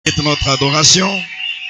mérite notre adoration.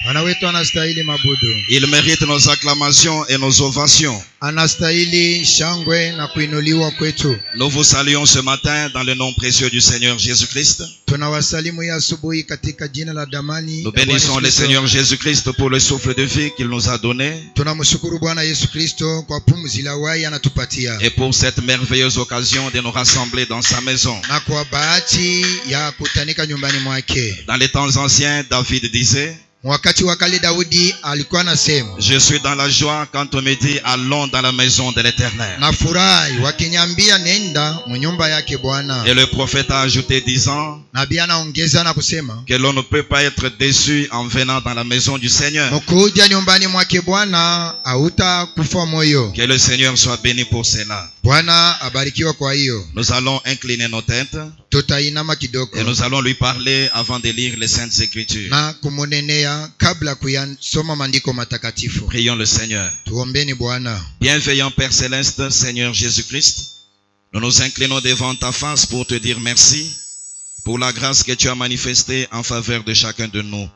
Bwana wetu anastahili mabudu. Il mérite nos acclamations et nos ovations. Anastahili shangwe na kuinuliwa kwetu. Nous vous saluons ce matin dans le nom précieux du Seigneur Jésus-Christ. Tunawasalimu ya asubuhi katika jina la damani. Nous bénissons le Seigneur Jésus-Christ pour le souffle de vie qu'il nous a donné. Tunamshukuru Bwana Yesu Kristo kwa pumzi la uhai anatupatia. Et pour cette merveilleuse occasion de nous rassembler dans sa maison. Na kwa bahati ya kutanika nyumbani mwake. Dans les temps anciens, David disait: Wakati wa kale Daudi alikuwa anasema, je suis dans la joie quand on me dit allons dans la maison de l'Éternel. Nafurahi wakiniambia nenda mnyumba yake Bwana. Et le prophète a ajouté disant Nabii anaongeza na kusema que l'on ne peut pas être déçu en venant dans la maison du Seigneur. Mkuja nyumbani mwake Bwana hautakufa moyo. Que le Seigneur soit béni pour cela. Bwana abarikiwa kwa hiyo. Nous allons incliner nos têtes. Tutainama kidogo. Et nous allons lui parler avant de lire les Saintes Écritures. Na kumunenea kabla kuyasoma maandiko matakatifu. Prions le Seigneur. Tuombeni Bwana. Bienveillant Père Céleste, Seigneur Jésus-Christ, nous nous inclinons devant ta face pour te dire merci pour la grâce que tu as manifestée en faveur de chacun de nous.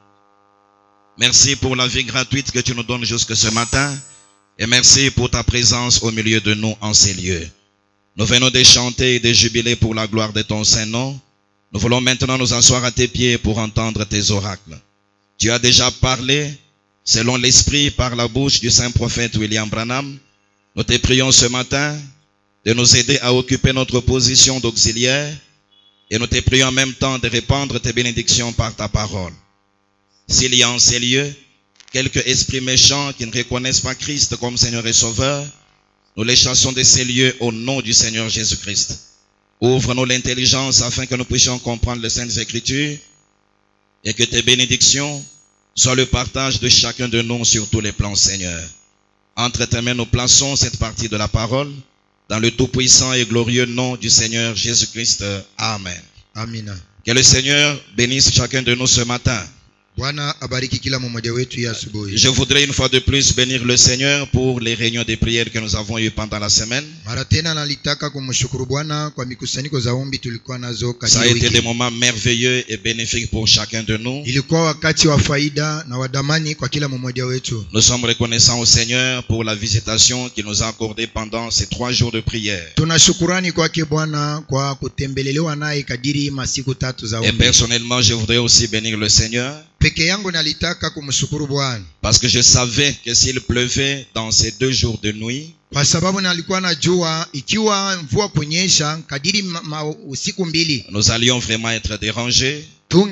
Merci pour la vie gratuite que tu nous donnes jusque ce matin. Et merci pour ta présence au milieu de nous en ces lieux. Nous venons de chanter et de jubiler pour la gloire de ton Saint-Nom. Nous voulons maintenant nous asseoir à tes pieds pour entendre tes oracles. Tu as déjà parlé, selon l'Esprit, par la bouche du saint prophète William Branham. Nous te prions ce matin de nous aider à occuper notre position d'auxiliaire et nous te prions en même temps de répandre tes bénédictions par ta parole. S'il y a en ces lieux quelques esprits méchants qui ne reconnaissent pas Christ comme Seigneur et Sauveur, nous les chassons de ces lieux au nom du Seigneur Jésus-Christ. Ouvre-nous l'intelligence afin que nous puissions comprendre les Saintes Écritures et que tes bénédictions soient le partage de chacun de nous sur tous les plans, Seigneur. Entre tes mains, nous plaçons cette partie de la parole dans le tout-puissant et glorieux nom du Seigneur Jésus-Christ. Amen. Amina. Que le Seigneur bénisse chacun de nous ce matin. Bwana abariki kila mmoja wetu ya asubuhi. Je voudrais une fois de plus bénir le Seigneur pour les réunions de prière que nous avons eues pendant la semaine. Mara tena nalitaka kumshukuru Bwana kwa mikusanyiko za ombi tulikuwa nazo Ça a kadiri été wiki. des moments merveilleux et bénéfiques pour chacun de nous. Ilikuwa wakati wa faida na wadamani kwa kila mmoja wetu. Nous sommes reconnaissants au Seigneur pour la visitation qu'il nous a accordée pendant ces 3 jours de prière. Tunashukurani kwake Bwana kwa kutembelelewa naye kadiri masiku 3 za Et ombi. personnellement, je voudrais aussi bénir le Seigneur. Peke yangu nalitaka kumshukuru Bwana. Parce que je savais que s'il pleuvait dans ces 2 jours de nuit, Kwa sababu nalikuwa najua ikiwa mvua kunyesha kadiri usiku mbili nous allions vraiment être dérangés.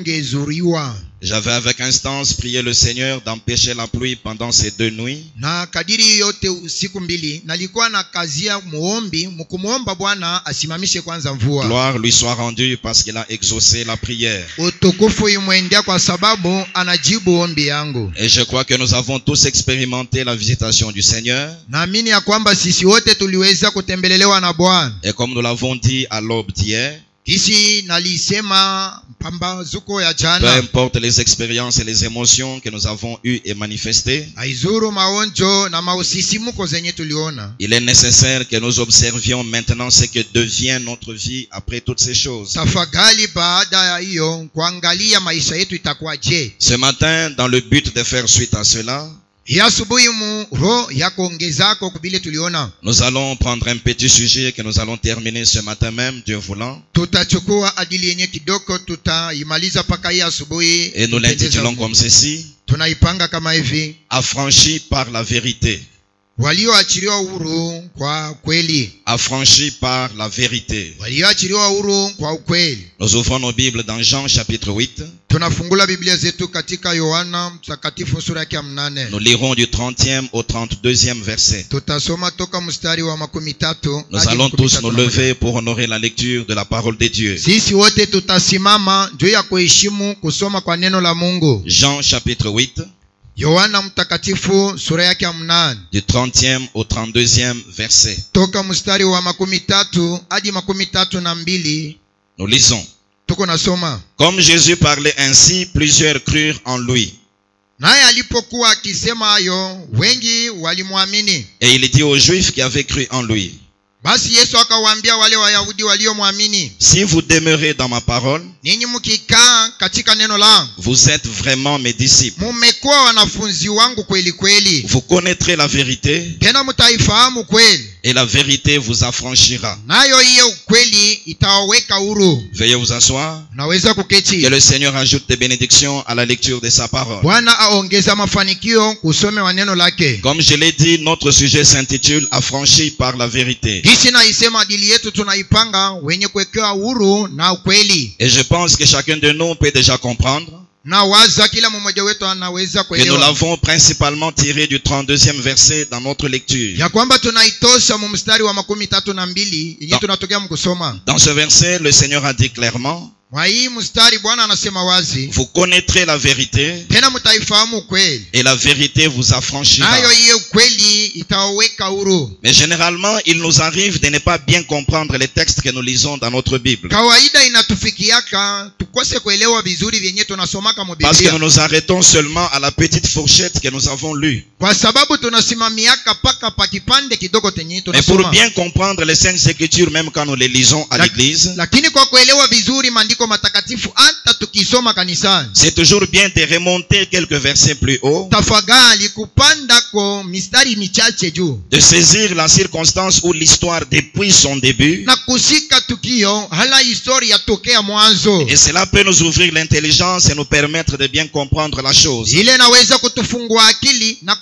tungezuriwa. J'avais avec instance prié le Seigneur d'empêcher la pluie pendant ces 2 nuits. Na kadiri yote usiku mbili nalikuwa na kazia muombi mkumuomba Bwana asimamishe kwanza mvua. Gloire lui soit rendue parce qu'il a exaucé la prière. Utukufu imwendea kwa sababu anajibu ombi yangu. Et je crois que nous avons tous expérimenté la visitation du Seigneur. Naamini ya kwamba sisi wote tuliweza kutembelelewa na Bwana. Et comme nous l'avons dit à l'aube d'hier, Kisi nalisema pambazuko ya peu jana. importe les expériences et les émotions que nous avons eues et manifestées, Aizuru maonjo na mausisimuko zenye tuliona. il est nécessaire que nous observions maintenant ce que devient notre vie après toutes ces choses. Tafadhali baada ya hiyo kuangalia maisha yetu itakuwaje. Ce matin, dans le but de faire suite à cela, Ya asubuhi mu roho ya kuongezako kubile tuliona. nous allons prendre un petit sujet que nous allons terminer ce matin même, Dieu voulant. Tutachukua adili yenye kidogo tutaimaliza paka hii asubuhi. Et nous l'intitulons comme ceci: Tunaipanga kama hivi: affranchis par la vérité. walioachiliwa huru kwa kweli. Affranchis par la vérité. Walioachiliwa huru kwa ukweli. Nous ouvrons nos Bibles dans Jean chapitre 8. Tunafungula Biblia zetu katika Yohana mtakatifu sura yake ya 8. Nous lirons du 30e au 32e verset. Tutasoma toka mstari wa 13. Nous allons tous nous lever pour honorer la lecture de la parole de Dieu. Sisi wote tutasimama juu ya kuheshimu kusoma kwa neno la Mungu. Jean chapitre 8. Yohana mtakatifu sura yake ya 8. Du 30e au 32e verset. Toka mstari wa 13 hadi 32. Nous lisons. Tuko nasoma. Comme Jésus parlait ainsi, plusieurs crurent en lui. Naye alipokuwa akisema hayo, wengi walimwamini. Et il dit aux Juifs qui avaient cru en lui: Basi Yesu akawaambia wale Wayahudi waliomwamini, si vous demeurez dans ma parole, ninyi mkikaa katika neno langu, vous êtes vraiment mes disciples. mmekuwa wanafunzi wangu kweli kweli. Vous connaîtrez la vérité, Tena mtaifahamu kweli, et la vérité vous affranchira. nayo hiyo kweli itawaweka huru. Veuillez vous asseoir. Naweza Que kuketi. le Seigneur ajoute des bénédictions à la lecture de sa parole. Bwana aongeza mafanikio kusome wa neno lake. Comme je l'ai dit, notre sujet s'intitule Affranchi par la vérité. Kisi na isema adili yetu tunaipanga wenye kuwekewa huru na ukweli. Et je pense que chacun de nous peut déjà comprendre Na waza kila mmoja wetu anaweza que nous kuelewa l'avons principalement tiré du 32e verset dans notre lecture. ya kwamba tunaitosha mu mstari wa 32 yenye tunatokea mkusoma. Dans ce verset, le Seigneur a dit clairement, Kwa hii mstari Bwana anasema wazi, vous connaîtrez la vérité tena mtaifahamu ukweli, et la vérité vous affranchira. nayo hiyo ukweli itawaweka huru. Mais généralement, il nous arrive de ne pas bien comprendre les textes que nous lisons dans notre Bible. Kawaida inatufikiaka tukose kuelewa vizuri vyenye tunasomaka mu Parce que Biblia, nous nous arrêtons seulement à la petite fourchette que nous avons lue. kwa sababu tunasimamiaka paka pa kipande kidogo tenye Mais pour tunasoma. bien comprendre les Saintes Écritures, même quand nous les lisons à l'église, Lakini kwa kuelewa vizuri maandiko matakatifu hata tukisoma kanisani, c'est toujours bien de remonter quelques versets plus haut, tafadhali kupanda kwa mistari michache juu de saisir la circonstance ou l'histoire depuis son début. na kushika tukio hala historia tokea mwanzo. Et cela peut nous ouvrir l'intelligence et nous permettre de bien comprendre la chose. Ile naweza kutufungua akili na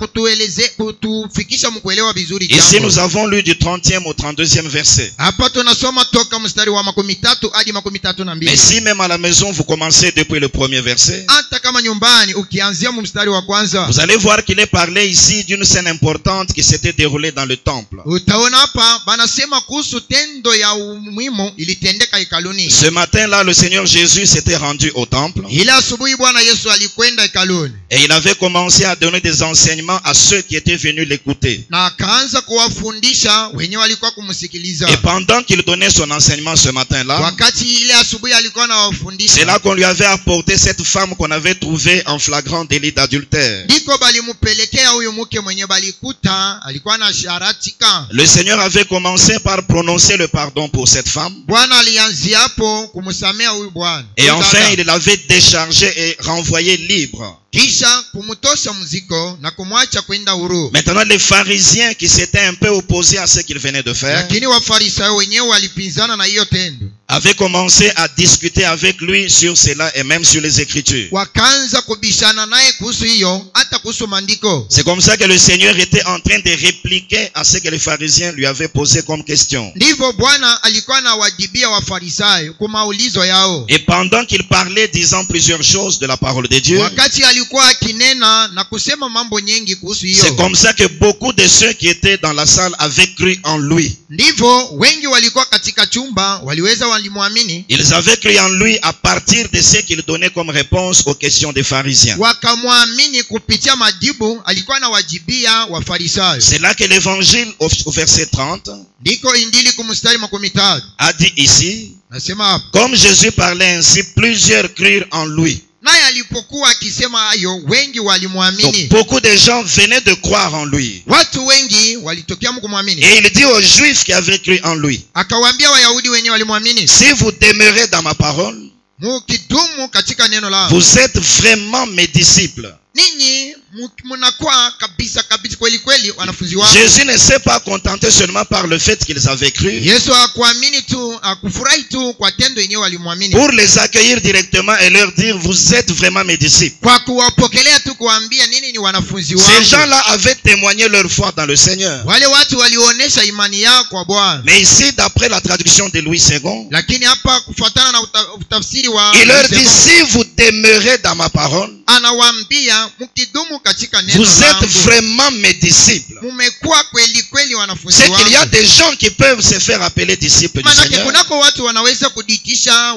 kutufikisha mkuelewa vizuri Ici, jambo. nous avons lu du 30e au 32e verset. Hapa tunasoma toka mstari wa 13 hadi 32. Mais si même à la maison, vous commencez depuis le premier verset, Hata kama nyumbani ukianzia mstari wa kwanza, vous allez voir qu'il est parlé ici d'une scène importante qui s'était déroulée dans le temple. utaona hapa banasema kuhusu tendo ya umuhimu ilitendeka hekaluni. Ce matin-là, le Seigneur Jésus s'était rendu au temple Ila asubuhi Bwana Yesu alikwenda hekaluni et il avait commencé à donner des enseignements à ceux qui étaient venus l'écouter. na akaanza kuwafundisha wenye walikuwa kumsikiliza. Et pendant qu'il donnait son enseignement ce matin-là, Wakati ile asubuhi alikuwa c'est anawafundisha, là qu'on lui avait apporté cette femme qu'on avait trouvée en flagrant délit d'adultère. ndiko balimupelekea huyu mke mwenye balikuta alikuwa na sharatika. Le Seigneur avait commencé par prononcer le pardon pour cette femme. Bwana alianzia hapo kumsamea huyu bwana. Et enfin, il l'avait déchargée et renvoyée libre. Kisha kumtosha mzigo na kumwacha kwenda huru. Maintenant, les pharisiens qui s'étaient un peu opposés à ce qu'il venait de faire Lakini Wafarisayo wenyewe walipinzana na hiyo tendo. avaient commencé à discuter avec lui sur cela et même sur les Écritures. Wakaanza kubishana naye kuhusu hiyo hata kuhusu maandiko. C'est comme ça que le Seigneur était en train de répliquer à ce que les pharisiens lui avaient posé comme question. Ndivyo Bwana alikuwa anawajibia Wafarisayo kwa maulizo yao. Et pendant qu'il parlait, disant plusieurs choses de la parole de Dieu, Wakati alikuwa akinena na kusema mambo nyingi kuhusu c'est hiyo, comme ça que beaucoup de ceux qui étaient dans la salle avaient cru en lui. ndivyo wengi walikuwa katika chumba walimwamini. Ils avaient cru en lui à partir de ce qu'il donnait comme réponse aux questions des pharisiens. Wakamwamini kupitia majibu alikuwa anawajibia Wafarisayo. C'est là que l'évangile au verset 30 Ndiko Injili kumstari 13 a dit ici, nasema hapa, comme Jésus parlait ainsi, plusieurs crurent en lui. naye alipokuwa akisema hayo wengi Donc walimwamini. beaucoup de gens venaient de croire en lui. Watu wengi walitokea kumwamini. Et il dit aux Juifs qui avaient cru en lui, Akawaambia Wayahudi wenye walimwamini, si vous demeurez dans ma parole, mukidumu katika neno langu, vous êtes vraiment mes disciples. ninyi mnakuwa kabisa kweli kweli wanafunzi wangu. Jésus ne s'est pas contenté seulement par le fait qu'ils avaient cru, Yesu hakuamini tu, hakufurahi tu kwa tendo yenyewe walimwamini, pour les accueillir directement et leur dire, vous êtes vraiment mes disciples. kwa kuwapokelea tu kuambia nini ni wanafunzi Ces wangu. gens-là avaient témoigné leur foi dans le Seigneur. Wale watu walionyesha imani yao kwa Bwana. Mais ici, d'après la traduction de Louis II, Lakini hapa kufuatana na utafsiri wa il leur dit, si vous demeurez dans ma parole, anawaambia mkidumu katika neno vous êtes langu, vraiment mes disciples. mmekuwa kweli kweli wanafunzi C'est qu'il y a wangu. des gens qui peuvent se faire appeler disciples du Manake Seigneur, kunako watu wanaweza kuditisha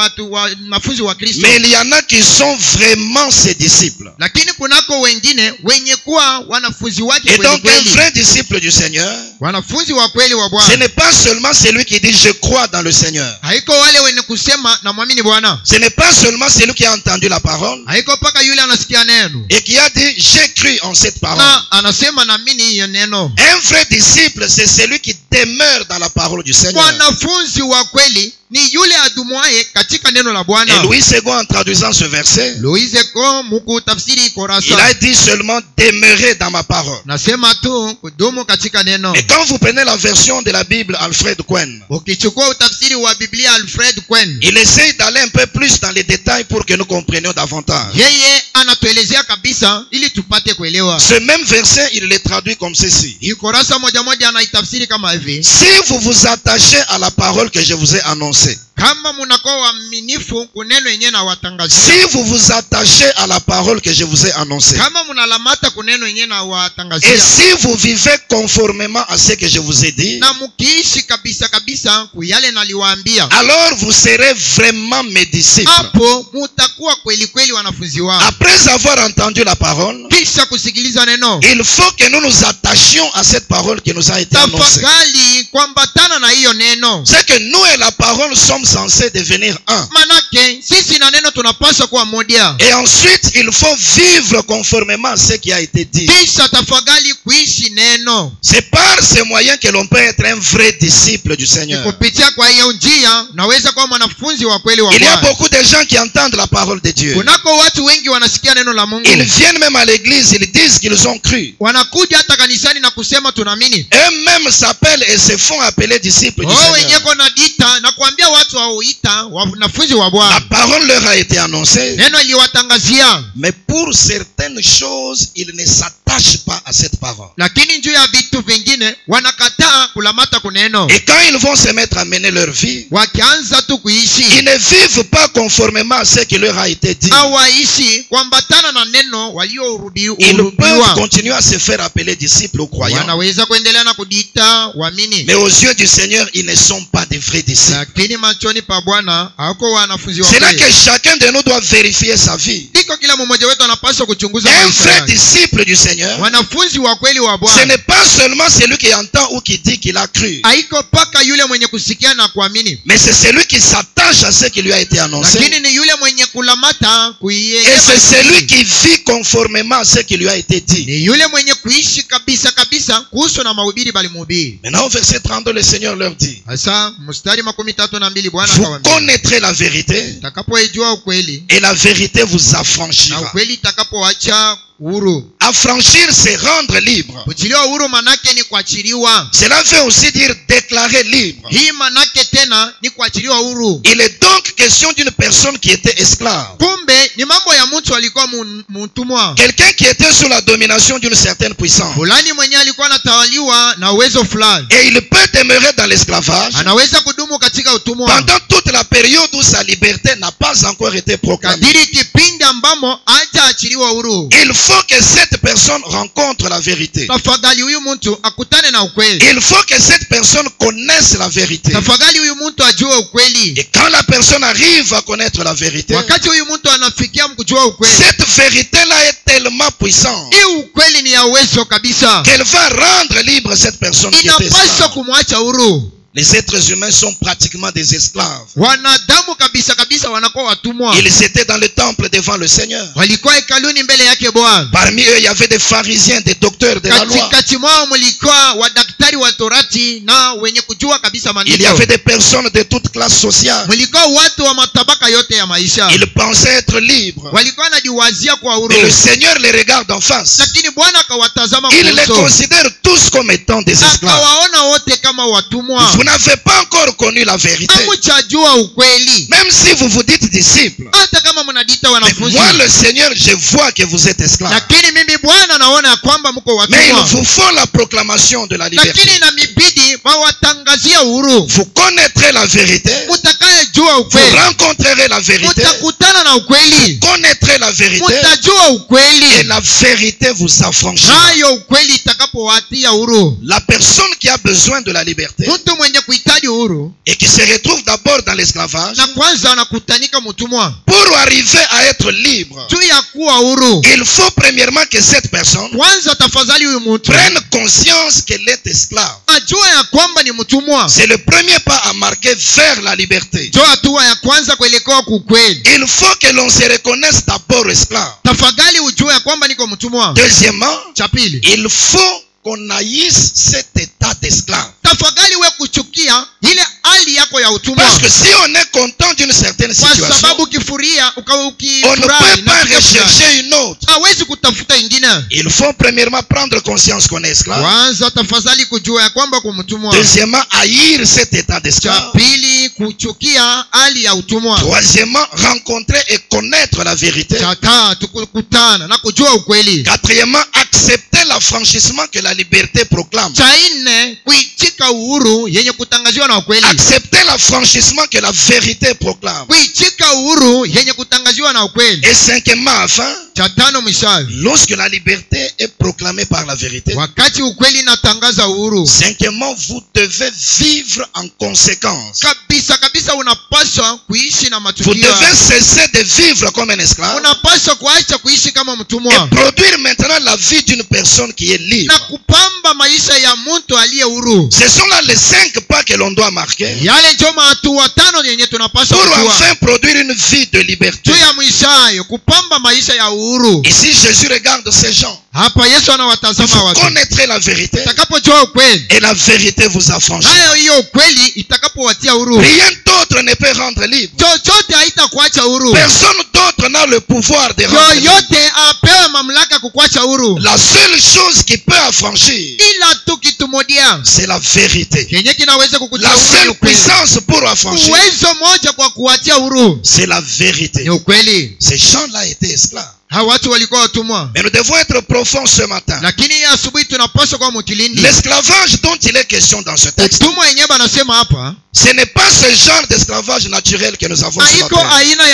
wanafunzi wa Kristo, mais il y en a qui sont vraiment ses disciples. lakini kunako wengine wenye kuwa wanafunzi wake Et kweli donc un kweli, vrai disciple du Seigneur, wanafunzi wa kweli wa ce Bwana. n'est pas seulement celui qui dit je crois dans le Seigneur. Haiko wale wenye kusema na mwamini Bwana, Ce n'est pas seulement celui celui qui a entendu la parole haiko mpaka yule anasikia neno et qui a dit j'ai cru en cette parole. na anasema naamini hiyo neno. Un vrai disciple, c'est celui qui demeure dans la parole du Seigneur. Mwanafunzi wa kweli ni yule adumuaye katika neno la Et Bwana. Louis II, en traduisant ce verset, Louise ko muku tafsiri il korasa a dit seulement demeurer dans ma parole. nasema tu kudumu katika neno. Et quand vous prenez la version de la Bible Alfred Quen, Ukichukua utafsiri wa Biblia Alfred Quen, il essaye d'aller un peu plus dans les détails pour que nous comprenions davantage. yeye anatuelezea kabisa ili tupate kuelewa. Ce même verset, il le traduit comme ceci. Hii korasa moja moja anaitafsiri kama hivi: Si vous vous attachez à la parole que je vous ai annoncée, kama munakuwa waaminifu kuneno yenyewe na watangazia, si vous vous attachez à la parole que je vous ai annoncée, kama munalamata kuneno yenyewe na et watangazia, si vous vivez conformément à ce que je vous ai dit, na mukiishi kabisa kabisa kuyale naliwaambia, alors vous serez vraiment mes disciples. hapo mutakuwa kweli kweli wanafunzi wao. Après avoir entendu la parole, Kisha kusikiliza neno, il faut que nous nous attachions à cette parole qui nous a été annoncée. tafakari kuambatana na hiyo neno. C'est que nous et la parole sommes censés devenir un. Manake sisi na neno tunapaswa kuwa moja. Et ensuite, il faut vivre conformément à ce qui a été dit. Kisha tafakari kuishi neno. C'est par ces moyens que l'on peut être un vrai disciple du Seigneur. Kupitia kwa hiyo njia unaweza kuwa mwanafunzi wa kweli wa Il y a Bwana. beaucoup de gens qui entendent la parole de Dieu. Kunako watu wengi wanasikia neno la Mungu, Ils viennent même à l'église, ils disent qu'ils ont cru. wanakuja hata kanisani na kusema tunaamini. Eux-mêmes s'appellent et se font appeler disciples du Wao wenyewe Seigneur. kona dita na kuambia watu wauita wanafunzi wa La Bwana. parole leur a été annoncée, Neno iliwatangazia, mais pour certaines choses, ils ne s'attachent pas à cette parole. lakini juu ya vitu vingine wanakataa kulamata kuneno. Et quand ils vont se mettre à mener leur vie, Wakianza tu ils kuishi ne vivent pas conformément à ce qui leur a été dit. hawaishi kuambatana na neno Ils peuvent waliorudiwa, continuer à se faire appeler disciples ou croyants, wanaweza kuendelea na kudiita waamini, mais aux yeux du Seigneur, ils ne sont pas des vrais disciples. lakini machoni pa Bwana hawako wanafunzi wa C'est là kweli. que chacun de nous doit vérifier sa vie. Ndiko kila mmoja wetu anapaswa kuchunguza Un maisha vrai yake. disciple du Seigneur, Wanafunzi wa kweli wa ce Bwana n'est pas seulement celui qui entend ou qui dit qu'il a cru, haiko paka yule mwenye kusikia na kuamini, mais c'est celui qui s'attache à ce qui lui a été annoncé. lakini ni yule mwenye kulamata Et c'est celui qui vit conformément à ce qui lui a été dit. ni yule mwenye kuishi kabisa kabisa kuhusu na mahubiri bali mhubiri. Maintenant au verset 32, le Seigneur leur dit, Sasa mstari 32 Bwana vous akawaambia, connaîtrez la vérité takapoijua ukweli et la vérité vous na affranchira. ukweli itakapoacha huru. Affranchir, c'est rendre libre. Kuachiliwa huru manake ni kuachiliwa. Cela veut aussi dire déclarer libre. Hii manake tena ni kuachiliwa huru. Il est donc question d'une personne qui était esclave. Kumbe ni mambo ya mtu alikuwa mtumwa. Quelqu'un qui était sous la domination d'une certaine puissance. Fulani mwenye alikuwa anatawaliwa na uwezo fulani. Et il peut demeurer dans l'esclavage Anaweza kudumu katika utumwa pendant toute la période où sa liberté n'a pas encore été proclamée. kadiri kipindi ambamo hajaachiliwa huru. Il faut que cette personne rencontre la vérité. Tafadhali huyu mtu akutane na ukweli. Il faut que cette personne connaisse la vérité. Tafadhali huyu mtu ajue ukweli. Et quand la personne arrive à connaître la vérité, Wakati huyu mtu anafikia mkujua ukweli, cette vérité-là est tellement puissante hii ukweli ni ya uwezo kabisa, qu'elle va rendre libre cette personne qui était inapaswa esclave. kumwacha huru. Les êtres humains sont pratiquement des esclaves. Wanadamu kabisa kabisa wanakuwa watumwa. Ils étaient dans le temple devant le Seigneur. Walikuwa hekaluni mbele yake Bwana. Parmi eux, il y avait des pharisiens, des docteurs de la loi. Katikati mwao mlikuwa wadaktari wa Torati na wenye kujua kabisa Il y maandiko. avait des personnes de toute classe sociale. Mlikuwa watu wa matabaka yote ya maisha. Ils pensaient être libres. Walikuwa wanajiwazia kwa huru. Mais le Seigneur les regarde en face. Lakini Bwana akawatazama Il les kuso. considère tous comme étant des esclaves. Akawaona wote kama watumwa. Vous n'avez pas encore connu la vérité. Hamuchajua ukweli. Même si vous vous dites disciples. Hata kama mnadita Mais wanafunzi. moi, le Seigneur, je vois que vous êtes esclaves. Lakini mimi Bwana naona ya kwamba mko Mais il watumwa. vous faut la proclamation de la liberté. Lakini inamibidi wawatangazia uhuru. Vous connaîtrez la vérité. Mutakayejua Vous ukweli. rencontrerez la vérité. Mutakutana na ukweli. Connaîtrez la vérité. Mutajua Et ukweli. la vérité vous affranchira. Nayo ukweli itakapowatia huru. La personne qui a besoin de la liberté Mtu mwenye kuhitaji uhuru et qui se retrouve d'abord dans l'esclavage, na kwanza anakutanika mtumwa. pour arriver à être libre, Juu ya kuwa huru, il faut premièrement que cette personne kwanza tafadhali huyu mtu prenne conscience qu'elle est esclave. ajue ya kwamba ni mtumwa. C'est le premier pas à marquer vers la liberté. Jo hatua ya kwanza kuelekea kukweli. Il faut que l'on se reconnaisse d'abord esclave. Tafadhali ujue ya kwamba niko mtumwa. Deuxièmement, Cha pili, il faut qu'on haïsse cet état d'esclave. tafadhali we kuchukia ile hali yako ya utumwa. Parce que si on est content d'une certaine Kwa situation, sababu ukifuria on ne peut pas rechercher une autre. hawezi kutafuta ingine. Il faut premièrement prendre conscience qu'on est esclave. Kwanza tafadhali kujua ya kwamba kumtumwa. Deuxièmement, haïr cet état Cha d'esclave. pili, kuchukia hali ya utumwa. Troisièmement, rencontrer et connaître la vérité. Cha tatu, kukutana na kujua ukweli. Quatrièmement, accepter l'affranchissement que la liberté proclame. Cha nne, kuichika uhuru yenye kutangaziwa na ukweli. Accepter l'affranchissement que la vérité proclame. Kuichika uhuru yenye kutangaziwa na ukweli. Et cinquièmement, enfin, Cha tano, misali, lorsque la liberté est proclamée par la vérité, wakati ukweli natangaza uhuru, cinquièmement, vous devez vivre en conséquence. kabisa kabisa unapaswa kuishi na Vous matukio. devez cesser de vivre comme un esclave Unapaswa kuacha kuishi kama et mtumwa produire maintenant la vie d'une personne qui est libre. na kupamba maisha ya mtu aliye huru. Ce sont là les 5 pas que l'on doit marquer Yale ndio hatua tano yenye tunapaswa pour kujua. enfin produire une vie de liberté. Juu ya mwishayo kupamba maisha ya uhuru. Ici, Jésus regarde ces gens. Hapa Yesu anawatazama Vous watu. connaîtrez la vérité Utakapojua ukweli, et la vérité vous affranchit. nayo hiyo ukweli itakapowatia huru, Rien d'autre ne peut rendre libre. chochote haitakuacha huru. Personne d'autre n'a le pouvoir de rendre libre. Yoyote apewe mamlaka kukuacha huru, La seule chose qui peut affranchir, ila tu kitu moja c'est la vérité. kenye kinaweza kukutia La huru ni seule ukweli. puissance pour affranchir, Uwezo moja kwa kuwatia huru c'est la vérité. ni ukweli. Ces gens-là étaient esclaves. Hawa watu walikuwa watumwa, Mais nous devons être profonds ce matin. lakini hii asubuhi tunapaswa kuwa mukilindi. L'esclavage dont il est question dans ce texte, Utumwa yenyewe banasema hapa ce n'est pas ce genre d'esclavage naturel que nous avons sur la haiko terre. aina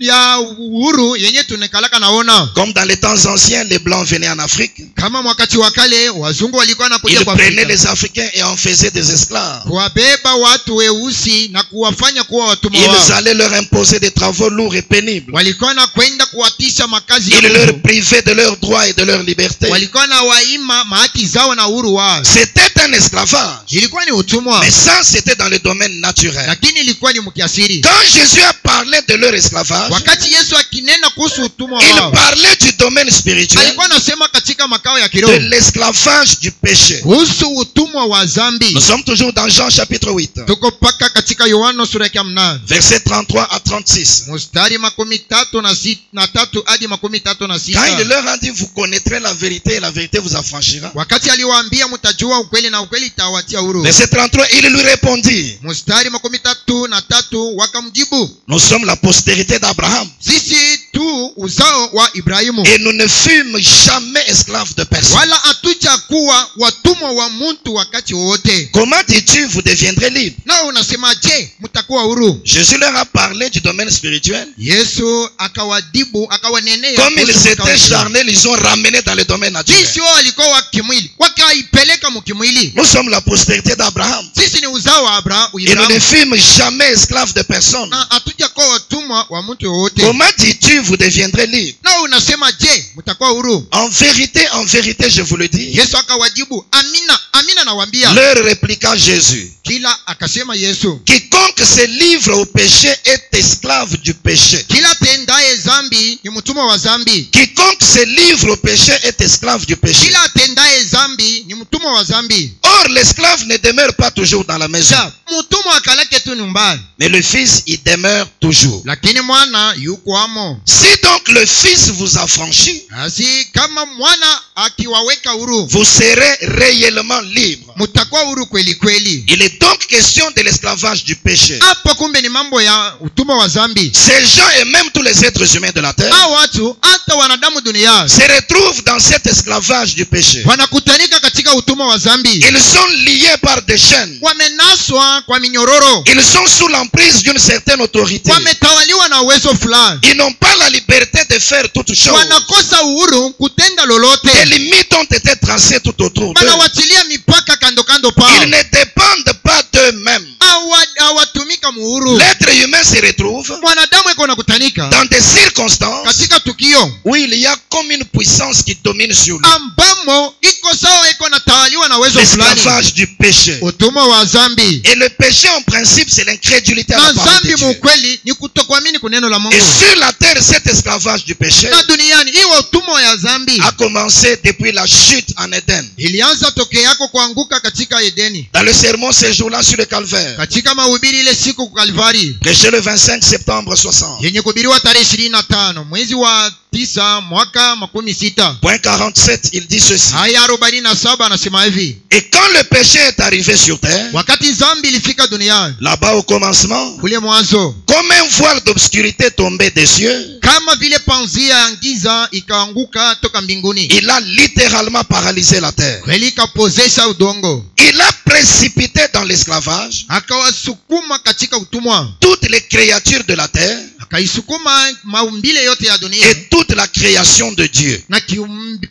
ya uhuru yenye tunekalaka naona. Comme dans les temps anciens, les Blancs venaient en Afrique. Kama wakati wa kale wazungu walikuwa nakuja Ils kwa prenaient Afrika les Africains et en faisaient des esclaves. kuwabeba watu weusi na kuwafanya kuwa watumwa Ils wao. allaient leur imposer des travaux lourds et pénibles. Walikuwa na kwenda kuwatisha makazi ya Ils leur Mungu. privaient de leurs droits et de leur liberté. Walikuwa na waima mahaki zao na uhuru wao. C'était un esclavage. Ilikuwa ni utumwa, Mais ça, c'était dans le domaine naturel. lakini ilikuwa ni mkiasiri. Quand Jésus a parlé de leur esclavage, Wakati Yesu akinena kuhusu utumwa il wao, parlait du domaine spirituel, alikuwa anasema katika makao ya de kiroho l'esclavage du péché. kuhusu utumwa wa dhambi. Nous sommes toujours dans Jean chapitre 8, Tuko paka katika Yohana sura ya 8 versets 33 à 36. mstari 13 hadi 36. Quand il leur a dit, vous connaîtrez la vérité et la vérité vous affranchira. Wakati aliwaambia mtajua ukweli na ukweli itawatia huru. Verset 33, il lui répondit, Mstari 13 wakamjibu, nous sommes la postérité d'Abraham sisi tu uzao wa Ibrahimu, et nous ne fûmes jamais esclaves de personne. wala hatuja kuwa watumwa wa mtu wakati wowote. Comment dis-tu, vous deviendrez libres? Nao unasema je, mtakuwa huru? Jésus leur a parlé du domaine spirituel. Yesu akawajibu akawanenea, Comme ils kuhusu étaient kawaida. charnels, ils ont ramené dans le domaine naturel. Sisi wao walikuwa wa kimwili, wakaipeleka mkimwili. Nous sommes la postérité d'Abraham Sisi ni uzao wa et nous ne Ibrahimu fûmes jamais esclaves de personne. na hatuja kuwa watumwa wa mtu wowote. Comment dis-tu, vous deviendrez libres? Nao unasema je, mtakuwa huru? En vérité, je vous le dis. Yesu akawajibu, amina amina nawaambia. Leur répliqua Jésus, Kila akasema Yesu, quiconque se livre au péché est esclave du péché. kila tendaye dhambi ni mtumwa wa dhambi. Quiconque se livre au péché est esclave du péché. Kila tendaye dhambi ni mtumwa wa dhambi. Or, l'esclave ne demeure pas toujours dans la maison, Mtumwa akalake tu nyumbani, mais le Fils y demeure toujours. lakini mwana yuko amo. Si donc le Fils vous affranchit, Basi kama mwana akiwaweka huru, vous serez réellement libre. mtakuwa huru kweli kweli. Il est donc question de l'esclavage du péché. Hapa kumbe ni mambo ya utumwa wa dhambi. Ces gens et même tous les êtres humains de la terre Hao watu hata wanadamu duniani se retrouvent dans cet esclavage du péché. wanakutanika katika utumwa wa dhambi. Ils sont liés par des chaînes. Wamenaswa kwa minyororo, Ils sont sous l'emprise d'une certaine autorité. wametawaliwa na uwezo fulani, Ils n'ont pas la liberté de faire toutes choses. wanakosa uhuru kutenda lolote. Les limites ont été tracées tout autour d'eux. Wanawachilia mipaka kando kando Ils pao, ne dépendent pas d'eux-mêmes. hawatumika muhuru. L'être humain se retrouve Mwanadamu eko nakutanika dans des circonstances katika tukio où il y a comme une puissance qui domine sur lui. ambamo iko sawa eko natawaliwa na uwezo fulani. L'esclavage du péché. Utumwa wa zambi. Et le péché en principe c'est l'incrédulité à la Na parole de zambi Dieu. mukweli ni kutokuamini kuneno la Mungu. Et sur la terre cet esclavage du péché Na duniani iwe utumwa ya zambi a commencé depuis la chute en Éden. ilianza tokea yako kuanguka katika Edeni. Dans le sermon ces jours-là sur le calvaire, Katika mahubiri ile siku kwa Kalvari prêché le 25 septembre 60. yenye kuhubiriwa tarehe 25 mwezi wa 9 mwaka 16. Point 47, il dit ceci. Aya 47 anasema hivi: Et quand le péché est arrivé sur terre, wakati zambi ilifika duniani là-bas au commencement, kule mwanzo, comme un voile d'obscurité tombé des cieux, kama vile panzia ya giza ikaanguka toka mbinguni, il a littéralement paralysé la terre. kweli ikapozesha udongo, Il a précipité dans l'esclavage akawasukuma katika utumwa, toutes les créatures de la terre akaisukuma maumbile yote ya dunia et toute la création de Dieu. na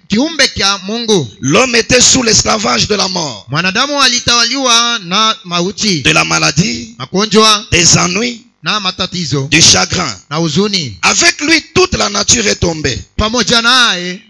kiumbe kya Mungu. L'homme était sous l'esclavage de la mort, Mwanadamu alitawaliwa na mauti, de la maladie, magonjwa des ennuis, na matatizo du chagrin. na huzuni. Avec lui, toute la nature est tombée. Pamoja naye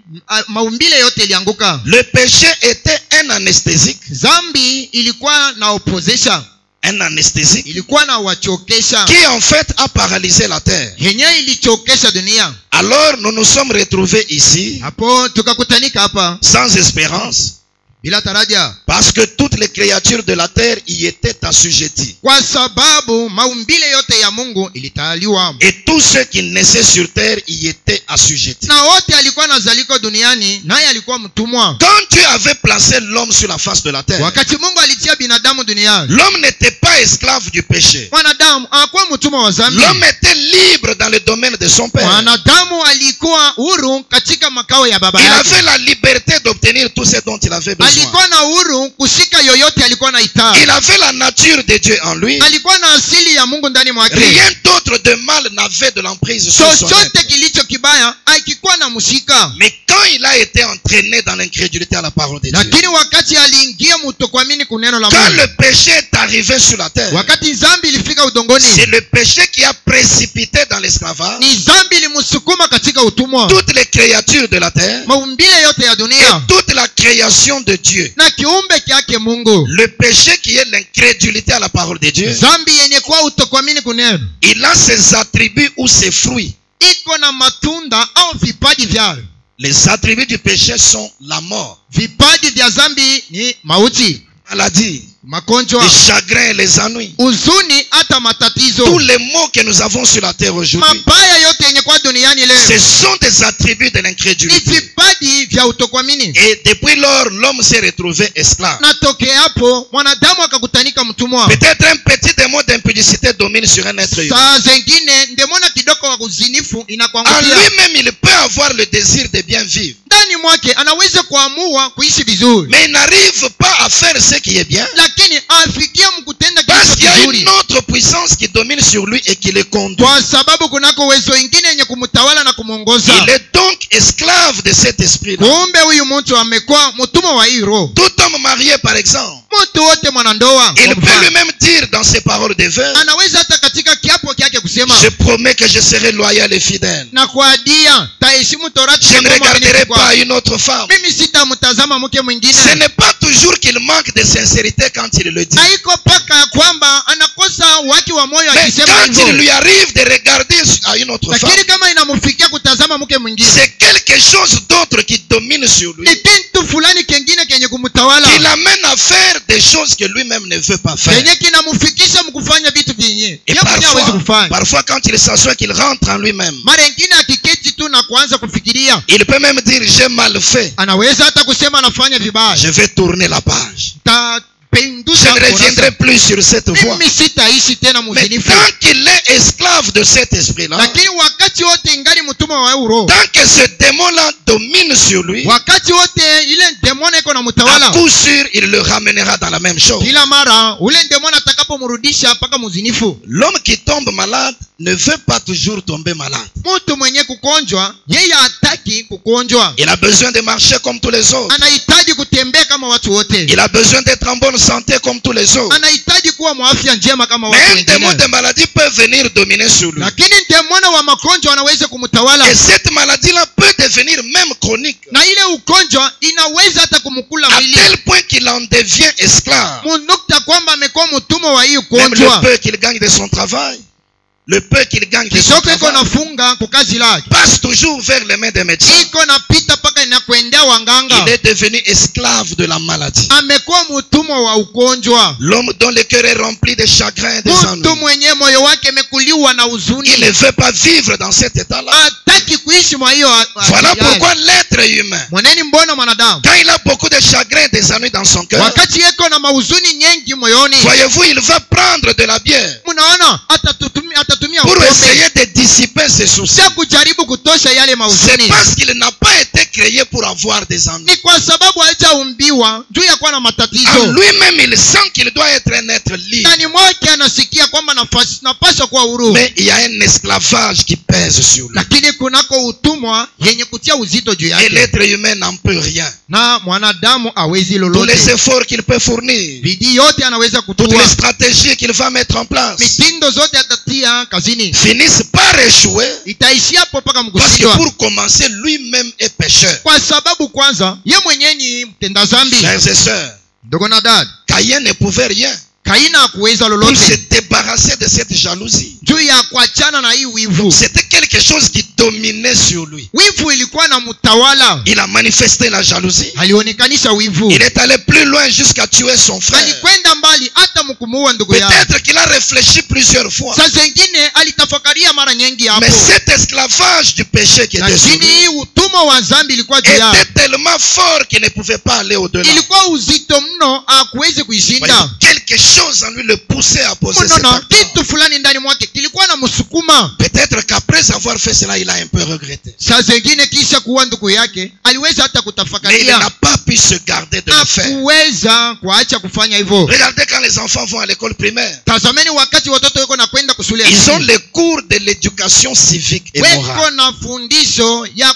maumbile yote ilianguka. Le péché était un anesthésique. Zambi ilikuwa na opozesha, Un anesthésique ilikuwa na wachokesha, qui en fait a paralysé la terre. yenye ilichokesha dunia. Alors nous nous sommes retrouvés ici Hapo tukakutanika hapa sans espérance bila taraja, parce que toutes les créatures de la terre y étaient assujetties. kwa sababu maumbile yote ya Mungu ilitawaliwa, Et tous ceux qui naissaient sur terre y étaient assujettis. na wote alikuwa nazaliko duniani naye alikuwa mtumwa. Quand Dieu avait placé l'homme sur la face de la terre, Wakati Mungu alitia binadamu duniani, l'homme n'était pas esclave du péché. mwanadamu hakuwa mtumwa wa dhambi. L'homme était libre dans le domaine de son père. Mwanadamu alikuwa huru katika makao ya baba Il yake. avait la liberté d'obtenir tout ce dont il avait besoin. Alikuwa na huru kushika yoyote alikuwa na hitaji. Il avait la nature de Dieu en lui. Alikuwa na asili ya Mungu ndani mwake. Rien d'autre de mal n'avait de l'emprise sur son Chochote être. kilicho kibaya hakikuwa na mshika. Mais quand il a été entraîné dans l'incrédulité à la parole de Dieu, Lakini wakati aliingia mtokuamini kuneno la quand Mungu, le péché est arrivé sur la terre, wakati zambi ilifika udongoni, c'est le péché qui a précipité dans l'esclavage ni zambi ilimsukuma katika utumwa. toutes les créatures de la terre Maumbile yote ya et dunia toute la création de Dieu. na kiumbe kyake Mungu. Le péché qui est l'incrédulité à la parole de Dieu, Zambi yenye kuwa utokuamini kuneno il a ses attributs ou ses fruits. iko na matunda au vipaji vyao. Les attributs du péché sont la mort, Vipaji vya zambi ni mauti, maladie, magonjwa, les chagrins et les ennuis. huzuni, hata matatizo. Tous les maux que nous avons sur la terre aujourd'hui, Mabaya yote yenye kwa duniani leo ce sont des attributs de ni l'incrédulité. vipaji vya utokuamini. Et depuis lors, l'homme s'est retrouvé esclave. Na tokea hapo mwanadamu akakutanika mtumwa. Peut-être un petit démon d'impudicité domine sur un être humain. Saa zengine ndemona kidogo wa uzinifu En inakuangukia lui-même, il peut avoir le désir de bien vivre. ndani mwake, anaweza kuamua kuishi vizuri, Mais il n'arrive pas à faire ce qui est bien. lakini afikia mkutenda Parce kitu qu'il y a kizuri, une autre puissance qui domine sur lui et qui le conduit. kwa sababu kunako uwezo ingine yenye kumtawala na kumwongoza. Il est donc esclave de cet esprit-là. Kumbe huyu mtu amekuwa mtumwa wa hii roho. Tout homme marié, par exemple, Mtu wote mwanandoa il peut lui-même dire dans ses paroles de vœux, anaweza hata katika kiapo kyake kusema, je promets que je serai loyal et fidèle. na kuadia taheshimu torati Je ne kwa regarderai mwaminifu pas kwa- une autre femme. mimi sitamtazama mke Ce mwingine. n'est pas toujours qu'il manque de sincérité quand il le dit. Na iko paka ya kwamba anakosa waki wa moyo Mais akisema quand il hivyo, lui arrive de regarder à une autre femme, lakini kama inamfikia kutazama mke mwingine, c'est quelque chose d'autre qui domine sur lui, ni kitu fulani kengine kenye qui kumtawala, l'amène à faire des choses que lui-même ne veut pas faire. kenye kinamfikisha mkufanya vitu vyenye Et yeye mwenyewe hawezi kufanya. parfois, quand il s'assoit, qu'il rentre en lui-même, Mara ingine akiketi tu na kuanza kufikiria, il peut même dire, j'ai mal fait, anaweza hata kusema anafanya vibaya, je vais tourner la page. Je tapendusha ne reviendrai plus sur cette voie. mimi sitaishi tena Mais mzinifu. tant qu'il est esclave de cet esprit-là, Lakini wakati wote ingali mtumwa wa euro, tant que ce démon-là domine sur lui, wakati wote ile demona iko na à mtawala, coup sûr, il le ramènera dans la même chose. kila mara ule demona atakapomrudisha mpaka mzinifu. L'homme qui tombe malade ne veut pas toujours tomber malade. Mtu mwenye kukonjwa yeye hataki kukonjwa, Il a besoin de marcher comme tous les autres. anahitaji kutembea kama watu wote, Il a besoin d'être en bonne santé comme tous les autres. anahitaji kuwa mwafya njema kama watu Mais un démon wengine, de maladie peut venir dominer sur lui. lakini demona wa magonjwa anaweza kumtawala, Et cette maladie-là peut devenir même chronique. na ile ugonjwa inaweza hata kumkula À mwili tel point qu'il en devient esclave. munukta kwamba amekuwa mtumwa wa hii Même ugonjwa. le peu qu'il gagne de son travail, le peu qu'il gagne de son Kisoko iko travail, nafunga kukazi lake, passe toujours vers les mains des médecins. iko napita mpaka inakwendea wanganga, Il est devenu esclave de la maladie. amekuwa mtumwa wa ugonjwa. L'homme dont le cœur est rempli de chagrin et de Mtu ennuis. mwenye moyo wake imekuliwa na Il ne huzuni, veut pas vivre dans cet état-là. hataki kuishi mwa hiyo Voilà hali. pourquoi l'être humain, Mweneni mbona mwanadamu quand il a beaucoup de chagrin et des ennuis dans son cœur, wakati yeko na mahuzuni nyingi moyoni, voyez-vous, il va prendre de la bière mnaona atatumia pour pombe essayer de dissiper ses soucis. sio kujaribu kutosha yale C'est mahuzuni. parce qu'il n'a pas été créé pour avoir des ennuis. Ni kwa sababu hajaumbiwa juu ya kuwa na En matatizo. lui-même, il sent qu'il doit être un être libre. Ndani mwake anasikia kwamba napaswa kuwa huru, Mais il y a un esclavage qui pèse sur lui. lakini kunako utumwa yenye kutia uzito juu Et yake, l'être humain n'en peut rien. na mwanadamu hawezi Tous les lolote. efforts qu'il peut fournir, Bidii yote anaweza toutes kutua, les stratégies qu'il va mettre en place, mitindo zote atatia kazini, finissent par échouer. itaishia hapo mpaka Parce que mkushindwa, pour commencer, lui-même est pécheur. kwa sababu kwanza ye mwenyewe ni mtenda zambi. Frères et sœurs, Ndugu na dada, Caïn ne pouvait rien Kaina hakuweza pour lolote se débarrasser de cette jalousie. juu ya kuachana na hii wivu. C'était quelque chose qui dominait sur lui. Wivu ilikuwa na mtawala, Il a manifesté la jalousie. alionekanisha wivu, Il est allé plus loin jusqu'à tuer son frère. alikwenda mbali hata mkumuua ndugu yake. Peut-être qu'il a réfléchi plusieurs fois. Saa zingine alitafakaria mara nyingi hapo, Mais cet esclavage du péché qui était sur lakini lui hii utumwa wa dhambi ilikuwa juu yake, était tellement fort qu'il ne pouvait pas aller au-delà. ilikuwa uzito mno, hakuwezi kuishinda. Quelque chose en lui le poussait à poser cet Mnono, acte. kitu fulani ndani mwake kilikuwa na msukuma. Peut-être qu'après avoir fait cela, il a un peu regretté. Saa zingine kisha kuwa ndugu yake aliweza hata Mais il kutafakaria, n'a pas pu se garder de le faire. hakuweza kuacha kufanya hivyo. Regardez quand les enfants vont à l'école primaire. Tazameni wakati watoto weko na kwenda kushule ya Ils ont msingi, les cours de l'éducation civique et weko morale. na fundisho ya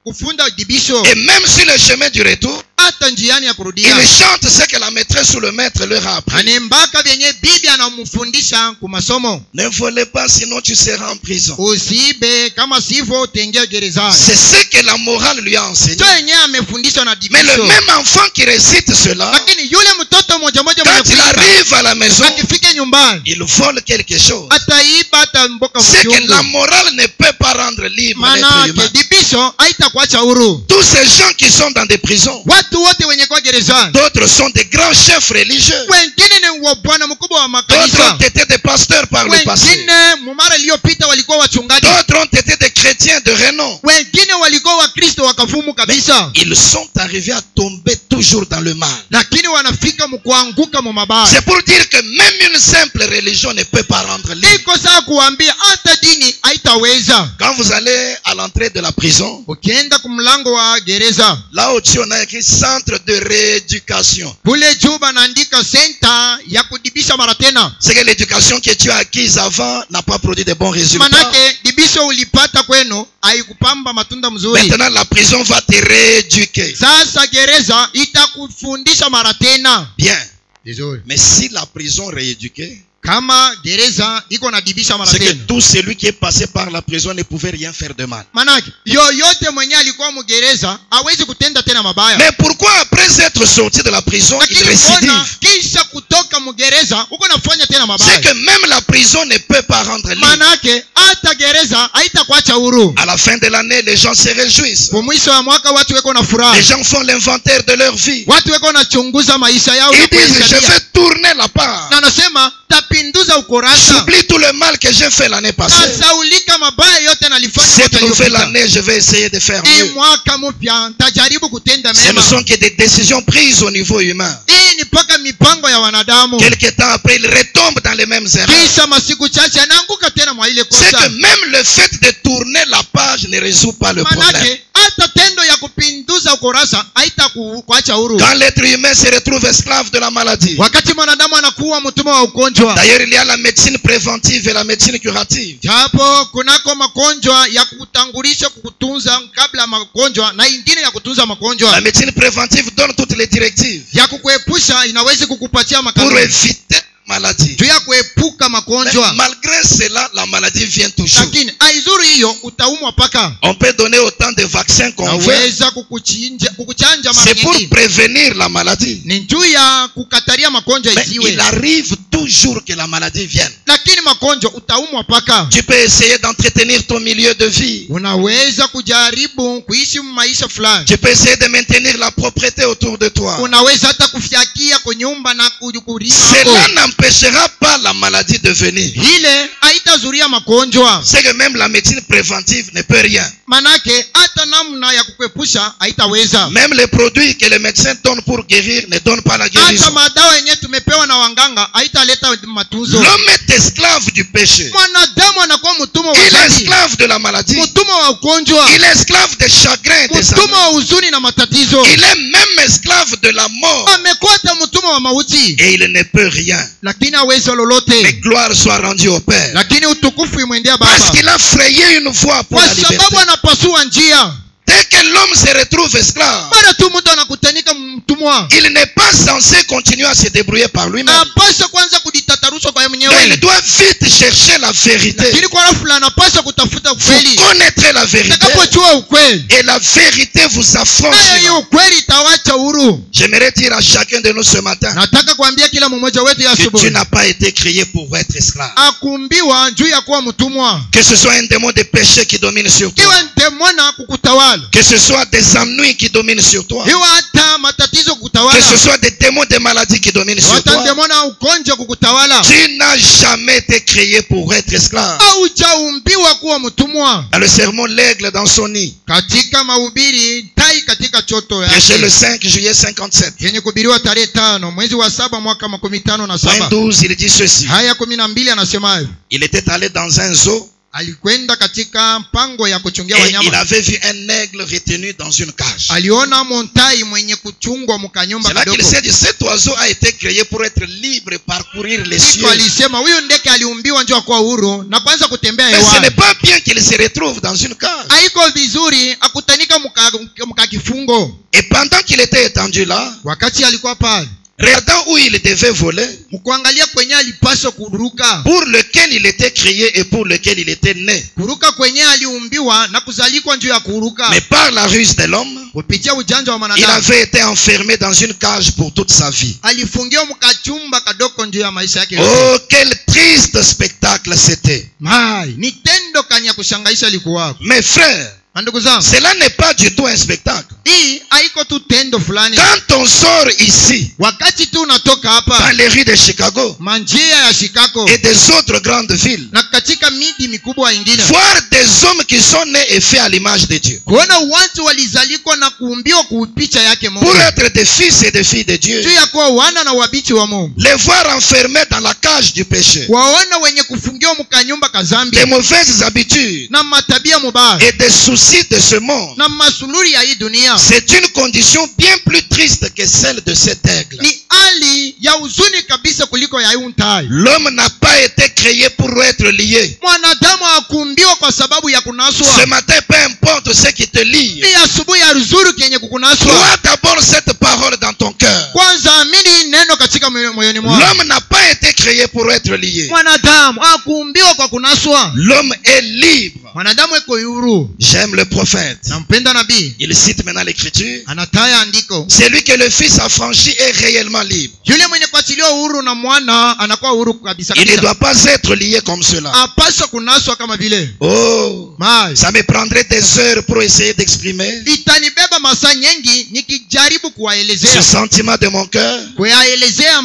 kufunda dibisho, Et même sur le chemin du retour, hata njiani ya kurudia ils chantent ce que la maîtresse ou le maître leur a appris. anembaka vyenye bibi anamfundisha kumasomo. Ne volez pas, sinon tu seras en prison. Usiibe, kama sivyo utaingia gerezani. C'est ce que la morale lui a enseigné. Ndio yenyewe amefundishwa na Mais le dibisho, même enfant qui récite cela, lakini yule mtoto moja moja mwenye quand il kuiba arrive à la maison, akifika nyumbani il vole quelque chose. ataiba, hata mboka C'est que la mchungu, morale ne peut pas rendre libre l'être maana humain. yake dibisho haitakuacha huru. Tous ces gens qui sont dans des prisons, Watu wote wenye kwa gerezani, d'autres sont des grands chefs religieux, wengine ni wa bwana mkubwa wa d'autres makanisa, ont été des pasteurs par le passé, wengine mumara iliyopita walikuwa wachungaji, d'autres ont été des chrétiens de renom. wengine walikuwa wakristo wakafumu kabisa, Ils sont arrivés à tomber toujours dans le mal. lakini wanafika mkuanguka mu mabaya. C'est pour dire que même une simple religion ne peut pas rendre libre. Iko saa kuambia hata dini haitaweza. Quand vous allez à l'entrée de la prison, Ukienda kumlango wa gereza là au-dessus on a écrit centre de rééducation. kule juu banaandika senta ya kudibisha mara tena, C'est que l'éducation que tu as acquise avant n'a pas produit de bons résultats. manake dibisho ulipata kwenu haikupamba matunda mzuri. Maintenant la prison va te rééduquer. Sasa gereza itakufundisha mara tena. Bien. Vizuri. Mais si la prison rééduquée, Kama gereza iko na dibisha mara c'est que tena, tout celui qui est passé par la prison ne pouvait rien faire de mal. manake yoyote mwenye alikuwa mgereza hawezi kutenda tena mabaya. Mais pourquoi après être sorti de la prison, il Lakini mbona récidive? kisha kutoka mgereza uko nafanya tena C'est mabaya? que même la prison ne peut pas rendre libre. Manake hata gereza haitakuacha huru. À la fin de l'année, les gens se réjouissent. Kwa mwisho wa mwaka watu weko na furaha, Les gens font l'inventaire de leur vie. watu weko na chunguza maisha yao, Ils disent, je vais tourner la page. na anasema tapinduza ukurasa, J'oublie tout le mal que j'ai fait l'année passée. tasaulika mabaya yote nalifanya Cette mwaka nouvelle iliyopita. année, je vais essayer de faire Hii mieux. mwaka mpya tajaribu kutenda Ce ne mema. sont que des décisions prises au niveau humain. Hii ni mpaka mipango ya wanadamu. Quelque temps après, il retombe dans les mêmes erreurs. Kisha masiku chache anaanguka tena mwa ile C'est que kosa. même le fait de tourner la page ne résout pas le problème. Manake hata tendo ya kupinduza kuongeza ukurasa haitakuacha huru. Quand l'être humain se retrouve esclave de la maladie. Wakati mwanadamu anakuwa mtumwa wa ugonjwa. D'ailleurs, il y a la médecine préventive et la médecine curative. Japo kunako magonjwa ya kutangulisha kukutunza kabla magonjwa na ingine ya kutunza magonjwa. La médecine préventive donne toutes les directives. Ya kukuepusha inaweza kukupatia Pour makanuni. éviter maladie. Juu ya kuepuka magonjwa. Malgré cela, la maladie vient toujours. Lakini aizuri hiyo utaumwa paka. On peut donner autant de vaccins qu'on veut. Naweza kukuchanja mara C'est pour nyingi. prévenir la maladie. Ni juu ya kukataria magonjwa Mais isiwe. il arrive toujours que la maladie vienne. Lakini magonjwa utaumwa paka. Tu peux essayer d'entretenir ton milieu de vie. Unaweza kujaribu kuishi maisha fulani. Tu peux essayer de maintenir la propreté autour de toi. Unaweza hata kufyakia kwa nyumba na kulima. Cela n'empêchera pas la maladie de venir. Ile haitazuria magonjwa. C'est que même la médecine préventive ne peut rien. Manake hata namna ya kukuepusha haitaweza. Même les produits que les médecins donnent pour guérir ne donnent pas la Hata guérison. madawa yenyewe tumepewa na wanganga haitaleta matunzo. L'homme est esclave du péché. Mwanadamu anakuwa mtumwa wa Il est dhambi. esclave de la maladie. Mtumwa wa ugonjwa. Il est esclave des chagrins et des Mtumwa amours. wa huzuni na matatizo. Il est même esclave de la mort. Amekuwa hata mtumwa wa mauti. Et il ne peut rien. Lakini hawezi lolote. Mais gloire soit rendue au Père. Lakini utukufu imwendea Parce Baba. qu'il a frayé une voie pour Kwa la liberté. sababu anapasua njia. Dès que l'homme se retrouve esclave, Mara tu mtu anakutanika mtumwa. il n'est pas censé continuer à se débrouiller par lui-même. Anapaswa kwanza kujitatarusha kwa yeye Mais il mwenyewe. doit vite chercher la vérité. Lakini kwa rafla anapaswa kutafuta Vous ukweli. connaîtrez la vérité. Utakapojua ukweli, Et la vérité vous nayo affranchira. hiyo ukweli itawacha huru. J'aimerais dire à chacun de nous ce matin, Nataka kuambia kila mmoja wetu ya que tu asubuhi. n'as pas été créé pour être esclave. Akumbiwa juu ya kuwa mtumwa. Que ce soit un démon de péché qui domine sur toi. Iwe demona kukutawala. Que ce soit des ennuis qui dominent sur toi. Iwe hata matatizo Que kukutawala. ce soit des démons de maladie qui dominent sur Hata toi. demona ugonjwa kukutawala. Tu n'as jamais été créé pour être esclave. Haujaumbiwa kuwa mtumwa. Dans le sermon L'aigle dans son nid, Katika mahubiri tai katika choto prêché le yake. 5 juillet 57. Yenye kuhubiriwa tarehe 5 mwezi wa 7 mwaka 57. Point 12, il dit ceci. Haya 12 anasema hivi. Il était allé dans un zoo Alikwenda katika mpango ya kuchungia et il wanyama. avait vu un aigle retenu dans une cage. Aliona montai mwenye kuchungwa mkanyumba C'est là qu'il kidogo. s'est dit, cet oiseau a été créé pour être libre et parcourir les Siku cieux. alisema huyu ndege aliumbiwa njoo kwa huru na kwanza kutembea Mais ce n'est hewani. pas bien qu'il se retrouve dans une cage. Haiko vizuri akutanika mka kifungo. Et pendant qu'il était étendu là, Wakati alikuwa pale, regardant où il devait voler, mkuangalia kwenye alipaswa kuruka. pour lequel il était créé et pour lequel il était né. Kuruka kwenye aliumbiwa na kuzalikwa njoo ya kuruka. Mais par la ruse de l'homme, Kupitia ujanja wa il mwanadamu. avait été enfermé dans une cage pour toute sa vie. Alifungiwa mkachumba kadoko njoo ya maisha yake. Oh, quel triste spectacle c'était. Mai, ni tendo kanya kushangaisha likuwa. Mes frères, Ndugu zangu, cela n'est pas du tout un spectacle. hii haiko tu tendo fulani. Quand on sort ici, Wakati tu unatoka dans hapa les rues de Chicago manjia ya Chicago et des autres grandes villes, na katika miji mikubwa ingine, voir des hommes qui sont nés et faits à l'image de Dieu, kuona watu walizalikwa na kuumbiwa kupicha yake Mungu, pour être des fils et des filles de Dieu, juu ya kuwa wana na wabichi wa Mungu, les voir enfermés dans la cage du péché, waona wenye kufungiwa mkanyumba kazambi des mauvaises habitudes na matabia mubaya et des soucis de ce monde, na masuluri ya hii dunia, c'est une condition bien plus triste que celle de cet aigle. ni hali ya huzuni kabisa kuliko ya hii tai. L'homme n'a pas été créé pour être lié. Mwanadamu hakumbiwa kwa sababu ya Ce kunaswa. matin, peu importe ce qui te lie, Ni asubuhi ya ruzuru kenye kukunaswa. crois d'abord cette parole dans ton cœur. Kwanza amini neno katika moyoni mwako. L'homme n'a pas été créé pour être lié. Mwanadamu hakuumbiwa kwa kunaswa. L'homme est libre. Mwanadamu eko huru. J'aime le prophète. Nampenda nabii. Il cite maintenant l'écriture. Anataya andiko. Celui que le Fils a franchi est réellement libre. Yule mwenye kuachiliwa huru na mwana anakuwa huru kabisa Il ne kabisa. doit pas être lié comme cela. Apaswa kunaswa kama vile. Oh, Mai. ça me prendrait des heures pour essayer d'exprimer Itanibeba masaa nyingi nikijaribu ce kuwaelezea. sentiment de mon cœur Kuyaelezea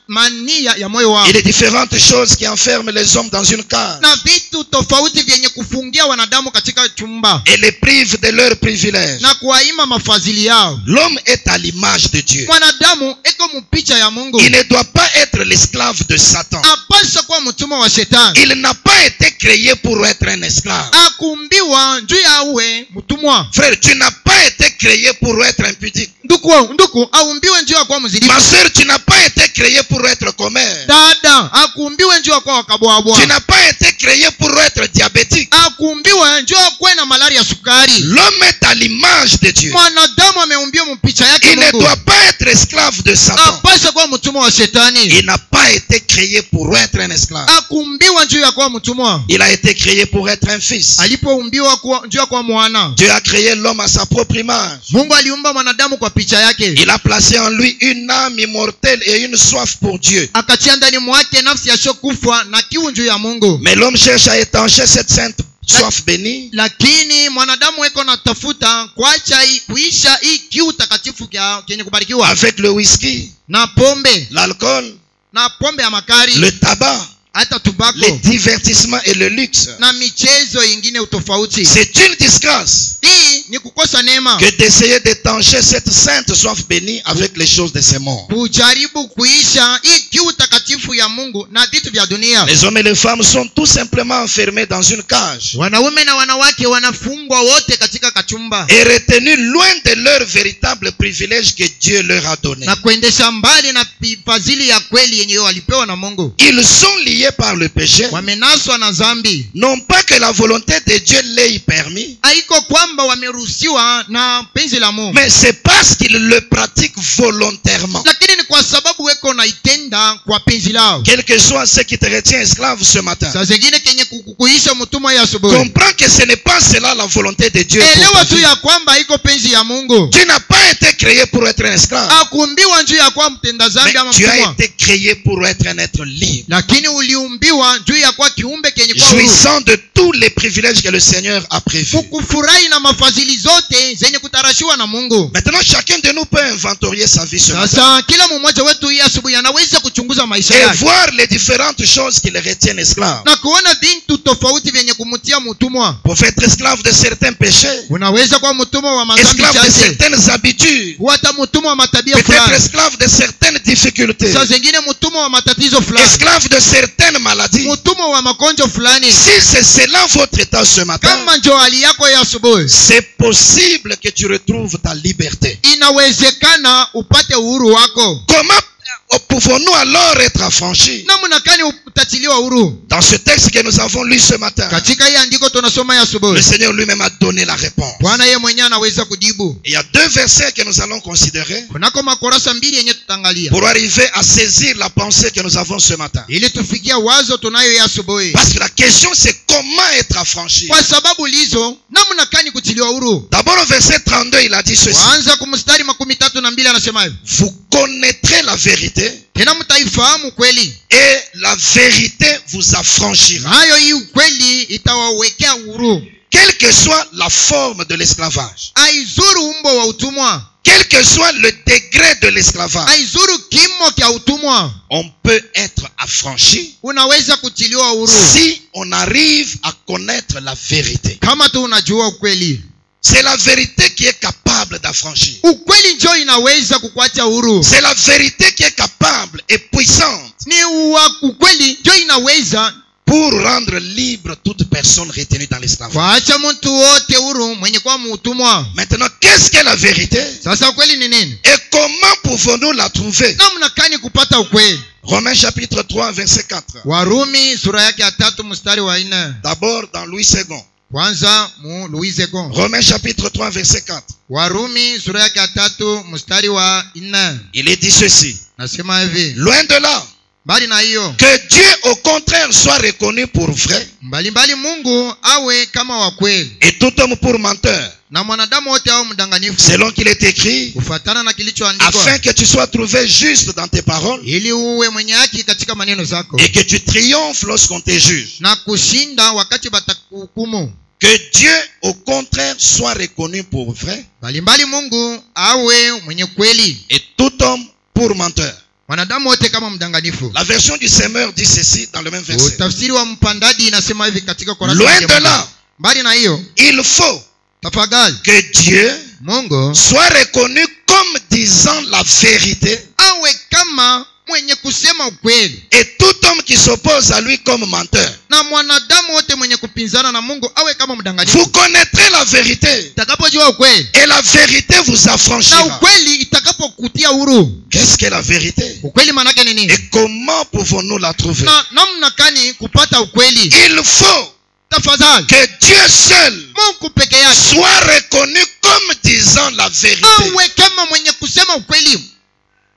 mania ya moyo wangu. et les différentes choses qui enferment les hommes dans une cage Na vitu tofauti vyenye kufungia wanadamu katika chumba et les privent de leurs privilèges. na kuwaima mafadhili yao. L'homme est à l'image de Dieu. Mwanadamu eko mpicha ya Mungu. Il ne doit pas être l'esclave de Satan. Apaswa kuwa mtumwa wa shetani. Il n'a pas été créé pour être un esclave. Akumbiwa juu ya uwe utumwa. Frère, tu n'as pas été créé pour être impudique. Nduku aumbiwe njoo kwa mzilifu. Ma sœur, tu n'as pas été créé pour être commère. Dada akuumbiwe njoo kwa wakabwabwa. Tu n'as pas été créé pour être diabétique. Akuumbiwe njoo kwa na malaria sukari. L'homme est à l'image de Dieu. Mwanadamu ameumbiwa mpicha yake Il ne doit pas être esclave de Satan. Apasha kwa mtumwa wa shetani. Il n'a pas été créé pour être un esclave. Akuumbiwa njoo kwa mtumwa. Il a été créé pour être un fils. Alipoumbiwa kwa njoo kwa mwana. Dieu a créé l'homme à sa propre image. Mungu aliumba mwanadamu kwa picha yake. Il a placé en lui une âme immortelle et une soif pour Dieu. Akatia ndani mwake nafsi yasiyokufa na kiu juu ya Mungu. Mais l'homme cherche à étancher cette sainte soif bénie. Lakini mwanadamu eko na tafuta kuisha hii kiu takatifu kenye kubarikiwa. Avec le whisky, na pombe, l'alcool, na pombe ya makari, le tabac, hata tubako, les divertissements et le luxe. na michezo ingine utofauti. C'est une disgrâce Hii ni kukosa neema. Que d'essayer d'étancher cette sainte soif bénie avec les choses de ce monde. Kujaribu kuisha hii kiu takatifu ya Mungu na vitu vya dunia. Les hommes et les femmes sont tout simplement enfermés dans une cage. Wanaume na wanawake wanafungwa wote katika kachumba. Et retenus loin de leur véritable privilège que Dieu leur a donné. Na kuendesha mbali na fadhili ya kweli yenye walipewa na Mungu. Ils sont liés par le péché. Wamenaswa na dhambi. Non pas que la volonté de Dieu l'ait permis. Haiko kwamba wameruhusiwa na penzi la Mungu. Mais c'est parce qu'ils le pratiquent volontairement. Lakini ni kwa sababu weko na itenda kwa penzi lao. Quel que soit ce qui te retient esclave ce matin. Saa zingine kenye kukuisha mtumwa ya asubuhi. Comprends que ce n'est pas cela la volonté de Dieu. Elewa tu ya kwamba haiko penzi ya Mungu. Tu n'as pas été créé pour être un esclave. Hakuumbiwa juu ya kuwa mtenda dhambi ama tu mtumwa. as été créé pour être un être libre. Lakini uliumbiwa juu ya kuwa kiumbe kenye kwa huru. Jouissant de tous les privilèges que le Seigneur a prévus. Kufurahi na mafadhili zote zenye kutarashiwa na Mungu. Maintenant chacun de nous peut inventorier sa vie ce matin. Sasa kila mmoja wetu hii asubuhi anaweza kuchunguza maisha et yake. voir les différentes choses qui le retiennent esclave. Na kuona vitu tofauti vyenye kumtia mtumwa. Pour être esclave de certains péchés. Unaweza kuwa mtumwa wa madhambi esclave chache. de certaines habitudes. Hata mtumwa wa matabia fulani. Peut-être esclave de certaines difficultés. Saa zingine mtumwa wa matatizo fulani. Esclave de certaines maladies. Mtumwa wa magonjwa fulani. Si c'est cela votre état ce matin. Kama ndio hali yako ya asubuhi. C'est possible que tu retrouves ta liberté. Inawezekana upate uhuru wako. Comment pouvons-nous alors être affranchis? Namna gani utatiliwa huru? Dans ce texte que nous avons lu ce matin. Katika hii andiko tunasoma ya asubuhi. Le Seigneur lui-même a donné la réponse. Bwana yeye mwenyewe anaweza kujibu. Il y a deux versets que nous allons considérer. Kunako makurasa mbili yenye tutaangalia. Pour arriver à saisir la pensée que nous avons ce matin. Ili tufikia wazo tunayo ya asubuhi. Parce que la question c'est comment être affranchi. Kwa sababu lizo namna gani kutiliwa huru? D'abord au verset 32 il a dit ceci. Kwanza kumstari 32 anasema hivi. Vous connaîtrez la vérité. Tena mtaifahamu kweli. Et la vérité vous affranchira. Hayo hii kweli itawawekea huru. Quelle que soit la forme de l'esclavage. Aizuru umbo wa utumwa. Quel que soit le degré de l'esclavage. Aizuru kimo kia utumwa. On peut être affranchi. Unaweza kutiliwa huru. Si on arrive à connaître la vérité. Kama tu unajua ukweli. C'est la vérité qui est capable d'affranchir. Ukweli ndio inaweza kukuacha huru. C'est la vérité qui est capable et puissante. Ni ukweli ndio inaweza pour rendre libre toute personne retenue dans l'esclavage. Waacha mtu wote huru mwenye kuwa mtumwa. Maintenant, qu'est-ce qu'est la vérité? Sasa ukweli ni nini? Et comment pouvons-nous la trouver? Namna gani kupata ukweli? Romains chapitre 3 verset 4. Warumi sura yake ya 3 mstari wa 4. D'abord dans Louis II. Kwanza mu Louis II. Romains chapitre 3 verset 4. Warumi sura yake ya 3 mstari wa 4. Il est dit ceci. Nasema hivi. Loin de là. Bali na hiyo. Que Dieu au contraire soit reconnu pour vrai. Mbali Mungu awe kama wa kweli. Et tout homme pour menteur. Na mwanadamu wote awe mdanganyifu. Selon qu'il est écrit. Kufuatana na kilichoandikwa. Afin que tu sois trouvé juste dans tes paroles. Ili uwe mwenye haki katika maneno zako. Et que tu triomphes lorsqu'on te juge. Na kushinda wakati batakuhukumu. Que Dieu au contraire soit reconnu pour vrai. Mbali Mungu awe mwenye kweli. Et tout homme pour menteur. Wanadamu wote kama mdanganifu. La version du semeur dit ceci dans le même verset. Tafsiri wa mpandaji inasema hivi katika Korani. Loin de là. Mbali na hiyo. Il faut tafadhali que Dieu Mungu soit reconnu comme disant la vérité. Awe kama mwenye kusema ukweli, et tout homme qui s'oppose à lui comme menteur. na mwanadamu wote mwenye kupinzana na Mungu awe kama mdanganyifu. Vous connaîtrez la vérité, Itakapojua ukweli, et la vérité vous na affranchira. ukweli itakapokutia huru. Qu'est-ce que la vérité? Ukweli maana yake ni nini? Et comment pouvons-nous la trouver? Na namna gani kupata ukweli? Il faut Tafadhali, que Dieu seul Mungu peke yake soit reconnu comme disant la vérité. awe kama mwenye kusema ukweli.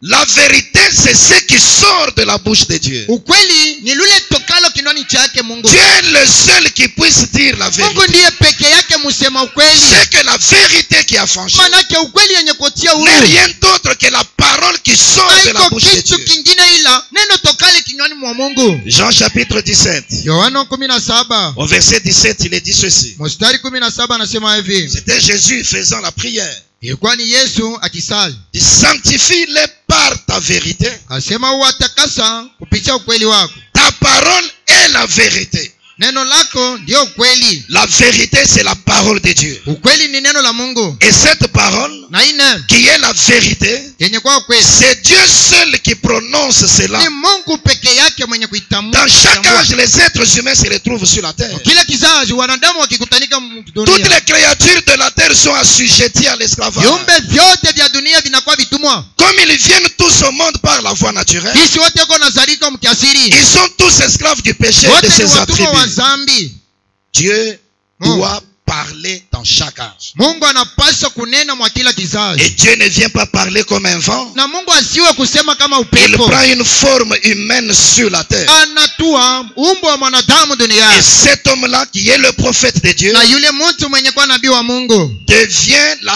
La vérité, c'est ce qui sort de la bouche de Dieu. Ukweli ni lule tokalo kinwani chake Mungu. Dieu est le seul qui puisse dire la Mungu vérité. ndiye peke yake msema ukweli. C'est que la vérité qui a franchi Manake ukweli yenye kutia huru n'est rien d'autre que la parole qui sort de la haiko bouche de kitu Dieu. kingine ila neno tokale kinywani mwa Mungu. Jean chapitre 17, Yohana 17 au verset 17, il est dit ceci. mstari 17 anasema hivi. C'était Jésus faisant la prière. Ilikuwa ni Yesu akisali. Il sanctifie-les par ta vérité. Asema uwatakasa kupitia ukweli wako. Ta parole est la vérité. Neno lako ndio ukweli. La vérité, c'est la parole de Dieu. Ukweli ni neno la Mungu. Et cette parole, Na hii neno qui est la vérité, yenye kwa ukweli c'est Dieu seul qui prononce cela. ni Mungu peke yake mwenye kuitamka. Dans chaque âge, les êtres humains se retrouvent sur la terre. Kila kizazi wanadamu wakikutanika Toutes dunia, les créatures de la terre sont assujetties à l'esclavage. viumbe vyote vya dunia vinakuwa vitumwa. Comme ils viennent tous au monde par la voie naturelle, Sisi wote uko nazalika mkiasiri, ils sont tous esclaves du péché et wote de ni ses watumwa wa attributs. dhambi. Dieu Mm. doit parler dans chaque âge. Mungu anapaswa kunena mwa kila kizazi, Et Dieu ne vient pas parler comme un vent. na Mungu asiwe kusema kama Il upepo. prend une forme humaine sur la terre. Anatua umbo wa mwanadamu Et duniani, cet homme-là, qui est le prophète de Dieu, na yule mtu mwenye kuwa nabii wa Mungu devient la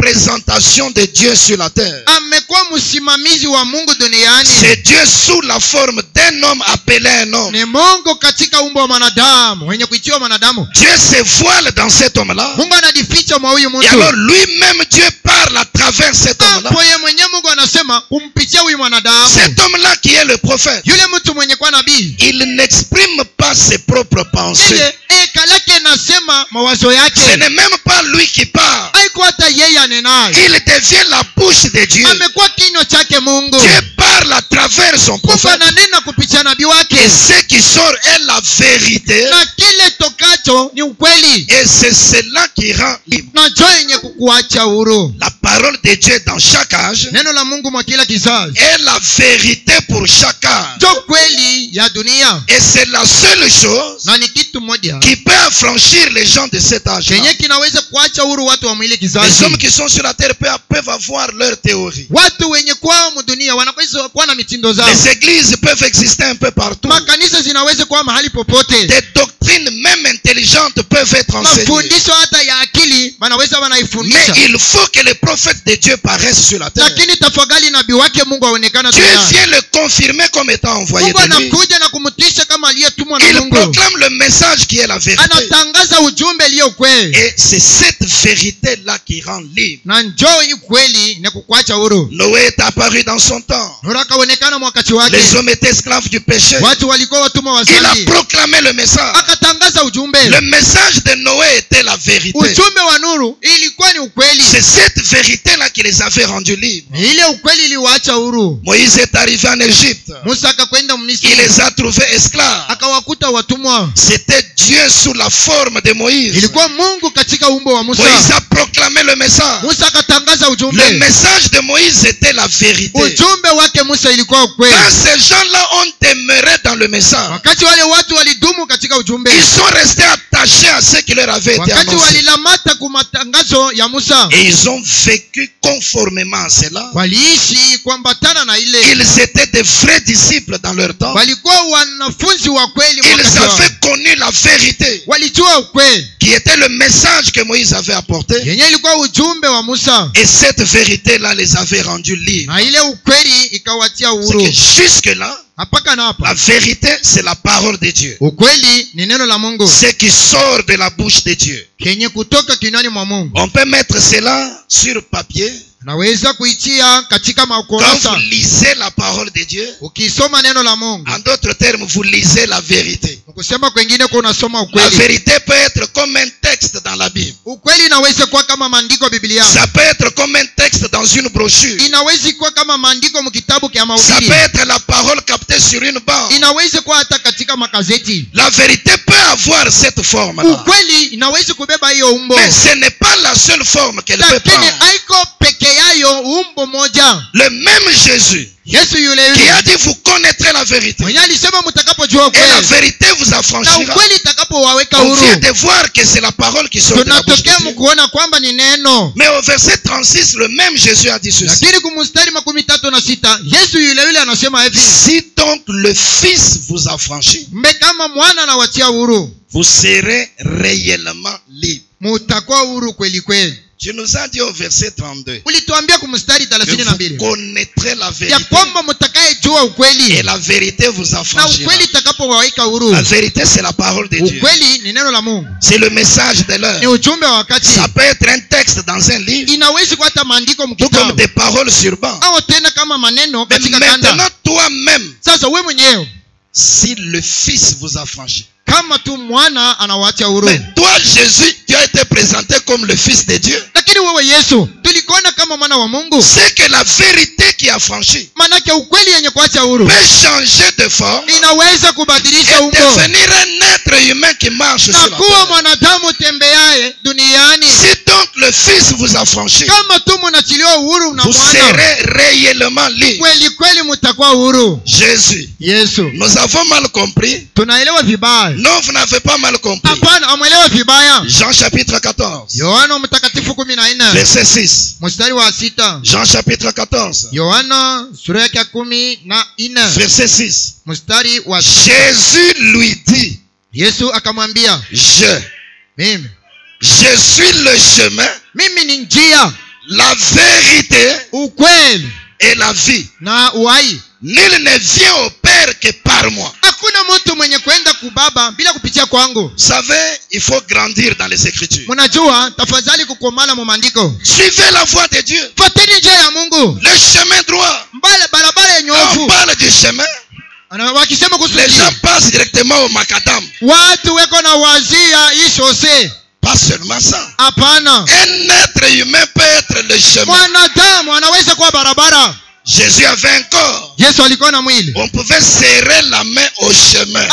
représentation de Dieu sur la terre. amekuwa msimamizi wa Mungu duniani. C'est Dieu sous la forme d'un homme appelé un homme. Ni Mungu katika umbo wa mwanadamu wenye kuitiwa mwanadamu. Dieu se voile dans cet homme-là. Mungu anajificha mwa huyu Et alors mtu. lui-même, Dieu parle à travers cet homme-là. Hapo yeye mwenyewe Mungu anasema kumpitia huyu mwanadamu. Cet homme-là qui est le prophète, Yule mtu mwenye kuwa nabii, il n'exprime pas ses propres pensées. yeye eka lake nasema mawazo Ce yake. n'est même pas lui qui parle. Haiko hata yeye anenaye. Il devient la bouche de Dieu. Amekuwa kinywa chake Mungu. Dieu parle à travers son Mungu prophète. ananena kupitia nabii Et wake. ce qui sort est la vérité. Na kile tokacho ni ukweli. Et c'est cela qui rend libre. Na njoo yenye kukuacha huru. La parole de Dieu dans chaque âge Neno la Mungu mwa kila kizazi est la vérité pour chaque âge. ndio kweli ya dunia, Et c'est la seule chose na ni kitu moja qui peut affranchir les gens de cet âge-là. kenye kinaweza kuacha huru watu wa mwili Les kizazi. hommes qui sont sur la terre peuvent avoir leur théorie. Watu wenye kwao mdunia wanaweza kuwa na mitindo zao. Les églises peuvent exister un peu partout. Makanisa zinaweza kuwa mahali popote. Des doctrines même intelligentes peuvent être enseignées. Mafundisho hata ya akili wanaweza Mais wanaifundisha, il faut que les prophètes de Dieu paraissent sur la terre. lakini tafadhali nabii wake Mungu aonekana Dieu duniani. vient le confirmer comme étant envoyé Mungu de lui. anakuja na kumtisha kama aliyetumwa na Il Mungu. proclame le message qui est la vérité. Anatangaza ujumbe iliyo kweli, Et c'est cette vérité-là qui rend libre. na njoo hii kweli na kukuacha huru. Noé est apparu dans son temps. Nuru akaonekana wakati wake. Les hommes étaient esclaves du péché. Watu walikuwa watumwa wa Il a dhambi. proclamé le message. Akatangaza ujumbe. Le message de Noé était la vérité. Ujumbe wa nuru ilikuwa ni ukweli. C'est cette vérité-là qui les avait rendus libres. Ile ukweli iliwaacha huru. Moïse est arrivé en Égypte. Musa akakwenda Il Misri, les a trouvés esclaves. akawakuta watumwa. C'était Dieu sous la forme de Moïse. Ilikuwa Mungu katika umbo wa Moïse Musa. a proclamé le message. Musa akatangaza Le ujumbe. message de Moïse était la vérité. Ujumbe wake Musa ilikuwa ukweli. Quand ces gens-là ont demeuré dans le message, Wakati wale watu walidumu katika ujumbe, ils sont restés attachés à ce qui leur avait été wakati annoncé. walilamata kwa matangazo ya Musa, Et ils ont vécu conformément à cela. waliishi kuambatana na ile. Ils étaient des vrais disciples dans leur temps. Walikuwa wanafunzi wa kweli Ils wakati wao. avaient connu la vérité, Walijua ukweli qui était le message que Moïse avait apporté. yenye ilikuwa ujumbe wa Musa, Et cette vérité-là les avait rendus libres. na ile ukweli ikawatia C'est uhuru. que jusque-là, Hapaka na la hapa, vérité, c'est la parole de Dieu. ukweli ni neno la Mungu Ce qui sort de la bouche de Dieu. kenye kutoka kinywani mwa Mungu. On peut mettre cela sur papier. Unaweza kuitia katika Quand makosa. vous lisez la parole de Dieu, Ukisoma neno la Mungu, en d'autres termes, vous lisez la vérité. kusema kwengine kwa unasoma La ukweli. vérité peut être comme un texte dans la Bible. Ukweli inaweza kuwa kama maandiko Biblia. Ça peut être comme un texte dans une brochure. Inaweza kuwa kama maandiko mkitabu kia Ça mahubiri. peut être la parole captée sur une bande. Inaweza kuwa hata katika magazeti. La vérité peut avoir cette forme-là. Ukweli inaweza kubeba hiyo umbo. Mais ce n'est pas la seule forme qu'elle peut Lakini prendre. haiko peke yayo umbo moja. Le même Jésus Yesu yule qui yule a dit vous connaîtrez la vérité. mwenye alisema mtakapojua Et ukweli la vérité vous na affranchira. ukweli itakapowaweka On vient huru. de voir que c'est la parole qui sort de la bouche de Tunatokea Dieu. mkuona kwamba ni neno. Mais au verset 36, le même Jésus a dit ceci. Lakini kumustari 36 Yesu yule yule anasema hivi, Si donc le Fils vous affranchit, mbe kama mwana anawatia huru, vous serez réellement libre. mutakuwa huru kweli kweli. Tu nous as dit au verset 32 Ulituambia kumustari que 32 vous connaîtrez la ya vérité kwamba mtakayejua et ukweli la vérité vous na affranchira. ukweli itakapowaweka huru. La vérité, c'est la parole de Dieu. Ukweli ni neno la Mungu, C'est le message de l'heure. ni ujumbe wa wakati. Ça peut être un texte dans un livre, Inaweza kuwa hata maandiko tout comme mkitabu des paroles sur banc. au tena kama maneno Mais katika maintenant, kanda. toi-même, Sasa wewe mwenyewe si le Fils vous affranchit. kama tu mwana anawacha huru. Mais toi, Jésus, tu as été présenté comme le Fils de Dieu. Lakini wewe Yesu tulikuona kama mwana wa Mungu. C'est que la vérité qui affranchit Manake ukweli yenye kuacha huru peut changer de forme inaweza kubadilisha et umbo devenir un être humain qui marche na sur la kuwa terre. mwanadamu tembeaye duniani. Si donc le Fils vous affranchit, Kama tu mnachiliwa uhuru na vous mwana, serez réellement libre. kweli kweli mtakuwa uhuru. Jésus, Yesu, nous avons mal compris. tunaelewa vibaya? Non, vous n'avez pas mal compris. Hapana, amwelewa vibaya. Jean chapitre 14, Yohana mtakatifu 14 verset 6. mstari wa 6. Jean chapitre 14, Yohana sura yake 14 verset 6. mstari wa Jésus lui dit, Yesu akamwambia, je suis le chemin, mimi ni njia, la vérité ukweli et la vie. na uhai. Nul ne vient au Père que par moi. Hakuna mtu mwenye kwenda kubaba bila kupitia kwangu. Vous savez, il faut grandir dans les Écritures. Mnajua, tafadhali kukomana mu maandiko. Suivez la voie de Dieu. Fuateni njia ya Mungu. Le chemin droit. Mbale barabara yenye Quand on nyofu. parle du chemin, Wakisema kuhusu les gens njia, passent directement au macadam. watu weko na wazia hii shose. Pas seulement ça. Hapana. Un être humain peut être le chemin. Mwanadamu anaweza kuwa barabara. Jésus avait un corps. Yesu alikuwa na mwili. On pouvait serrer la main au chemin.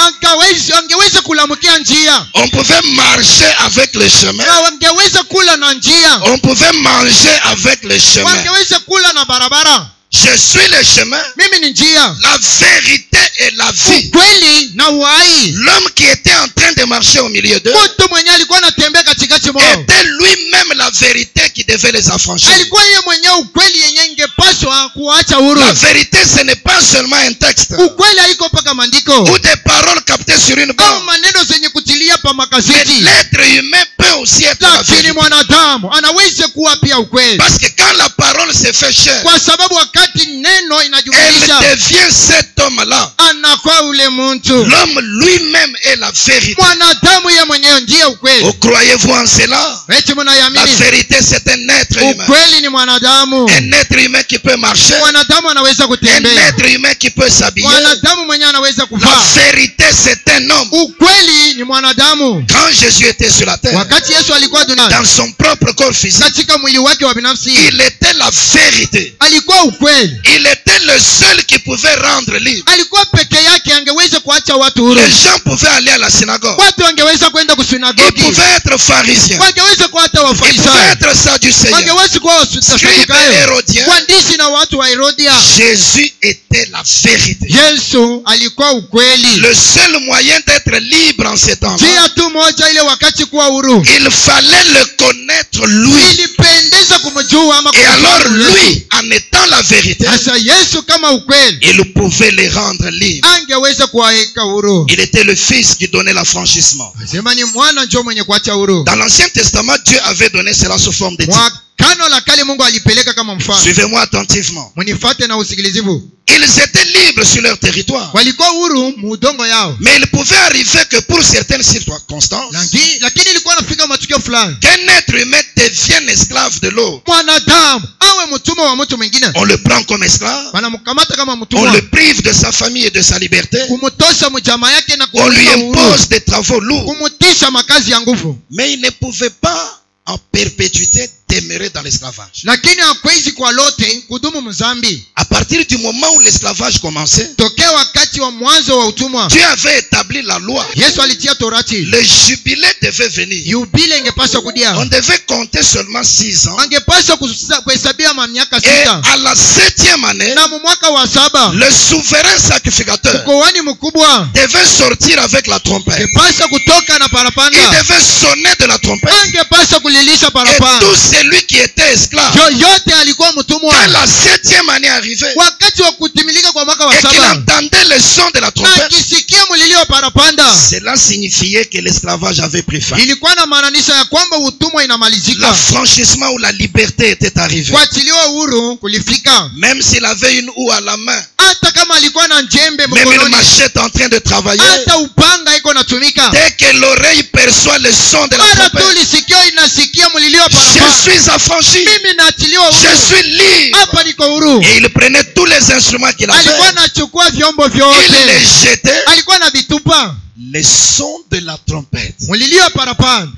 Angeweza kulamukia njia. On pouvait marcher avec le chemin. Na wangeweza kula na njia. On pouvait manger avec le chemin. Wangeweza kula na barabara. Je suis le chemin, Mimi ni njia, la vérité et la vie. ukweli na uhai. L'homme qui était en train de marcher au milieu d'eux Mtu mwenye alikuwa anatembea katikati mwao était lui-même la vérité qui devait les affranchir. alikuwa yeye mwenyewe ukweli yenye ingepaswa kuacha huru. La vérité, ce n'est pas seulement un texte Ukweli haiko paka maandiko ou des paroles captées sur une au bande. maneno zenye kutilia pa Mais makazeti. l'être humain peut aussi être la Lakini vérité. mwanadamu anaweza kuwa pia ukweli, Parce que quand la parole se fait chair, kwa sababu wakati neno elle inajumlisha devient cet homme-là. anakuwa ule mtu. L'homme lui-même est la vérité. Mwanadamu yeye mwenyewe ndiye ukweli. Oh, croyez-vous en cela? Eti La mnaiamini? vérité, c'est un être humain. Ukweli ni mwanadamu. Un être humain qui peut marcher. Mwanadamu anaweza Un kutembea. être humain qui peut s'habiller. Mwanadamu mwenyewe anaweza La kuvaa. vérité, c'est un homme. Ukweli ni mwanadamu. Quand Jésus était sur la terre, Wakati Yesu alikuwa duniani, dans son propre corps physique, katika mwili wake wa binafsi, il était la vérité. alikuwa ukweli. Il était le seul qui pouvait rendre libre. Alikuwa peke yake, angeweza kuacha watu huru. Les gens pouvaient aller à la synagogue. Watu wangeweza kwenda Ils kusinagogi, pouvaient être pharisiens. wangeweza kuwa hata Ils pouvaient Wafarisayo, être sadducéens. wangeweza kuwa Scribes et Wasadukayo, hérodiens. waandishi na watu wa Herodia. Jésus était la vérité. Yesu alikuwa ukweli. Le seul moyen d'être libre en ces temps-là, Njia tu moja ile wakati kuwa huru, il fallait le connaître lui. ilipendeza kumjua ama Et alors kumjua. lui, en étant la vérité, Sasa Yesu kama ukweli il pouvait les rendre libres. angeweza kuwaweka huru. Il était le Fils qui donnait l'affranchissement. Sema ni mwana njo mwenye kuacha huru. Dans l'Ancien Testament, Dieu avait donné cela sous forme d'éthique. Kano la kale Mungu alipeleka kama mfano. Suivez-moi attentivement. Munifuate na usikilizivu. Ils étaient libres sur leur territoire. Walikuwa huru muudongo yao. Mais il pouvait arriver que pour certaines circonstances, Lakini ilikuwa nafika matukio fulani. qu'un être humain devienne esclave de l'autre. Mwanadamu awe mtumwa wa mtu mwingine. On le prend comme esclave. Wanamkamata kama On mtumwa. le prive de sa famille et de sa liberté. Kumtosha mjamaa yake na On lui kumlipa uhuru. impose des travaux lourds. Kumutisha makazi ya nguvu. Mais il ne pouvait pas en perpétuité demeurer dans l'esclavage. Lakini hakwezi kwa lote kudumu mzambi. À partir du moment où l'esclavage commençait, Tokea wakati wa mwanzo wa utumwa, Dieu avait établi la loi. Yesu alitia torati. Le jubilé devait venir. Yubile ingepaswa kudia. On devait compter seulement 6 ans. Angepaswa kuhesabia miaka Et 6. à la 7e année, Na mwaka wa 7, le souverain sacrificateur kuhani mkubwa devait sortir avec la trompette. angepaswa kutoka na Il parapanda. devait sonner de la trompette. Angepaswa kulilisha Et parapanda. tout celui qui était esclave, Yoyote alikuwa mtumwa. quand la 7e année arrivait, Wakati wa kutimilika kwa mwaka wa et qu'il 7, entendait le son de la na trompette, akisikia mlilio wa parapanda, cela signifiait que l'esclavage avait pris fin. ilikuwa na maanisha ya kwamba utumwa inamalizika. L'affranchissement ou la liberté était arrivé. Kuachiliwa uhuru kulifika. Même s'il avait une houe à la main, Hata kama alikuwa na njembe même une mkononi, machette en train de travailler, hata upanga iko natumika, dès que l'oreille perçoit le son de la mara tu trompette, lisikio inasikia mlilio wa je parapanda, suis affranchi, mimi naachiliwa je uhuru, suis libre. hapa niko huru. Et il prenait tous les instruments qu'il Alikuwa avait, anachukua vyombo il vyote, les jetait. alikuwa na vitupa. Le son de la trompette Mlilio wa parapanda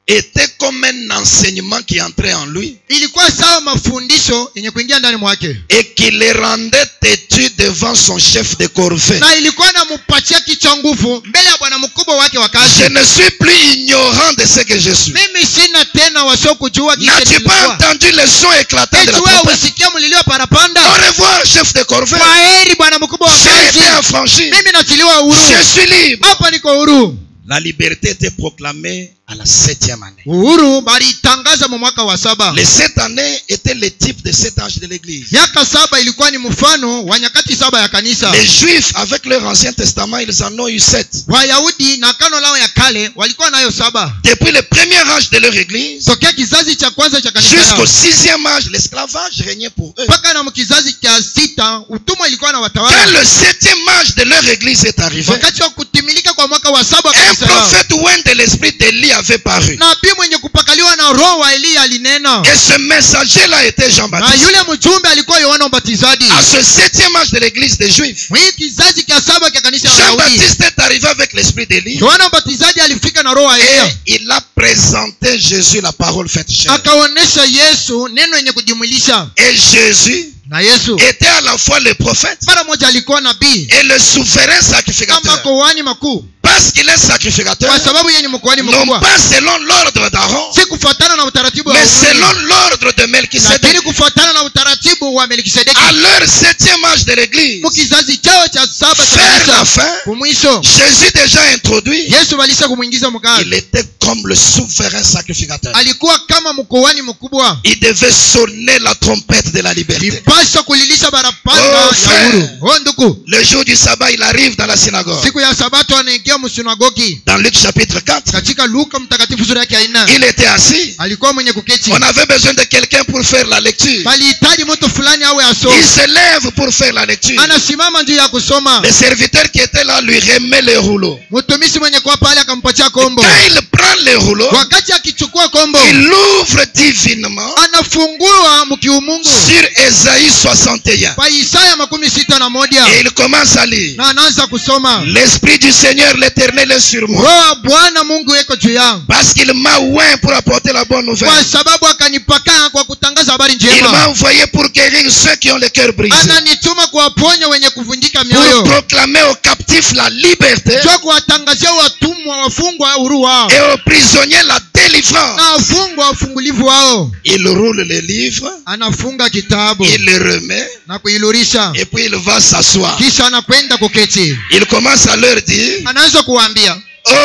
était comme un enseignement qui entrait en lui ilikuwa sawa mafundisho yenye kuingia ndani mwake, et qui le rendait têtu devant son chef de corvée. na ilikuwa namupatia kichwa nguvu mbele ya bwana mkubwa wake wa kazi. Je ne suis plus ignorant de ce que je suis. Mimi sina tena wasio kujua kile N'as-tu pas nilikuwa. entendu le son éclatant de la Eti wewe trompette? usikia mlilio wa parapanda. Au revoir, chef de corvée. Kwaheri bwana mkubwa wa J'ai été kazi, affranchi. mimi natiliwa uhuru, Je suis libre. hapa niko huru. La liberté était proclamée à la 7e année. Uhuru balitangaza mu mwaka wa 7. Les 7 années étaient le type de 7 âges de l'église. Miaka 7 ilikuwa ni mfano wa nyakati 7 ya kanisa. Les Juifs, avec leur Ancien Testament, ils en ont eu 7. Wayahudi na kano lao ya kale walikuwa nayo 7. Depuis le premier âge de leur église Tokea kizazi cha kwanza cha kanisa jusqu'au lao 6e âge, l'esclavage régnait pour eux. mpaka na kizazi cha 6 utumwa ilikuwa na Quand watawala. le 7e âge de leur église est arrivé, Wakati wa kutimilika kwa mwaka wa 7 un kanisa lao, prophète oint de l'esprit d'Élie avait paru. nabii mwenye kupakaliwa na roho wa Eliya alinena, Et ce messager-là était na Jean-Baptiste. yule mjumbe alikuwa Yohana Mbatizaji. À ce 7e âge de l'église des Juifs, Hii kizazi cha 7 cha kanisa la Wayahudi, Jean-Baptiste est arrivé avec l'esprit d'Élie Yohana Mbatizaji alifika na roho wa Eliya, et il a présenté Jésus, la parole faite chair. akaonesha Yesu neno yenye kujumulisha. Et Jésus Na Yesu était à la fois le prophète mara moja alikuwa nabii et le souverain kama sacrificateur. kuhani makuu, Parce qu'il est sacrificateur, kwa sababu yeye ni mkuhani non mkubwa, pas selon l'ordre d'Aaron, si kufuatana na utaratibu wa mais Haruni, selon l'ordre de Melchisedec. lakini kufuatana na utaratibu wa Melkisedeki. À leur 7e âge de l'église, Mukizazi chao cha 7 cha vers la kanisa fin, kumwisho, Jésus déjà introduit, Yesu walisha kumwingiza mkazi, il était comme le souverain sacrificateur. alikuwa kama mkuhani mkubwa, Il devait sonner la trompette de la liberté. lipaswa kulilisha barapanda Oh, ya frère. uhuru. Oh ndugu, Le jour du sabbat, il arrive dans la synagogue. siku ya Sabato anaingia msinagogi. Dans Luc chapitre 4, Katika Luka mtakatifu sura yake ya 4, il était assis. alikuwa mwenye kuketi. On avait besoin de quelqu'un pour faire la lecture. Balihitaji mtu fulani awe Il asome, se lève pour faire la lecture. anasimama njuu ya kusoma. Le serviteur qui était là lui remet le rouleau. Mtumishi mwenye kuwa pale akampatia kombo. Quand il prend le rouleau, Wakati akichukua kombo, il l'ouvre divinement anafungua mkiumungu sur Ésaïe 61. pa Isaya 61 Et il commence à lire. na anaanza kusoma, L'Esprit du Seigneur l'Éternel est sur moi. roho wa Bwana Mungu yeko juu yangu, Parce qu'il m'a oint pour apporter la bonne nouvelle. kwa sababu akanipaka kwa kutangaza habari Il m'a njema. envoyé pour guérir ceux qui ont le cœur brisé. Ananituma kuwaponya wenye kuvunjika Pour mioyo, proclamer aux captifs la liberté jua kuwatangazia watumwa wafungwa uhuru wao, et aux prisonniers la délivrance. na wafungwa wafungulivu wao. Il roule le livre, Anafunga kitabu il le remet na kuilurisha, et puis il va s'asseoir. kisha anakwenda kuketi. Il commence à leur dire, Anaanza kuwaambia,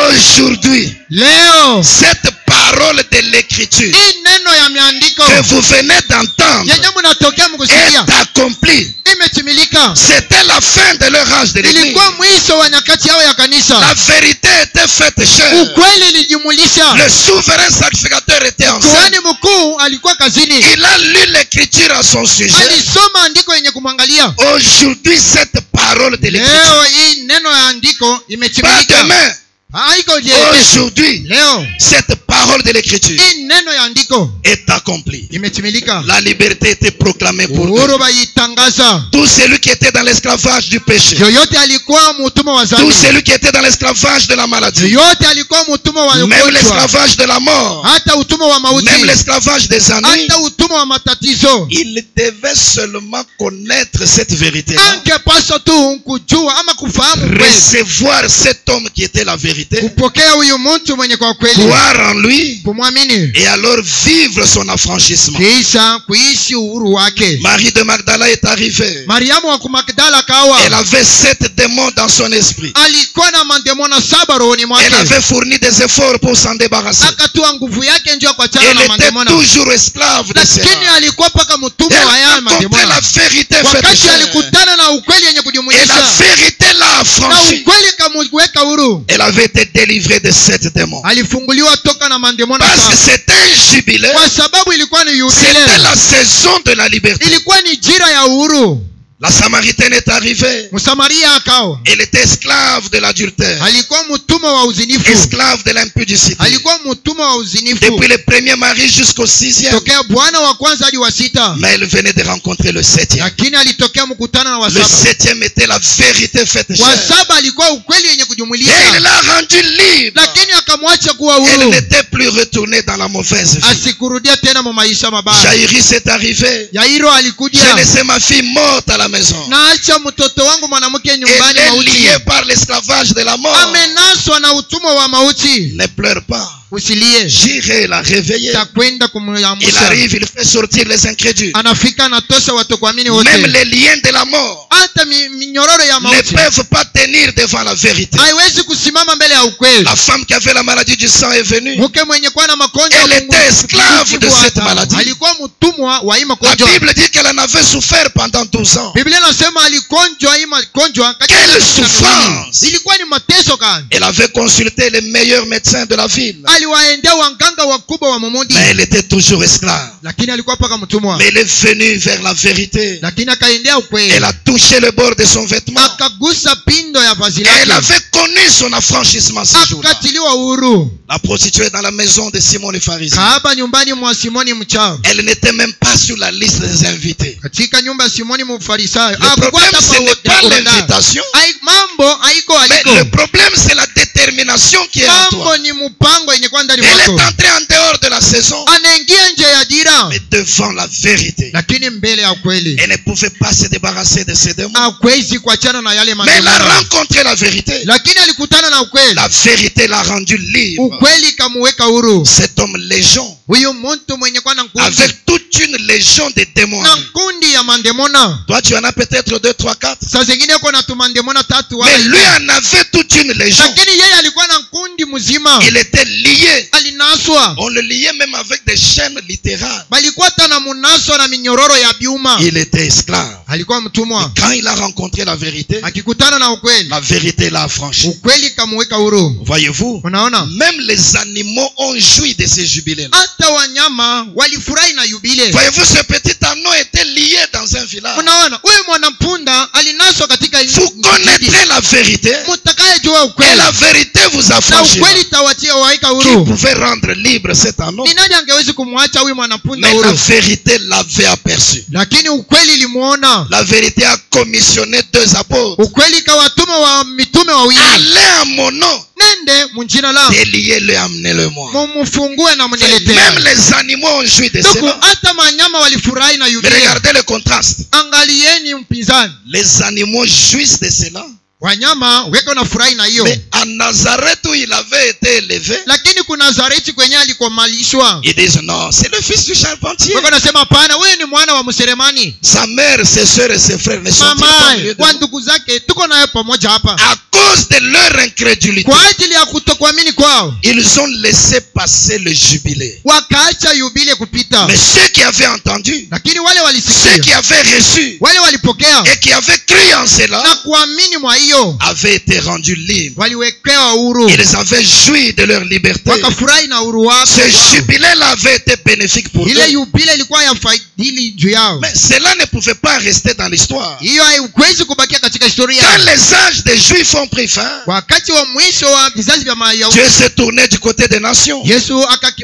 aujourd'hui, leo cette parole de l'écriture hii neno ya miandiko que vous venez d'entendre yenye mnatokea est mkusikia accomplie. imetimilika. C'était la fin de leur âge de l'église. Ilikuwa mwisho wa nyakati yao ya La kanisa. vérité était faite chère. Ukweli ilijumulisha. Le souverain sacrificateur était en scène. Kuhani mkuu alikuwa kazini. Il a lu l'écriture à son sujet. Alisoma andiko yenye kumwangalia. Aujourd'hui, cette parole de l'écriture. Leo hii neno ya andiko Pas imetimilika. demain. Haiko je. Aujourd'hui, Leo cette parole de l'écriture hii neno ya andiko est accomplie. imetimilika. La liberté était proclamée pour eux. Uhuru baitangaza. Tout celui qui était dans l'esclavage du péché. Yoyote alikuwa mtumwa wa Tout dhambi. celui qui était dans l'esclavage de la maladie. Yoyote alikuwa mtumwa wa Même ugonjwa. l'esclavage de la mort. Hata utumwa wa mauti. Même l'esclavage des ennuis. Hata utumwa wa matatizo. Il devait seulement connaître cette vérité. Angepaswa tu kujua ama kufahamu kweli. Recevoir cet homme qui était la vérité. Kupokea huyu mtu mwenye kwa kweli. Croire en lui. Kumwamini. Et alors vivre son affranchissement. Kisha kuishi uhuru wake. Marie de Magdala est arrivée. Mariamu wa Magdala kawa. Elle avait 7 démons dans son esprit. Alikuwa na mandemona 7 rohoni mwake. Elle avait fourni des efforts pour s'en débarrasser. Akatoa nguvu yake njoo kwa chana Elle na était mandemona. toujours esclave de Lakini cela. alikuwa paka mtumwa wa Elle haya a compris mandemona. la vérité faite Wakati chair. alikutana na ukweli yenye Et kujumuisha. la vérité l'a Na affranchie. ukweli kamweka huru. Elle avait été délivrée de 7 démons. Alifunguliwa toka na mandemona. Parce que c'était un jubilé. Kwa sababu ilikuwa ni C'était yubile. la saison de la liberté. Ilikuwa ni jira ya uhuru. La Samaritaine est arrivée. Msamaria akawa. Elle était esclave de l'adultère. Alikuwa mtumwa wa uzinifu. Esclave de l'impudicité. Alikuwa mtumwa wa uzinifu. Depuis le premier mari jusqu'au 6e. Tokea bwana wa kwanza hadi wa 6. Mais elle venait de rencontrer le 7e. Lakini alitokea mkutano na wa Le 7. 7e était la vérité faite Wa chair. 7 alikuwa ukweli yenye Et kujumulisha. il l'a rendu libre. Lakini akamwacha kuwa Elle huru. n'était plus retournée dans la mauvaise vie. Asikurudia tena mu maisha mabaya. Jairus est arrivé. Yairo J'ai alikuja. laissé ma fille morte à la maison. Naacha mtoto wangu mwanamke nyumbani Elle est mauti. liée par l'esclavage de la mort. Amenaswa na utumwa wa mauti. Ne pleure pas. Usilie. J'irai la réveiller. Takwenda Il kumyamusha. arrive, il fait sortir les incrédules. Anafika anatosha watu kuamini wote. Même les liens de la mort Hata minyororo ya ne mauti peuvent pas tenir devant la vérité. haiwezi kusimama mbele ya ukweli. La femme qui avait la maladie du sang est venue. Mke mwenye kuwa na magonjwa Elle était esclave de cette maladie. alikuwa mtumwa wa hii La magonjwa. Bible dit qu'elle en avait souffert pendant 12 ans. Biblia inasema alikonjwa hii magonjwa katika Quelle miaka miwili. souffrance! Ilikuwa ni mateso gani? Elle avait consulté les meilleurs médecins de la ville. Aliwaendea waganga wakubwa wa Momodi. Mais elle était toujours esclave. Lakini alikuwa paka mtumwa. Mais elle est venue vers la vérité. Lakini akaendea ukweli. Elle a touché le bord de son vêtement. Akagusa pindo ya vazi Elle lake. avait connu son affranchissement ce jour-là. Akatiliwa huru. La prostituée dans la maison de Simon le pharisien. Kahaba nyumbani mwa Simoni mchawi. Elle n'était même pas sur la liste des invités. Katika nyumba ya Simoni mfarisayo. Le problème, ce n'est pas l'invitation. Mambo haiko Mais aliko. le problème, c'est la détermination qui est en toi. Mambo ni mpango yenye kwa ndani Elle est mwako. entrée en dehors de la saison. Anaingia nje ya dira. Mais devant la vérité. Lakini mbele ya ukweli. Elle ne pouvait pas se débarrasser de ses démons. Hakuwezi kuachana na yale Mais elle a maneno. rencontré la vérité. Lakini alikutana na ukweli. La vérité l'a rendu libre. Ukweli kamuweka huru. Cet homme légion, Huyu mtu mwenye kwa na kundi. avec toute une légion de démons. Na kundi ya mandemona. Toi, tu en as peut-être 2, 3, 4. Saa zingine uko na tumandemona 3 Mais lui en avait toute une légion. Lakini yeye alikuwa na kundi mzima. Il était lié. Alinaswa. On le liait même avec des chaînes littérales. Balikuwa tana munaswa na minyororo ya biuma. Il était esclave. Alikuwa mtumwa. Quand il a rencontré la vérité, Akikutana na ukweli. la vérité l'a affranchi. Ukweli kamuweka huru. Voyez-vous, Unaona? même les animaux ont joui de ces jubilés-là. Hata wanyama walifurahi na yubile. Voyez-vous, ce petit anneau était lié dans un village. Unaona? Huyu mwanampunda alinaswa katika Vous connaîtrez la vérité mtakayejua et ukweli. la vérité vous Na affranchira. ukweli tawatia waika Qui huru. pouvait rendre libre cet anneau? Ni nani angewezi kumwacha huyu mwanampunda Mais la huru? vérité l'avait aperçu. Lakini ukweli ilimuona. La vérité a commissionné 2 apôtres. Ukweli kawatuma wa mitume wawili. Allez en mon nom, Nende munjina la. déliez-le, amenez-le-moi. Mumufungue na Même muniletea. les animaux ont joui de Ndugu, cela. hata manyama walifurahi na Mais yubile. regardez le contraste. Angalieni mpinzani. Les animaux jouissent de cela. wanyama weko na furahi na hiyo. Mais à Nazareth où il avait été élevé, Lakini kuna Nazareti kwenye alikomalishwa, ils disent non, c'est le fils du charpentier. wako nasema hapana, wewe ni mwana wa mseremani. Sa mère, ses soeurs et ses frères ne sont pas au Mama milieu de wa nous. ndugu zake tuko naye pamoja hapa. À cause de leur incrédulité, Kwa ajili ya kutokuamini kwao ils ont laissé passer le jubilé. wakaacha yubile kupita. Mais ceux qui avaient entendu, Lakini wale ceux walisikia, qui avaient reçu wale walipokea et qui avaient cru en cela, na kuamini mwa hiyo avaient été rendus libres. waliwekewa uhuru, Ils avaient joui de leur liberté. wakafurahi na uhuru wao. Ce jubilé-là avait été bénéfique pour Ile eux. yubile ilikuwa ya faidili juu yao. Mais cela ne pouvait pas rester dans l'histoire. Hiyo haiwezi kubakia katika historia. Quand les âges des Juifs ont pris fin, Wakati wa mwisho wa vizazi vya Mayahudi, Dieu s'est tourné du côté des nations.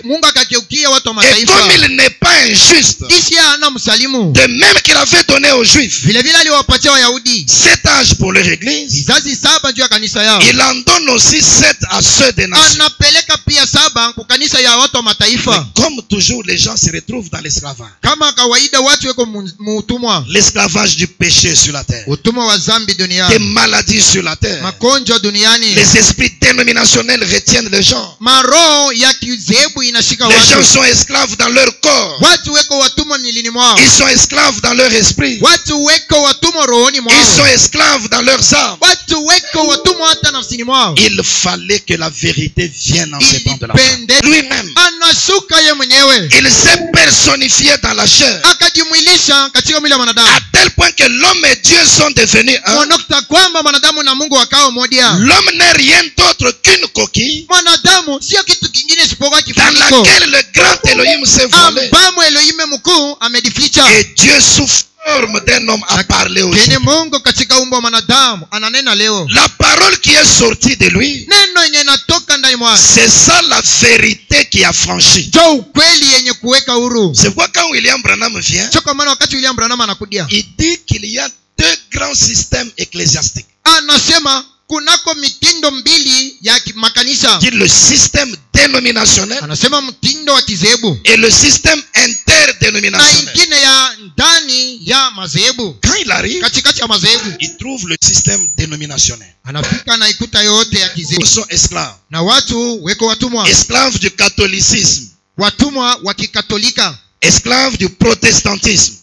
Mungu akageukia watu wa Et mataifa. comme il n'est pas injuste, Kisha hana msalimu, de même qu'il avait donné aux Juifs vile vile aliwapatia Wayahudi 7 âges pour leur église, vizazi 7 juu ya kanisa yao. il en donne aussi 7 à ceux des nations. Anapeleka pia 7 kwa kanisa ya watu wa Mais mataifa. comme toujours, les gens se retrouvent dans l'esclavage. Kama kawaida watu weko muutumwa, L'esclavage du péché sur la terre, utumwa wa dhambi des duniani, maladies sur la terre. magonjwa duniani, Les esprits dénominationnels retiennent les gens. maroho ya kizebu inashika Les gens watu. sont esclaves dans leur corps. Watu weko watumwa milini mwao, Ils sont esclaves dans leur esprit. watu weko watumwa rohoni Ils mwao, sont esclaves dans leurs âmes. watu weko watumwa hata nafsini mwao. Il fallait que la vérité vienne en ces temps de la fin. Ilipende Lui-même, anashuka ye mwenyewe il s'est personnifié dans la chair, akajimwilisha katika mwili wa à mwanadamu, tel point que l'homme et Dieu sont devenus un. wanokta kwamba mwanadamu na Mungu wakao moja. L'homme n'est rien d'autre qu'une coquille Mwanadamu sio kitu kingine isipokuwa dans kifuniko laquelle le grand Elohim s'est volé. ambamo Elohim mkuu amejificha. Et Dieu sous forme d'un homme a parlé aussi. Kene Mungu katika umbo wa mwanadamu ananena leo. La parole qui est sortie de lui, Neno yenye natoka ndani mwake c'est ça la vérité qui a franchi. ndio ukweli yenye kuweka huru. C'est pourquoi quand William Branham vient, Sio kwa maana wakati William Branham anakudia il dit qu'il y a 2 grands systèmes ecclésiastiques. anasema kunako mitindo mbili ya makanisa. Il dit le système dénominationnel Anasema mtindo wa kizebu et le système na interdénominationnel. ingine ya ndani ya madhehebu. Quand il arrive, Katikati ya madhehebu il trouve le système dénominationnel. anafika na ikuta yote ya kizebu, Ils sont esclaves. na watu weko watumwa, Esclaves du catholicisme, watumwa wa kikatolika, esclaves du protestantisme,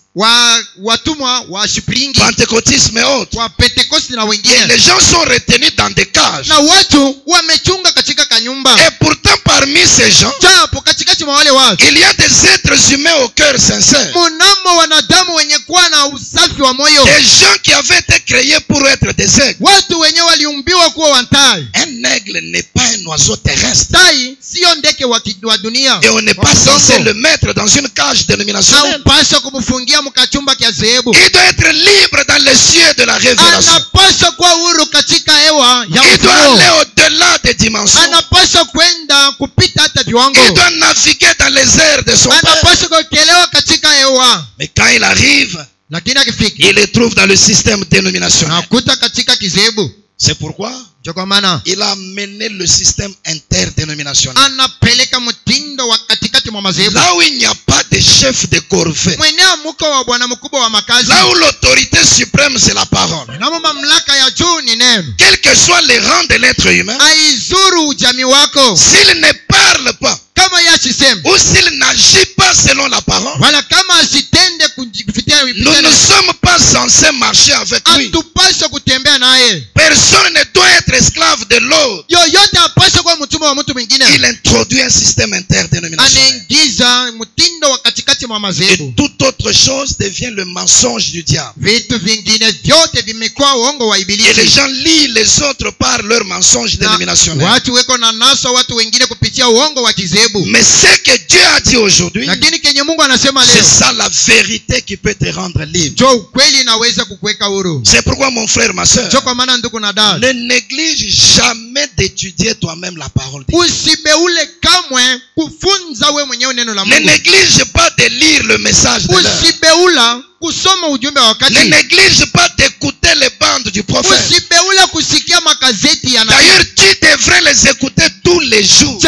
watumwa wa Springi, pentecôtisme et autres. wa Pentekosti na Et wengine, les gens sont retenus dans des cages. na watu wamechunga katika kanyumba. Et pourtant, parmi ces gens, Japo katikati mwa wale watu il y a des êtres humains au cœur sincère. munamo wanadamu wenye kuwa na usafi wa moyo, Des gens qui avaient été créés pour être des aigles. watu wenye waliumbiwa kuwa wantai. Un aigle n'est pas un oiseau terrestre. Tai sio ndege wa dunia, Et on n'est pas censé le mettre dans une cage dénominationnelle. haupaswa kumfungia mkachumba kia zehebu. Il doit être libre dans les cieux de la révélation. Anapaswa kuwa huru katika hewa ya Il doit ufunuo. aller au-delà des dimensions. Anapaswa kwenda kupita hata viwango. Il doit naviguer dans les airs de son Père. Anapaswa kuekelewa katika hewa. Mais quand il arrive, Lakini akifika il les trouve dans le système dénominationnel. nakuta katika kizehebu. C'est pourquoi Ndio kwa maana il a amené le système interdénominationnel. anapeleka mtindo wa katikati mwa madhehebu, Là où il n'y a pas de chef de corvée. mwenea mko wa bwana mkubwa wa makazi, Là où l'autorité suprême c'est la parole. namo mamlaka ya juu ni neno. Quel que soit les rangs de l'être humain, Aizuru ujami wako s'il ne parle pas kama yashisema ou s'il n'agit pas selon la parole, wala kama asitende kufitia nous ne sommes pas censés marcher avec lui. hatupaswa kutembea naye. Personne ne doit être esclave de l'autre. Yoyote apaswa kuwa mtumwa wa mtu mwingine. Il introduit un système interdénominationnel. Anaingiza mtindo wa katikati mwa Et madhehebu. toute autre chose devient le mensonge du diable. Vitu vingine vyote vimekuwa uongo wa Et les ibilisi. gens lient les autres par leur mensonge Na dénominationnel. watu weko na naso watu wengine kupitia uongo wa kizebu. Mais ce que Dieu a dit aujourd'hui, Lakini kenye Mungu anasema c'est leo ça la vérité qui peut te rendre libre. ndio ukweli inaweza kukuweka huru. C'est pourquoi mon frère, ma soeur, Ndio kwa maana ndugu na dada, ne néglige jamais d'étudier toi-même la parole de Dieu. usibeule kamwe kufunza we mwenyewe neno la Ne Mungu. néglige pas de lire le message de l'heure. Usibeula kusoma ujumbe wa Ne wakati. néglige pas d'écouter les bandes du prophète. Usibeula kusikia makazeti ya nabii. D'ailleurs, tu devrais les écouter tous les jours.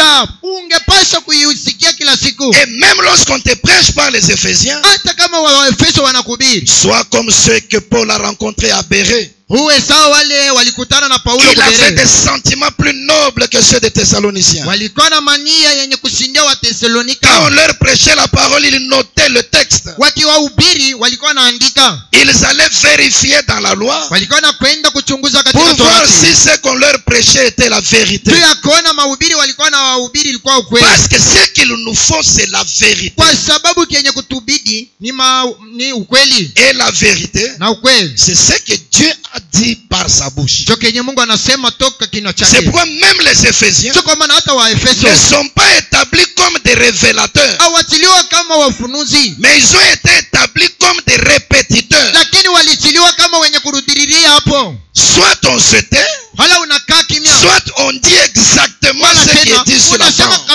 Ungepaswa kuisikia kila siku. Et même lorsqu'on te prêche par les Éphésiens, Hata kama Waefeso wanakubiri, sois comme ceux que Paul a rencontrés à Bérée, Uwe sawa wale walikutana na Paulo Il avait Berebe. des sentiments plus nobles que ceux des Thessaloniciens. Walikuwa na mania yenye kushindia wa Quand on Thessalonika. leur prêchait la parole, ils notaient le texte. Wakiwahubiri walikuwa naandika. Ils allaient vérifier dans la loi Walikuwa na kwenda kuchunguza pour katika voir Torati. si ce qu'on leur prêchait était la vérité. Tu ya kuona mahubiri walikuwa na wahubiri ilikuwa ukweli. Parce que ce qu'il nous faut, c'est la vérité. Kwa sababu kenye kutubidi ni ukweli Et la vérité, na ukweli. c'est ce que Dieu a dit par sa bouche. Cho kenye Mungu anasema toka kinywa C'est chake. pourquoi même les Éphésiens Cho kwa maana hata wa Efeso ne sont pas établis comme des révélateurs, hawatiliwa kama wafunuzi, mais ils ont été établis comme des répétiteurs. lakini walitiliwa kama wenye kurudiriria hapo. Soit on se tait, Hala unakaa kimya, soit on dit exactement wala ce qui tena est dit sur la unasema parole.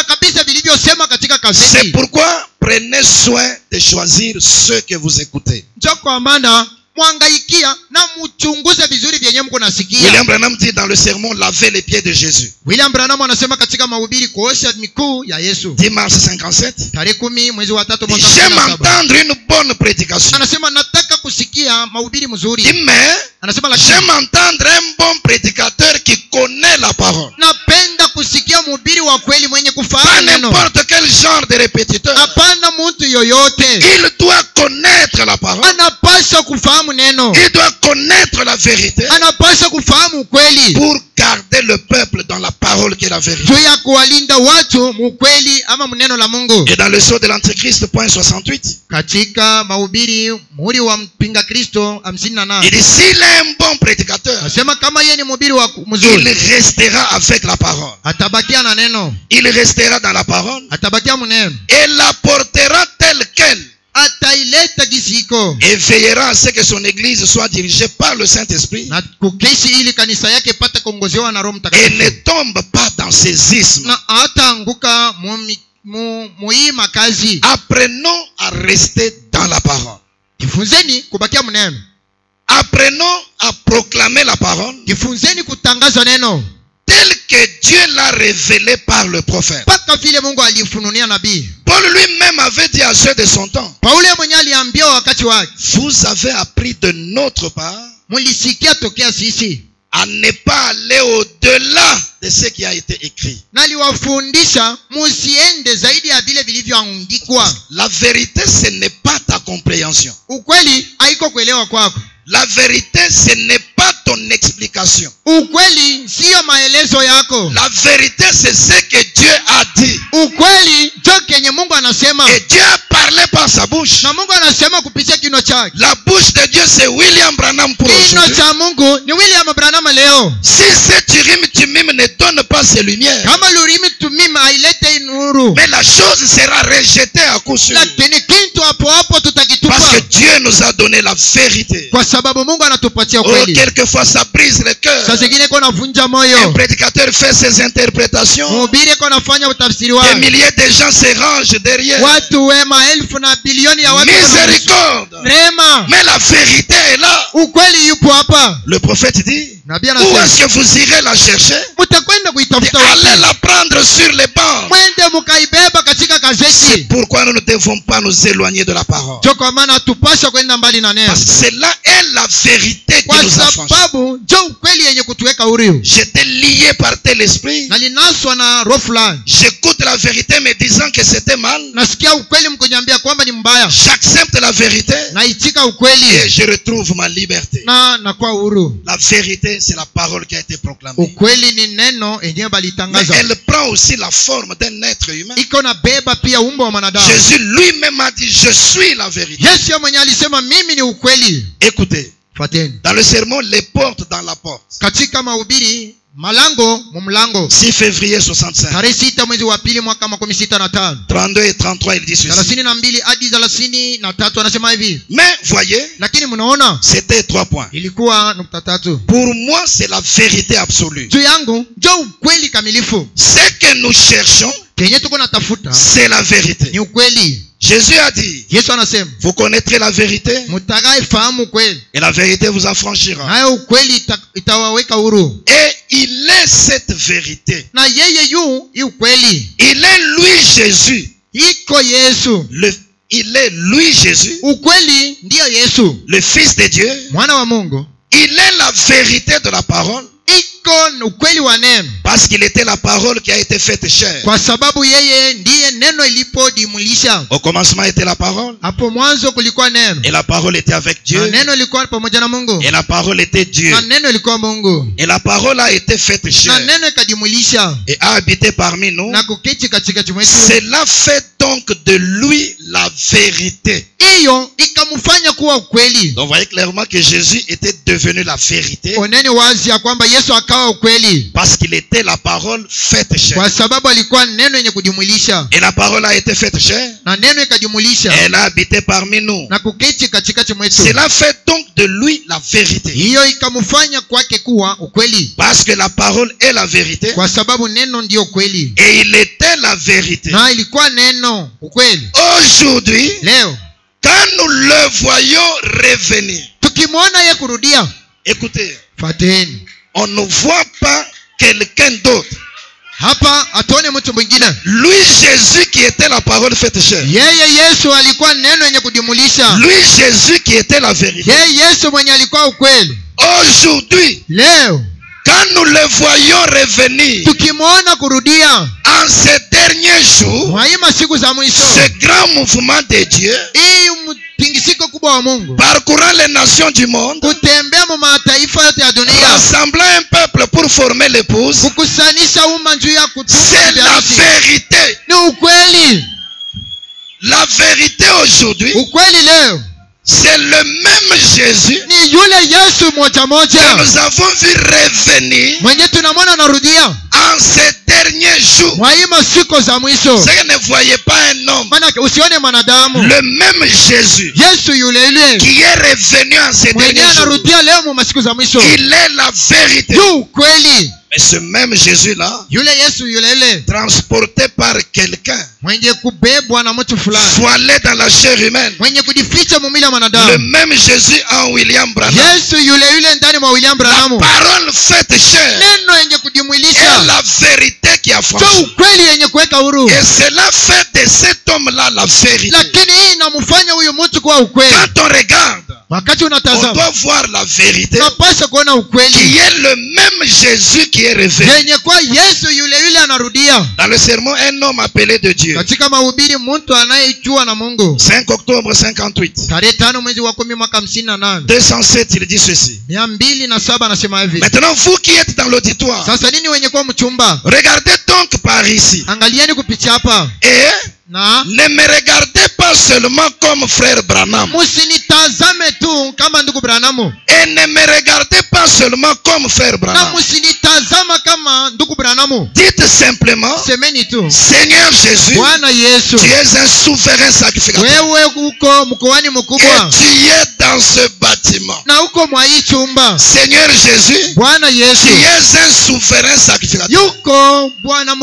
kabisa vilivyosema katika C'est gazeti. pourquoi prenez soin de choisir ceux que vous écoutez. Cho kwa maana mwangaikia na mchunguze vizuri vyenye mko nasikia. William Branham dit dans le sermon, lavez les pieds de Jésus. William Branham anasema katika mahubiri kuosha miguu ya Yesu. 10 mars 57. Tarehe 10 mwezi wa 3 mwaka J'aime 1957. entendre une bonne prédication. Anasema nataka kusikia mahubiri mzuri. Mais Anasema lakini j'aime entendre un bon prédicateur qui connaît la parole. napenda kusikia mhubiri wa kweli mwenye Pas kufahamu neno. n'importe quel genre de répétiteur. Hapana mtu yoyote. Il doit connaître la parole. Anapaswa kufahamu neno. Il doit connaître la vérité Anapaswa kufahamu ukweli. pour garder le peuple dans la parole qui est la vérité. Juu ya kuwalinda watu mukweli ama mneno la Mungu. Et dans le sceau de l'Antichrist, point 68, Katika mahubiri muhuri wa mpinga Kristo 58. il dit s'il est un bon prédicateur, Anasema kama yeye ni mhubiri wa il mzuri, restera avec la parole. atabakia na neno. Il restera dans la parole Atabakia mneno. et la portera telle qu'elle Ataileta gisi iko. et veillera à ce que son église soit dirigée par le Saint-Esprit Na kukishi ili kanisa yake pata kuongozewa na Roho et ne Mtakatifu. tombe pas dans ses ismes. Na hataanguka muima kazi. Apprenons à rester dans la parole. Jifunzeni kubakia mneno. Apprenons à proclamer la parole Jifunzeni kutangaza neno. tel que Dieu l'a révélé par le prophète. Paka vile Mungu alifununia nabii. Paul lui-même avait dit à ceux de son temps, Paulo mwenyewe aliambia wakati wake, vous avez appris de notre part mulisikia tokea sisi. à ne pas aller au-delà de ce qui a été écrit. Na aliwafundisha musiende zaidi ya vile vilivyoandikwa. La vérité, ce n'est pas ta compréhension. Ukweli haiko kuelewa kwako. La vérité, ce n'est pas ton explication. Ukweli sio maelezo yako. La vérité, c'est ce que Dieu a dit. Ukweli ndio kenye Mungu anasema. Et Dieu a parlé par sa bouche. Na Mungu anasema kupitia kinywa chake. La bouche de Dieu, c'est William Branham pour Kinywa aujourd'hui. cha Mungu ni William Branham leo. Si ce Turim ne donne pas ses lumières, Kama lurimi tumima hailete nuru. mais la chose sera rejetée à coup sûr. Lakini kitu hapo hapo tutakitupa. Parce que Dieu nous a donné la vérité. Kwa sababu Mungu anatupatia Oh, kweli. quelquefois ça brise le cœur. Sasa zingine kwa navunja Un moyo. prédicateur fait ses interprétations. Mhubiri kwa nafanya utafsiri Des wake. milliers de gens se rangent derrière. Watu wema elfu na bilioni ya watu. Miséricorde. Rema. Mais la vérité est là. Ukweli yupo hapa. Le prophète dit, Nabii où anasema est-ce que vous irez la chercher? mtakwenda kuitafuta Allez wapi? la prendre sur les bancs. Mwende mkaibeba katika C'est gazeti. pourquoi nous ne devons pas nous éloigner de la parole. Ndio kwa maana hatupaswa kwenda mbali na neno. Parce que cela est la vérité qui Kwa nous affranchit. sababu ndio ukweli yenye kutuweka huru. J'étais lié par tel esprit. Na linaswa na roho fulani. J'écoute la vérité me disant que c'était mal. Nasikia ukweli mkuniambia kwamba ni mbaya. J'accepte la vérité Naitika et ukweli je retrouve ma liberté. na nakuwa huru. La vérité, c'est la parole qui a été proclamée. Ukweli ni neno yenyewe Mais balitangaza. elle prend aussi la forme d'un être humain. Iko na beba pia umbo wa mwanadamu. Jésus lui-même a dit, je suis la vérité. Yesu mwenyewe alisema mimi ni ukweli. Écoutez, Fuateni. dans le sermon, les portes dans la porte. Katika mahubiri malango mumlango. 6 février 65. Tarehe 6 mwezi wa pili mwaka 65. 32 et 33, il dit ceci. 32 hadi 33 anasema hivi. Mais voyez, Lakini mnaona c'était 3 points. ilikuwa nukta tatu. Pour moi, c'est la vérité absolue. Juu yangu ndio ukweli kamilifu. Ce que nous cherchons, Kenye tuko natafuta c'est la vérité. ni ukweli. Jésus a dit, Yesu anasema vous connaîtrez la vérité mtakaye fahamu ukweli. et la vérité vous affranchira. Nayo ukweli itawaweka huru. Et il est cette vérité. Na yeye yu ukweli. Il est lui Jésus. Iko Yesu. Il est lui Jésus, Ukweli ndiyo Yesu. le Fils de Dieu, Mwana wa Mungu Il est la vérité de la parole. iko ukweli wa neno, Parce qu'il était la parole qui a été faite chair. kwa sababu yeye ndiye neno ilipodimulisha. Au commencement était la parole. Hapo mwanzo kulikuwa neno, Et la parole était avec na Dieu. neno ilikuwa pamoja na Mungu, Et la parole était Dieu. na neno ilikuwa Mungu, Et la parole a été faite na chair. neno ikadimulisha Et a habité parmi nous. na kuketi katikati mwetu. Cela fait donc de lui la vérité. Hiyo ikamfanya kuwa ukweli. Donc vous voyez clairement que Jésus était devenu la vérité. Oneni wazi ya kwamba Yesu akawa ukweli, Parce qu'il était la parole faite chair. kwa sababu alikuwa neno yenye kudimulisha, Et la parole a été faite chair. na neno ikadimulisha Elle a habité parmi nous. na kuketi katikati mwetu. Cela fait donc de lui la vérité. Hiyo ikamfanya kwake kuwa ukweli, Parce que la parole est la vérité. kwa sababu neno ndiyo ukweli, Et il était la vérité. na ilikuwa neno ukweli. Aujourd'hui, Leo quand nous le voyons revenir, tukimwona ye kurudia, écoutez, fateni on ne voit pas quelqu'un d'autre. hapa, atuone mtu mwingine. Lui, Jésus qui était la parole faite chair. Yeye Yesu alikuwa neno yenye kudimulisha. Lui, Jésus qui était la vérité. Yeye Yesu mwenye alikuwa ukweli. Aujourd'hui, Leo quand nous le voyons revenir tukimwona kurudia en ces derniers jours, mwaima siku za mwisho, ce grand mouvement de Dieu, hii mtingisiko kubwa wa Mungu parcourant les nations du monde, kutembea mu mataifa yote ya dunia, rassemblant un peuple pour former l'épouse, kukusanisha umma juu ya c'est la vérité. ni ukweli. La vérité aujourd'hui, Ukweli leo c'est le même Jésus ni yule Yesu moja que moja nous avons vu revenir mwenye tunamwona narudia en ces derniers jours. mwaima siku za mwisho. C'est que ne voyez pas un homme, Maana usione mwanadamu, le même Jésus Yesu yule yule qui est revenu en ces mwenye derniers jours. anarudia leo mu masiku za mwisho, Il est la vérité. yu ukweli. Mais ce même Jésus-là, Yule Yesu yule yule transporté par quelqu'un, mwenye kubebwa na mtu fulani, voilé dans la chair humaine, mwenye kujificha mumili wa le mwanadamu, même Jésus en William Branham, Yesu yule yule ndani mwa William la Branham, parole faite chair, neno yenye est kujimwilisha, la vérité qui a sio franchi. ukweli yenye kuweka huru. Et cela fait de cet homme-là la vérité. Lakini hii inamfanya huyu mtu kuwa ukweli. Quand on regarde, Wakati on unatazama doit voir la vérité unapaswa kuona qui ukweli est le même Jésus qui est revenu. yenye kwa Yesu yule yule anarudia. Dans le sermon, un homme appelé de Dieu. Katika mahubiri, mtu anayejua na Mungu, 5 octobre 58. tarehe 5 mwezi wa 10 mwaka 58 207, il dit ceci. 207 anasema hivi. Maintenant, vous qui êtes dans l'auditoire, Sasa nini wenye kuwa mchumba, regardez donc par ici. angalieni kupitia hapa Et na ne me regardez pas seulement comme frère Branham. musinitazame tu kama ndugu Branamu, Et ne me regardez pas seulement comme frère na Branham. musinitazama kama ndugu Branamu. Dites simplement, Semeni tu, Seigneur Jésus, Bwana Yesu, tu es un souverain sacrificateur. wewe uko mkoani Et mkubwa tu es dans ce bâtiment. na uko mwa hii chumba. Seigneur Jésus, Bwana tu Yesu es un souverain sacrificateur. yuko Bwana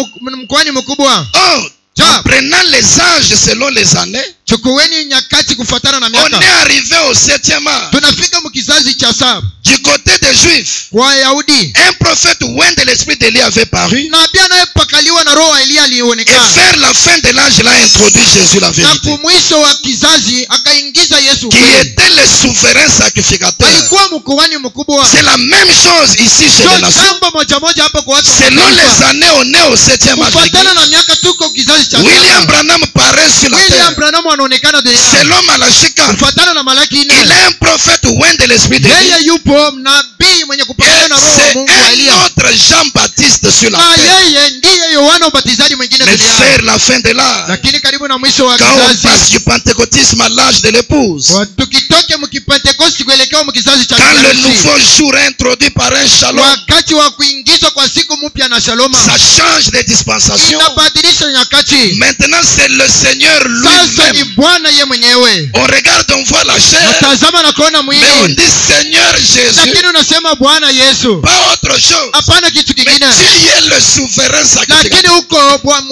mkoani mkubwa. Oh, en prenant les âges selon les années, Chukueni nyakati kufuatana na on miaka. est arrivé au 7e âge. Tunafika mkizazi cha 7 Du côté des Juifs, kwa Wayahudi, un prophète loin de l'esprit d'Élie avait paru. nabii anayepakaliwa na roho wa Elia Et alionekana, vers la fin de l'âge, il a introduit Jésus la na vérité. kumwisho wa kizazi akaingiza Yesu Qui kweli. était le souverain sacrificateur. Alikuwa mkoani mkubwa. C'est la même chose ici chez les Sio nations. jambo moja moja hapa kwa watu wa Selon mataifa. les années, on est au 7e âge. Kufuatana na miaka tuko kizazi cha William 7. Branham paraît sur la William terre. Branham anaonekana duniani. Selon Malachie 4, Kufuatana na Malaki il 4, est un prophète loin de l'esprit de Dieu. yeye yupo nabii mwenye Et kupakana na roho wa c'est Mungu wa Elia. un autre Jean-Baptiste sur la Na terre. yeye ndiye Yohana Mbatizaji mwingine Mais duniani. vers la fin de l'âge, Lakini karibu na mwisho wa quand on kizazi, passe du pentecôtisme à l'âge de l'épouse, tukitoke mkipentekosti kuelekea mkizazi cha quand le kizazi, nouveau jour est introduit par un shalom, wakati wa kuingizwa kwa siku mpya na shaloma, ça change de dispensation. inabadilisha nyakati. Maintenant, c'est le Seigneur Sasa ni lui-même. Bwana ye mwenyewe. On regarde, on voit la chair, Natazama na kuona mais on mwili, dit Seigneur Jésus, lakini unasema Bwana Yesu, pas autre chose. hapana kitu Mais kingine. tu es le souverain sacrificateur. Lakini huko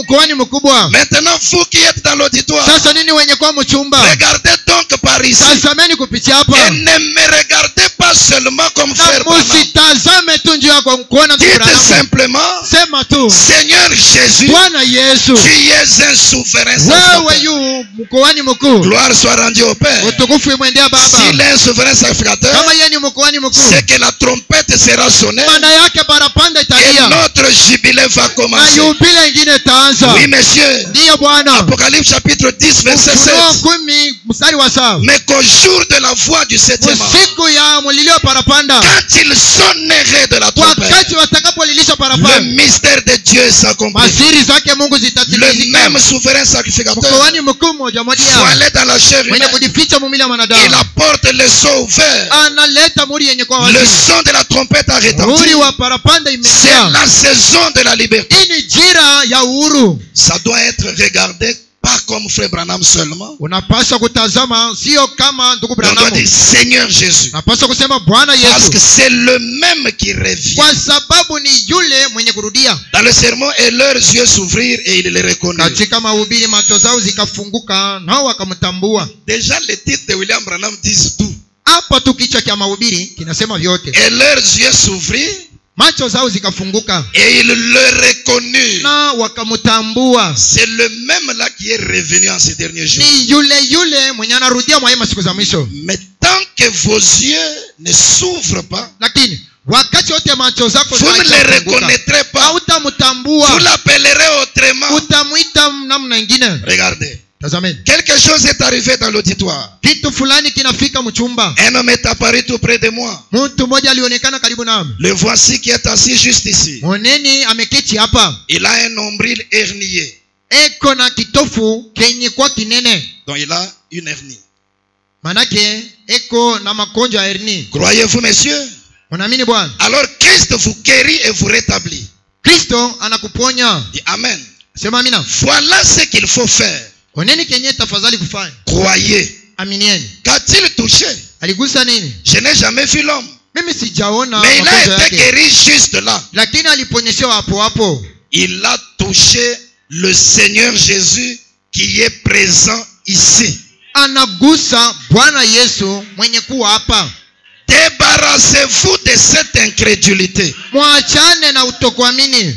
mkoani mkubwa. Maintenant, vous qui êtes dans l'auditoire, Sasa nini wenye kwa mchumba, regardez donc par par ici. tazameni kupitia hapa. Et ne me regardez pas seulement comme frère Na Branham. musitazame tu njia kwa kuona ndugu Dites Branham. simplement, Sema tu, Seigneur Jésus, Bwana Yesu, tu es un souverain wewe sacrificateur. yu mkoani mkuu. Gloire soit rendue au Père. Utukufu imwendea Baba. S'il est un souverain sacrificateur, Kama yeye ni mkoani mkuu, c'est que la trompette sera sonnée maana yake barapanda et italia notre jubilé va na commencer. yubile ingine itaanza. Oui, monsieur. Ndiyo Bwana. Apocalypse chapitre 10, verset Ufunuo 7. 10 mstari wa 7. Mais qu'au jour de la voix du septième ange, Usiku ya mulilio parapanda, quand il sonnerait de la trompette, wakati watakapolilisha le parapanda, mystère de Dieu s'accomplit. masiri zake Mungu Le zitatimilika. même souverain sacrificateur Mkoani mkuu mmoja mmoja voilé dans la chair mwenye humaine, kujificha mumili ya il mwanadamu apporte le son ouvert. analeta muri yenye kwa Le wazi. son de la trompette a retenti. Muri wa parapanda C'est imejaa. la saison de la liberté. Hii ni jira ya uhuru. Ça doit être regardé pas comme frère Branham seulement. Unapaswa kutazama sio kama ndugu On doit Branham. dire Seigneur Jésus. Unapaswa kusema Bwana Parce que Yesu, c'est le même qui revient. kwa sababu ni yule mwenye kurudia. Dans le sermon, et leurs yeux s'ouvrirent et il les reconnut. Katika mahubiri macho zao zikafunguka nao wakamtambua. Déjà, les titres de William Branham disent tout. Hapa tu kichwa cha mahubiri kinasema vyote. Et leurs yeux s'ouvrirent Macho zao zikafunguka et il le reconnut. na wakamtambua. C'est le même là qui est revenu en ces derniers jours. Ni yule mwenye anarudia mwa siku za mwisho. Mais tant que vos yeux ne s'ouvrent pas, Lakini wakati wote macho zako vous ne le reconnaîtrez pas. hautamtambua, Vous l'appellerez autrement. utamuita namna ingine. Regardez. Tazameni, Quelque chose est arrivé dans l'auditoire. kitu fulani kinafika mchumba. Un homme est apparu tout près de moi. Mtu mmoja alionekana karibu nami. Le voici qui est assis juste ici. Moneni ameketi hapa, Il a un nombril hernié. eko na kitofu kenye kwa kinene, Donc il a une hernie. manake eko na magonjwa ya hernia. Croyez-vous, messieurs? Unaamini Bwana? Alors Christ vous guérit et vous rétablit. Kristo anakuponya. Dis Amen. Sema amina. Voilà ce qu'il faut faire. Oneni kenye tafadhali kufanya. Croyez. Aminieni. Qu'a-t-il touché? Aligusa nini? Je n'ai jamais vu l'homme. Mimi sijaona Mais il magonjwa a été yake, guéri juste là. lakini aliponyeshewa hapo hapo. Il a touché le Seigneur Jésus qui est présent ici. Anagusa Bwana Yesu mwenye kuwa hapa. Débarrassez-vous de cette incrédulité. Mwachane na utokuamini.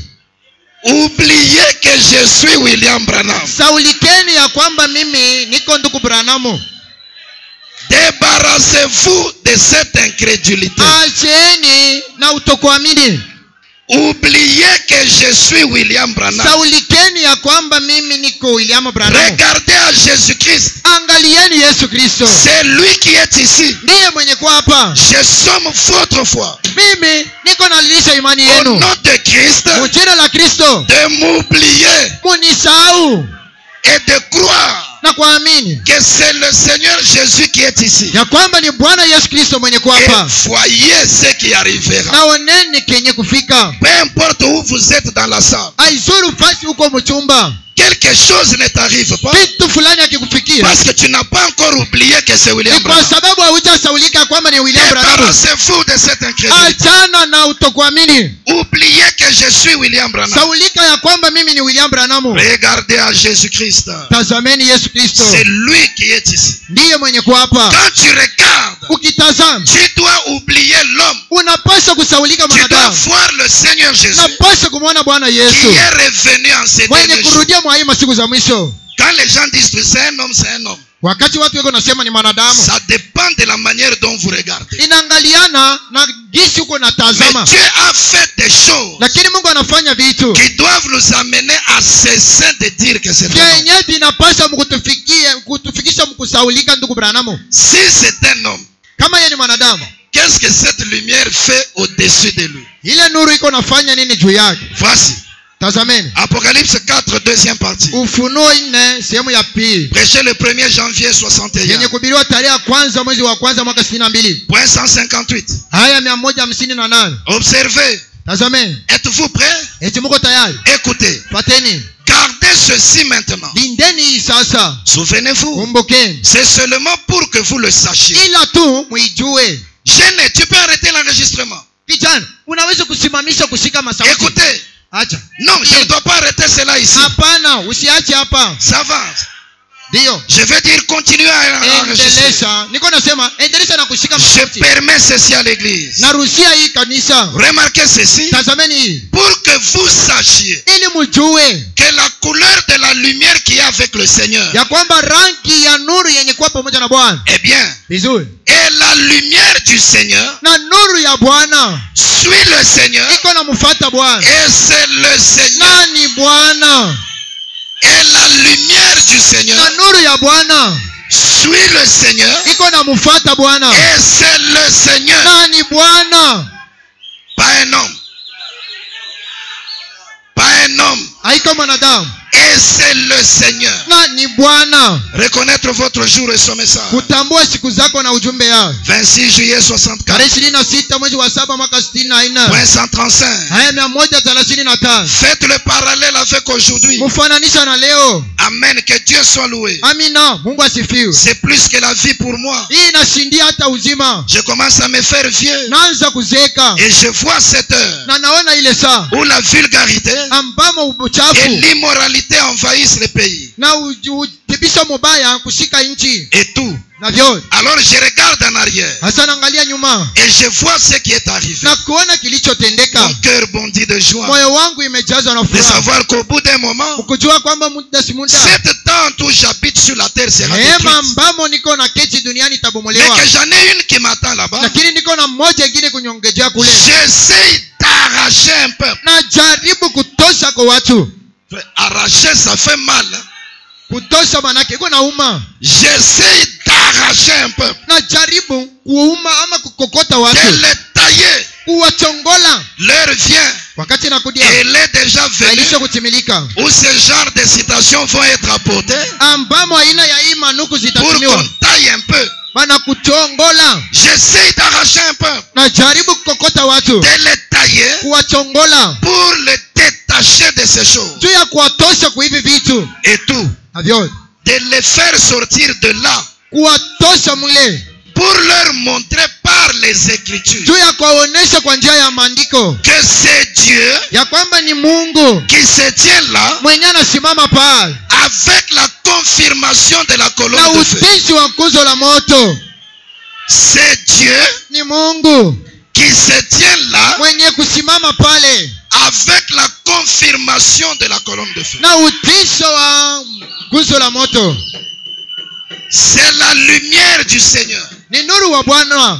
Oubliez que je suis William Branham. Saulikeni ya kwamba mimi niko ndugu Branham. Débarrassez-vous de cette incrédulité. Acheni na utokuamini. Oubliez que je suis William Branham. Saulikeni ya kwamba mimi niko William Branham. Regardez à Jésus-Christ. Angalieni Yesu Kristo. C'est lui qui est ici. Ndiye mwenye kuwa hapa. Je somme votre foi. Mimi niko nalilisha imani Au yenu. nom de Christ, Mjina la Kristo. de m'oublier Munisahau et de croire na kuamini que c'est le Seigneur Jésus qui est ici. ya kwamba ni Bwana Yesu Kristo mwenye kuwa Et hapa. voyez ce qui arrivera. Na oneni kenye kufika. Peu importe où vous êtes dans la salle, Aizuru fasi huko mchumba. quelque chose ne t'arrive pas Kitu fulani akikufikia. parce que tu n'as pas encore oublié que c'est William Ni kwa Branham. sababu haujasaulika kwamba ni William Branham. Débarrassez-vous de cette incrédulité. Achana na utokuamini. Oubliez que je suis William Branham. Saulika ya kwamba mimi ni William Branham. Regardez à Jésus-Christ. Tazameni Yesu Kristo. C'est lui qui est ici. Ndiye mwenye kuwa hapa. Quand tu regardes, Ukitazama tu dois oublier l'homme. unapaswa kusaulika Tu dois mwanadamu. voir le Seigneur Jésus Unapaswa kumwona Bwana qui Yesu est revenu en ces mwenye derniers jours. kurudia mwa hii masiku za mwisho. Quand les gens disent que c'est un homme, c'est un homme. Wakati watu weko nasema ni mwanadamu, Ça dépend de la manière dont vous regardez. inaangaliana na gisi uko Mais natazama. Dieu a fait des choses Lakini Mungu anafanya vitu qui doivent nous amener à cesser de dire que c'est un homme. vyenye vinapaswa kutufikisha mkusaulika ndugu Branham. Si c'est un homme, Kama yeye ni mwanadamu, qu'est-ce que cette lumière fait au-dessus de lui? ile nuru iko nafanya nini juu yake? Voici. Tazameni Apocalypse 4, deuxième partie. Ufunuo 4 sehemu ya pili, Prêché le 1er janvier yenye 61. kuhubiriwa tarehe ya kwanza mwezi wa kwanza mwaka 62, Point 158. aya 158. Observez. Tazameni, Êtes-vous prêts? eti muko tayari? Écoutez. Pateni, Gardez ceci maintenant. lindeni hii sasa, Souvenez-vous. kumbukeni, C'est seulement pour que vous le sachiez. ila tu muijue. Jeune, tu peux arrêter l'enregistrement. Kijana, unaweza kusimamisha kushika masauti. Écoutez. Acha. Non, je ne dois pas arrêter cela ici. Hapana, usiache hapa. Ça va. Ndiyo. Je vais dire continuez à enregistrer. Endelesha. Niko nasema endelesha na kushika Je masauti. permets ceci à l'église. Naruhusia hii kanisa. Remarquez ceci. Tazameni hii. Pour que vous sachiez Ili mjue que la couleur de la lumière qui est avec le Seigneur, ya kwamba rangi ya nuru yenye kuwa pamoja na Bwana. eh bien, Vizuri. et la lumière du Seigneur Na nuru ya Bwana suit le Seigneur, iko na mfuata Bwana. et c'est le Seigneur. Nani Bwana? Et la lumière du Na Seigneur nuru ya Bwana suit le Seigneur, iko na mfuata Bwana. et c'est le Seigneur, Nani Bwana? pas un homme, pas un homme, Haiko mwanadamu. et c'est le Seigneur. Nani Bwana? Reconnaître votre jour et son message. Kutambua siku zako na ujumbe yao. 26 juillet 64, Tarehe 26 mwezi wa 7 mwaka 64. point 135. Haya 135. Faites le parallèle avec aujourd'hui. Mfananisha na leo. Amen. Que Dieu soit loué. Amina. Mungu asifiwe. C'est plus que la vie pour moi. Hii inashindia hata uzima. Je commence à me faire vieux. Naanza kuzeeka. Et je vois cette heure Na naona ile saa où la vulgarité ambamo et uchafu l'immoralité envahissent le pays. na utibisho mubaya kushika nchi Et tout. na vyote. Alors je regarde en arrière. Hasa naangalia nyuma Et je vois ce qui est arrivé. na kuona kilichotendeka. Mon cœur bondit de joie. Moyo wangu imejazwa na De furaha. savoir qu'au bout d'un moment, Ukujua kwamba muda si muda. cette tente où j'habite sur la terre sera Hema détruite. ambamo niko na keti duniani Mais itabomolewa. que j'en ai une qui m'attend là-bas. Lakini niko na mmoja ingine kunyongejea kule. J'essaye d'arracher un peuple. Na jaribu kutosha kwa watu. Arracher, ça fait mal. Kutosha manake iko nauma. J'essaye d'arracher un peuple. Na jaribu kuuma ama kukokota De watu. les tailler. Kuwachongola. L'heure vient. Wakati nakudia. Et elle est déjà venue. Ilisha kutimilika. Où ce genre de citations vont être apportées. Ambamo aina ya hii manuku Pour zitatumiwa. qu'on taille un peu. Bana kuchongola. J'essaye d'arracher un peuple. Na jaribu kukokota watu. De les tailler. Kuwachongola. Pour les détacher de ces choses. Juu ya kuwatosha kwa hivi vitu. Et tout. Na vyote. De les faire sortir de là. Kuwatosha mule. Pour leur montrer par les Écritures Juu ya kuwaonesha kwa njia ya maandiko. que c'est Dieu Ya kwamba ni Mungu. qui se tient là Mwenye anasimama pale. avec la confirmation de la Na colonne de feu. utishi wa nguzo la moto. C'est Dieu Ni Mungu. qui se tient là Mwenye kusimama pale. avec la confirmation de la colonne de feu. Na utisho wa nguzo la moto. C'est la lumière du Seigneur. Ni nuru wa Bwana.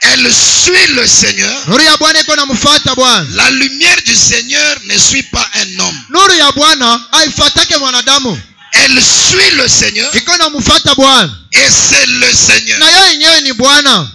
Elle suit le Seigneur. Nuru ya Bwana iko namfuata Bwana. La lumière du Seigneur ne suit pas un homme. Nuru ya Bwana haifuatake mwanadamu. Elle suit le Seigneur Iko namfuata Bwana. et c'est le Seigneur. Na yeye yenyewe ni Bwana.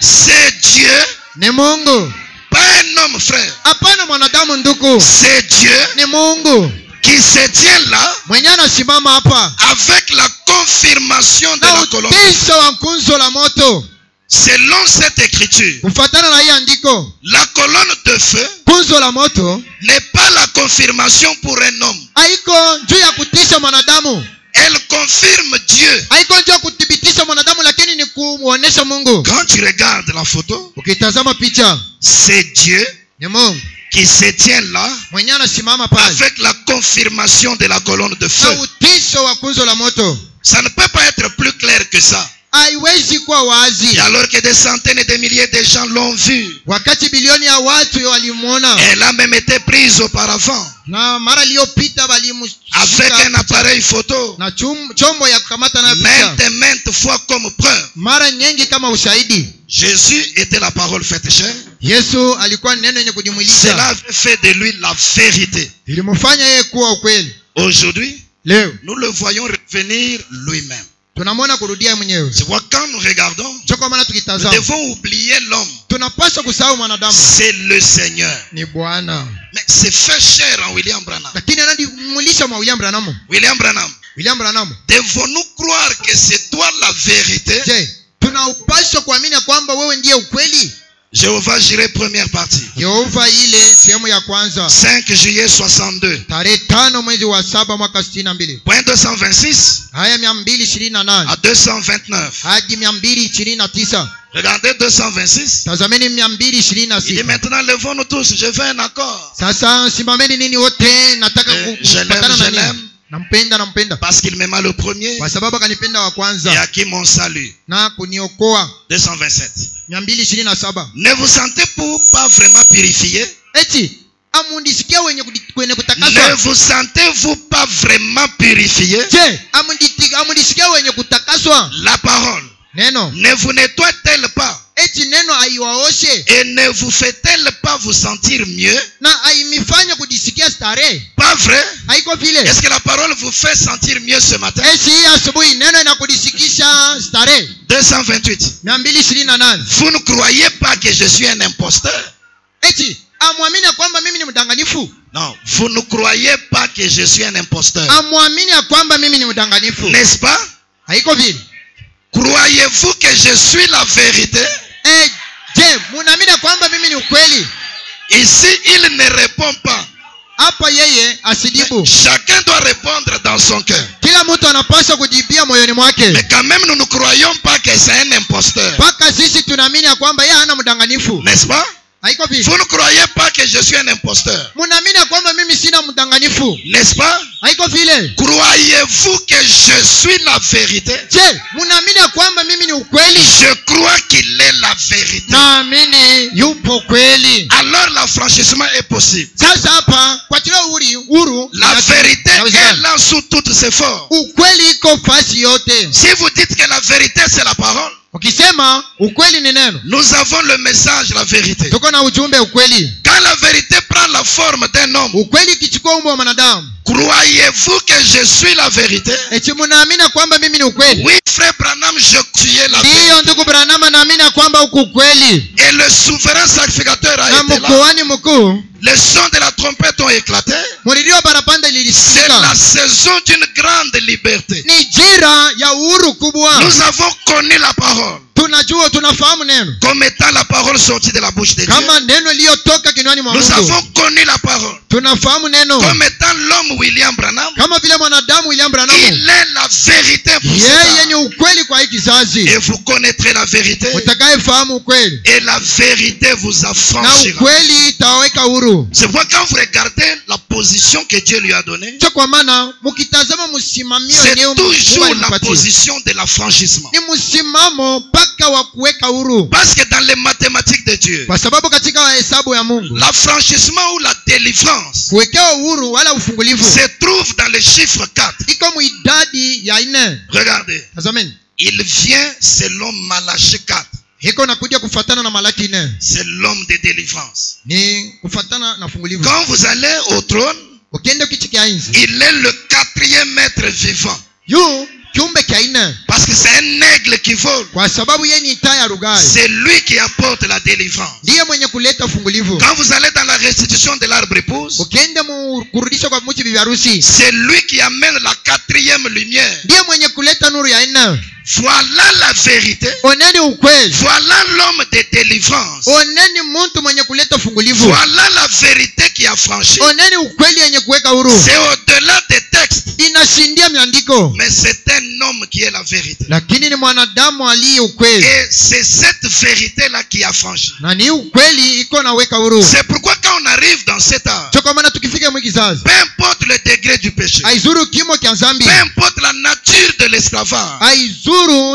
C'est Dieu, Ni Mungu. pas un homme, frère. Hapana mwanadamu ndugu. C'est Dieu Ni Mungu. qui se tient là Mwenye anasimama hapa. avec la confirmation de Na la colonne. utisho wa nguzo la moto. Selon cette écriture, Kufuatana na hii andiko. la colonne de feu Nguzo la moto n'est pas la confirmation pour un homme. haiko juu ya kutisha mwanadamu. Elle confirme Dieu. Haiko juu ya kuthibitisha mwanadamu, lakini ni kumuonesha Mungu. Quand tu regardes la photo, Ukitazama picha, c'est Dieu ni Mungu qui se tient là mwenye anasimama pale avec la confirmation de la colonne de na feu. utisho wa nguzo la moto. Ça ne peut pas être plus clair que ça. Haiwezi kuwa wazi. Et alors que des centaines et des milliers de gens l'ont vu, Wakati bilioni ya watu walimuona elle a même été prise auparavant na mara iliyopita avec walimushika un appareil photo, na chombo ya kukamata nayo picha maintes et maintes fois comme preuve. mara nyingi kama ushahidi. Jésus était la parole faite chair. Yesu alikuwa neno yenye kujumulisha. Cela avait fait de lui la vérité. Ilimfanya yeye kuwa ukweli. Aujourd'hui, Leo nous le voyons revenir lui-même. tunamwona kurudia mwenyewe. C'est pourquoi quand nous regardons, Sio kwa maana nous tukitazama devons oublier l'homme. tunapaswa kusahau mwanadamu. C'est le Seigneur. Ni Bwana. Mais c'est fait chair en William Branham. Lakini anadimulisha mwa William Branham. William Branham, William Branham. devons-nous croire que c'est toi la vérité? Je, tunaupaswa kuamini kwamba wewe ndiye ukweli? Jéhovah Jireh, première partie. Yehova ile sehemu ya kwanza. 5 juillet 62. Tarehe 5 mwezi wa 7 mwaka 62. Point 226 Haya 228 à 229. hadi 229. Regardez 226. Tazameni Il dit 226. maintenant levons-nous tous, je veux un accord. Sasa simameni nini wote, nataka Je l'aime, kupatana je na nini? l'aime. nampenda parce qu'il m'aima le premier kwa sababu akanipenda wa et kwanza acquis mon salut. na kuniokoa. 227. 227. Ne vous sentez-vous pas vraiment purifié? Eti amundisikia wenye Ne kutakaswa? vous sentez-vous pas vraiment purifié? Je, amundisikia wenye kutakaswa? La parole Neno ne vous nettoie-t-elle pas? eti neno aiwaoshe Et ne vous fait-elle pas vous sentir mieux? na aimifanya kujisikia starehe? Pas vrai? Haiko vile? Est-ce que la parole vous fait sentir mieux ce matin? Eti hii asubuhi neno inakudisikisha starehe? 228. 228. Vous ne croyez pas que je suis un imposteur? Eti amwamini kwamba mimi ni mdanganyifu? Non, vous ne croyez pas que je suis un imposteur. Amwamini kwamba mimi ni mdanganyifu? N'est-ce pas? Haiko vile? Croyez-vous que je suis la vérité? Je, munaamini kwamba mimi ni ukweli? Ici, il ne répond pas. Hapa yeye asijibu. Chacun doit répondre dans son cœur. Kila mtu anapaswa kujibia moyoni mwake. Mais quand même, nous ne croyons pas que c'est un imposteur. Paka sisi tunaamini kwamba yeye hana mdanganyifu. N'est-ce pas? Haiko vile? Vous ne croyez pas que je suis un imposteur. Munaamini kwamba mimi sina mdanganyifu. N'est-ce pas? Haiko vile? Croyez-vous que je suis la vérité? Je, munaamini kwamba mimi ni ukweli? Je crois qu'il est la vérité. Naamini yupo kweli. Alors l'affranchissement est possible. Sasa hapa kwa kila huru La vérité est là sous toutes ses formes. ukweli iko fasi yote. Si vous dites que la vérité c'est la parole, Ukisema ukweli ni neno, nous avons le message, la vérité. tuko na ujumbe ukweli. Quand la vérité prend la forme d'un homme, Ukweli kichukua umbo wa mwanadamu. croyez-vous que je suis la vérité? Eti munaamini kwamba mimi ni ukweli? Oui, frère Branham, je suis la Ndiyo vérité. ndugu Branham, naamini kwamba uko ukweli. Et le souverain sacrificateur a Na été là. mkoani mkuu Les sons de la trompette ont éclaté. mulilio barapanda C'est lilisikika. la saison d'une grande liberté. Ni jira ya uhuru kubwa. Nous avons connu la parole Tunajua, tunafahamu neno comme étant la parole sortie de la bouche de Dieu. kama neno iliyotoka kinywani mwa Nous Mungu. avons connu la parole Tunafahamu neno comme étant l'homme William Branham. kama vile mwanadamu William Branham. Il est la vérité pour Yeye ça. ni ukweli kwa hii kizazi. Et vous connaîtrez la vérité. Utakayefahamu ukweli Et la vérité vous na affranchira. ukweli itaweka huru. C'est pourquoi quand vous regardez la position que Dieu lui a donnée, Cho kwa maana mkitazama msimamio c'est wenyewe toujours la alimpatia, position de l'affranchissement. ni msimamo mpaka wa kuweka huru, Parce que dans les mathématiques de Dieu, kwa sababu katika hesabu ya Mungu l'affranchissement ou la délivrance kuwekewa uhuru wala ufungulivu se trouve dans le chiffre 4. iko muidadi ya 4. Regardez, Tazameni, il vient selon Malachie 4. iko nakuja kufatana na Malaki 4, C'est l'homme de délivrance. ni kufatana na fungulivu. Quand vous allez au trône, Ukienda kiti kia enzi, il est le 4e être vivant. yu kiumbe kia 4, Parce que c'est un aigle qui vole. kwa sababu yeye ni taa ya rugai, C'est lui qui apporte la délivrance. ndiye mwenye kuleta fungulivu. Quand vous allez dans la restitution de l'arbre épouse, Ukienda kurudisha kwa mchi bibi harusi, c'est lui qui amène la 4e lumière. ndiye mwenye kuleta nuru ya 4. Voilà la vérité. Oneni ukweli, Voilà l'homme de délivrance. oneni mtu mwenye kuleta fungulivu, Voilà la vérité qui a franchi. oneni ukweli yenye kuweka huru. C'est au-delà des textes. Inashindia miandiko, Mais c'est un homme qui est la vérité. lakini ni mwanadamu aliye ukweli, Et c'est cette vérité-là qui a franchi. na ni ukweli iko naweka huru. C'est pourquoi quand on arrive dans cet âge, Cho kwa maana tukifika mwi kizazi, peu importe le degré du péché, aizuru kimo kia zambi, peu importe la nature de l'esclavage, aizuru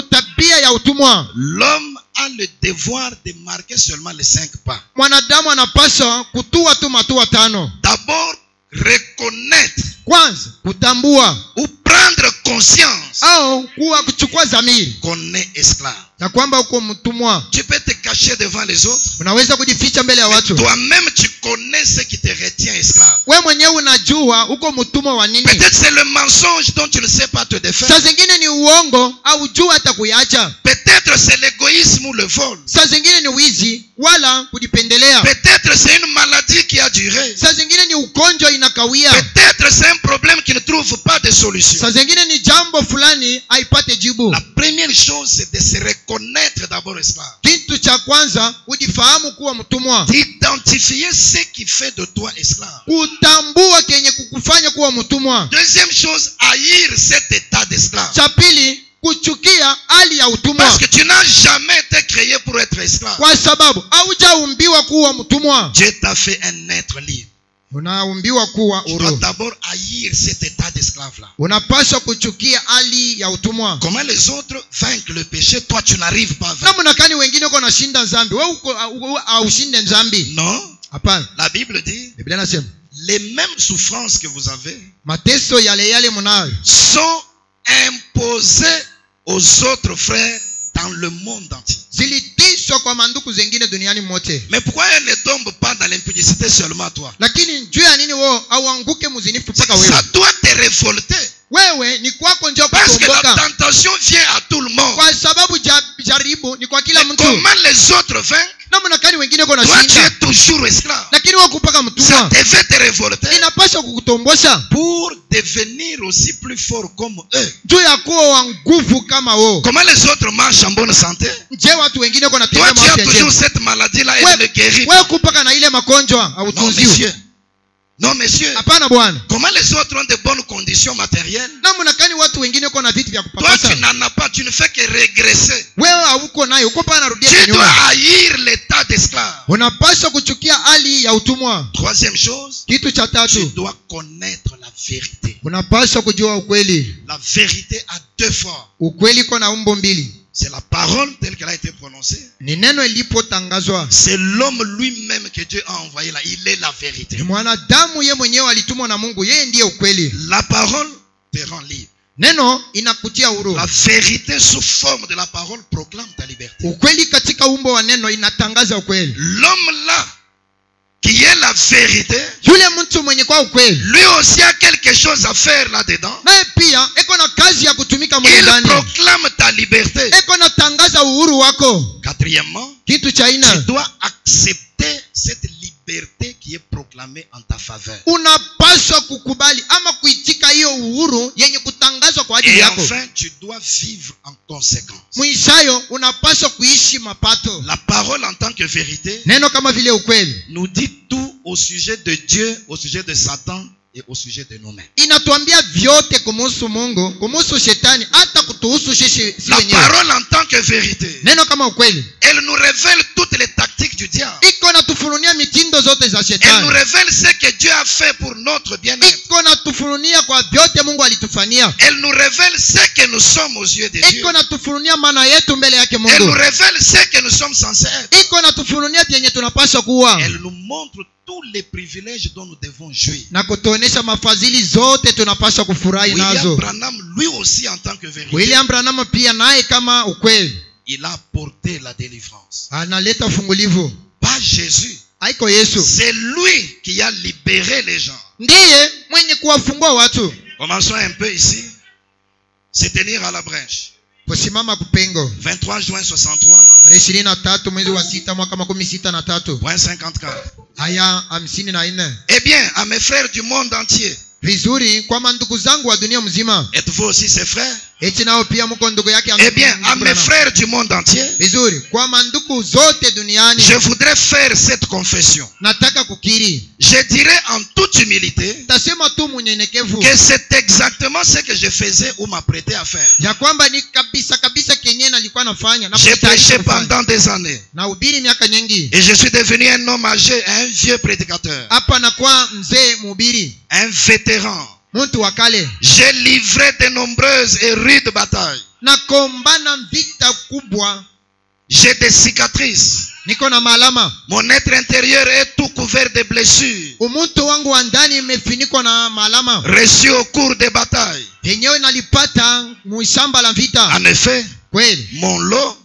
tabia ya utumwa, l'homme a le devoir de marquer seulement les 5 pas. mwanadamu anapaswa kutua tu matua 5. D'abord, reconnaître Kwanza kutambua ou prendre conscience au kuwa kuchukua dhamiri qu'on est esclave. ya kwamba uko mtumwa. Tu peux te cacher devant les autres. Unaweza kujificha mbele ya watu, Toi-même, tu connais ce qui te retient esclave. we mwenyewe unajua uko mtumwa wa nini. Peut-être c'est le mensonge dont tu ne sais pas te défaire. Saa zingine ni uongo au jua hata kuyacha. Peut-être c'est l'égoïsme ou le vol. Saa zingine ni wizi wala kujipendelea. Peut-être c'est une maladie qui a duré. Saa zingine ni ugonjwa inakawia. Peut-être c'est un problème qui ne trouve pas de solution. Saa zingine ni jambo fulani haipate jibu. La première chose, c'est de se reconnaître d'abord esclave. Kitu cha kwanza ujifahamu kuwa mtumwa, D'identifier ce qui fait de toi esclave. kutambua kenye kukufanya kuwa mtumwa. Deuxième chose, haïr cet état d'esclave. Cha pili, kuchukia hali ya utumwa, Parce que tu n'as jamais été créé pour être esclave. kwa sababu haujaumbiwa kuwa mtumwa. Dieu t'a fait un être libre. unaumbiwa kuwa Tu dois huru. d'abord haïr cet état d'esclave-là. Unapaswa kuchukia hali ya utumwa. Comment les autres vainquent le péché, toi tu n'arrives pas à vaincre. Namna gani wengine uko nashinda dhambi, wewe uko aushinde dhambi? Non. Hapana. La Bible dit, Biblia inasema les mêmes souffrances que vous avez mateso yale yale mnayo sont imposées aux autres frères dans le monde entier. zilitiswa kwa manduku zengine duniani mote. Mais pourquoi elle ne tombe pas dans l'impudicité seulement à toi? Lakini juu ya nini wewe auanguke mzinifu mpaka wewe? Ça doit te révolter. Wewe ni kwako ndio Parce que la kutomboka. tentation vient à tout le monde. Kwa sababu jaribu ni kwa kila Mais mtu. comment les autres vainquent? Namna gani wengine uko Toi tu nashinda? es toujours esclave. Lakini wewe kupaka Ça mtumwa. devait te révolter Inapaswa kukutombosha pour devenir aussi plus fort comme eux. juu ya kuwa wa nguvu kama wewe. Comment les autres marchent en bonne santé? Je, watu wengine uko Toi natembea tu as maisha toujours njema. cette maladie-là et elle ne guérit pas. Wewe kupaka na ile magonjwa Non hautunziwi. monsieur. Non monsieur. Hapana bwana. Comment les autres ont de bonnes conditions matérielles? Namna gani watu wengine uko na vitu vya Toi kupapasa? tu n'en as pas, tu ne fais que régresser. Wewe hauko nayo, uko pana narudia Tu dois nyuma. haïr l'état d'esclave. Unapaswa kuchukia hali ya utumwa. Troisième chose, Kitu cha tu tatu, dois connaître la vérité. unapaswa kujua ukweli. La vérité a deux formes. Ukweli iko na umbo mbili. C'est la parole telle qu'elle a été prononcée. Ni neno ilipotangazwa. C'est l'homme lui-même que Dieu a envoyé là. Il est la vérité. Ni mwanadamu ye mwenyewe alitumwa na Mungu, yeye ndiye ukweli. La parole te rend libre. Neno inakutia huru. La vérité sous forme de la parole proclame ta liberté. Ukweli katika umbo wa neno inatangaza ukweli. L'homme là, qui est la vérité, Yule mtu mwenye kwa ukweli, lui aussi a quelque chose à faire là-dedans. naye pia eko na kazi ya kutumika mule Il ndani. proclame ta liberté. Eko na tangaza uhuru wako. Quatrièmement, Kitu cha tu ina, dois accepter cette liberté qui est proclamée en ta faveur. unapaswa kukubali ama kuitika hiyo uhuru yenye kutangazwa kwa ajili Et yako. enfin, tu dois vivre en conséquence. Mwishayo unapaswa kuishi mapato. La parole en tant que vérité Neno kama vile ukweli nous dit tout au sujet de Dieu, au sujet de Satan et au sujet de nous-mêmes. inatuambia vyote kumuhusu Mungu, kumuhusu shetani, hata kutuhusu sisi La wenyewe. parole en tant que vérité, Neno kama ukweli elle nous révèle toutes les tactiques du diable. iko natufununia mitindo zote za Elle nous shetani. révèle ce que Dieu a fait pour notre bien-être. Iko natufununia kwa vyote Mungu alitufanyia. Elle nous révèle ce que nous sommes aux yeux de Dieu. Iko natufununia maana yetu mbele yake Elle nous Mungu. révèle ce que nous sommes censés être. Iko natufununia vyenye tunapaswa kuwa Elle nous montre tous les privilèges dont nous devons jouir. na kutuonesha mafadhili zote tunapaswa kufurahi William nazo. Branham, lui aussi en tant que vérité, William Branham pia naye kama ukweli il a apporté la délivrance. analeta ufungulivu. Pas Jésus. Haiko Yesu, C'est lui qui a libéré les gens. ndiye mwenye kuwafungua watu. Commençons un peu ici. Se tenir à la brèche. Kusimama kupengo 23 juin 63, tarehe 23 mwezi wa 6 mwaka 63 point 54. aya 54. Eh bien, à mes frères du monde entier, Vizuri kwa mandugu zangu wa dunia mzima. êtes-vous aussi ses frères? Eti nao pia mko ndugu yake. Eh bien, à mes frères du monde entier, Vizuri kwa mandugu zote duniani. je voudrais faire cette confession. Nataka kukiri. Je dirais en toute humilité Tasema tu mnyenyekevu que c'est exactement ce que je faisais ou m'apprêtais à faire. ya kwamba ni kabisa kenye nalikuwa nafanya na J'ai kujitayarisha prêché kufanya. pendant des années. Na ubiri miaka nyingi. Et je suis devenu un homme âgé, un vieux prédicateur, Hapa nakuwa mzee mhubiri, un vétéran. mtu wa kale. J'ai livré de nombreuses et rudes batailles. Na kombana vita kubwa. J'ai des cicatrices. Niko na malama. Mon être intérieur est tout couvert de blessures Umuntu wangu wa ndani imefunikwa na malama. reçues au cours des batailles. Yenyewe nalipata mushamba la vita. En effet, Kweli. mon lot,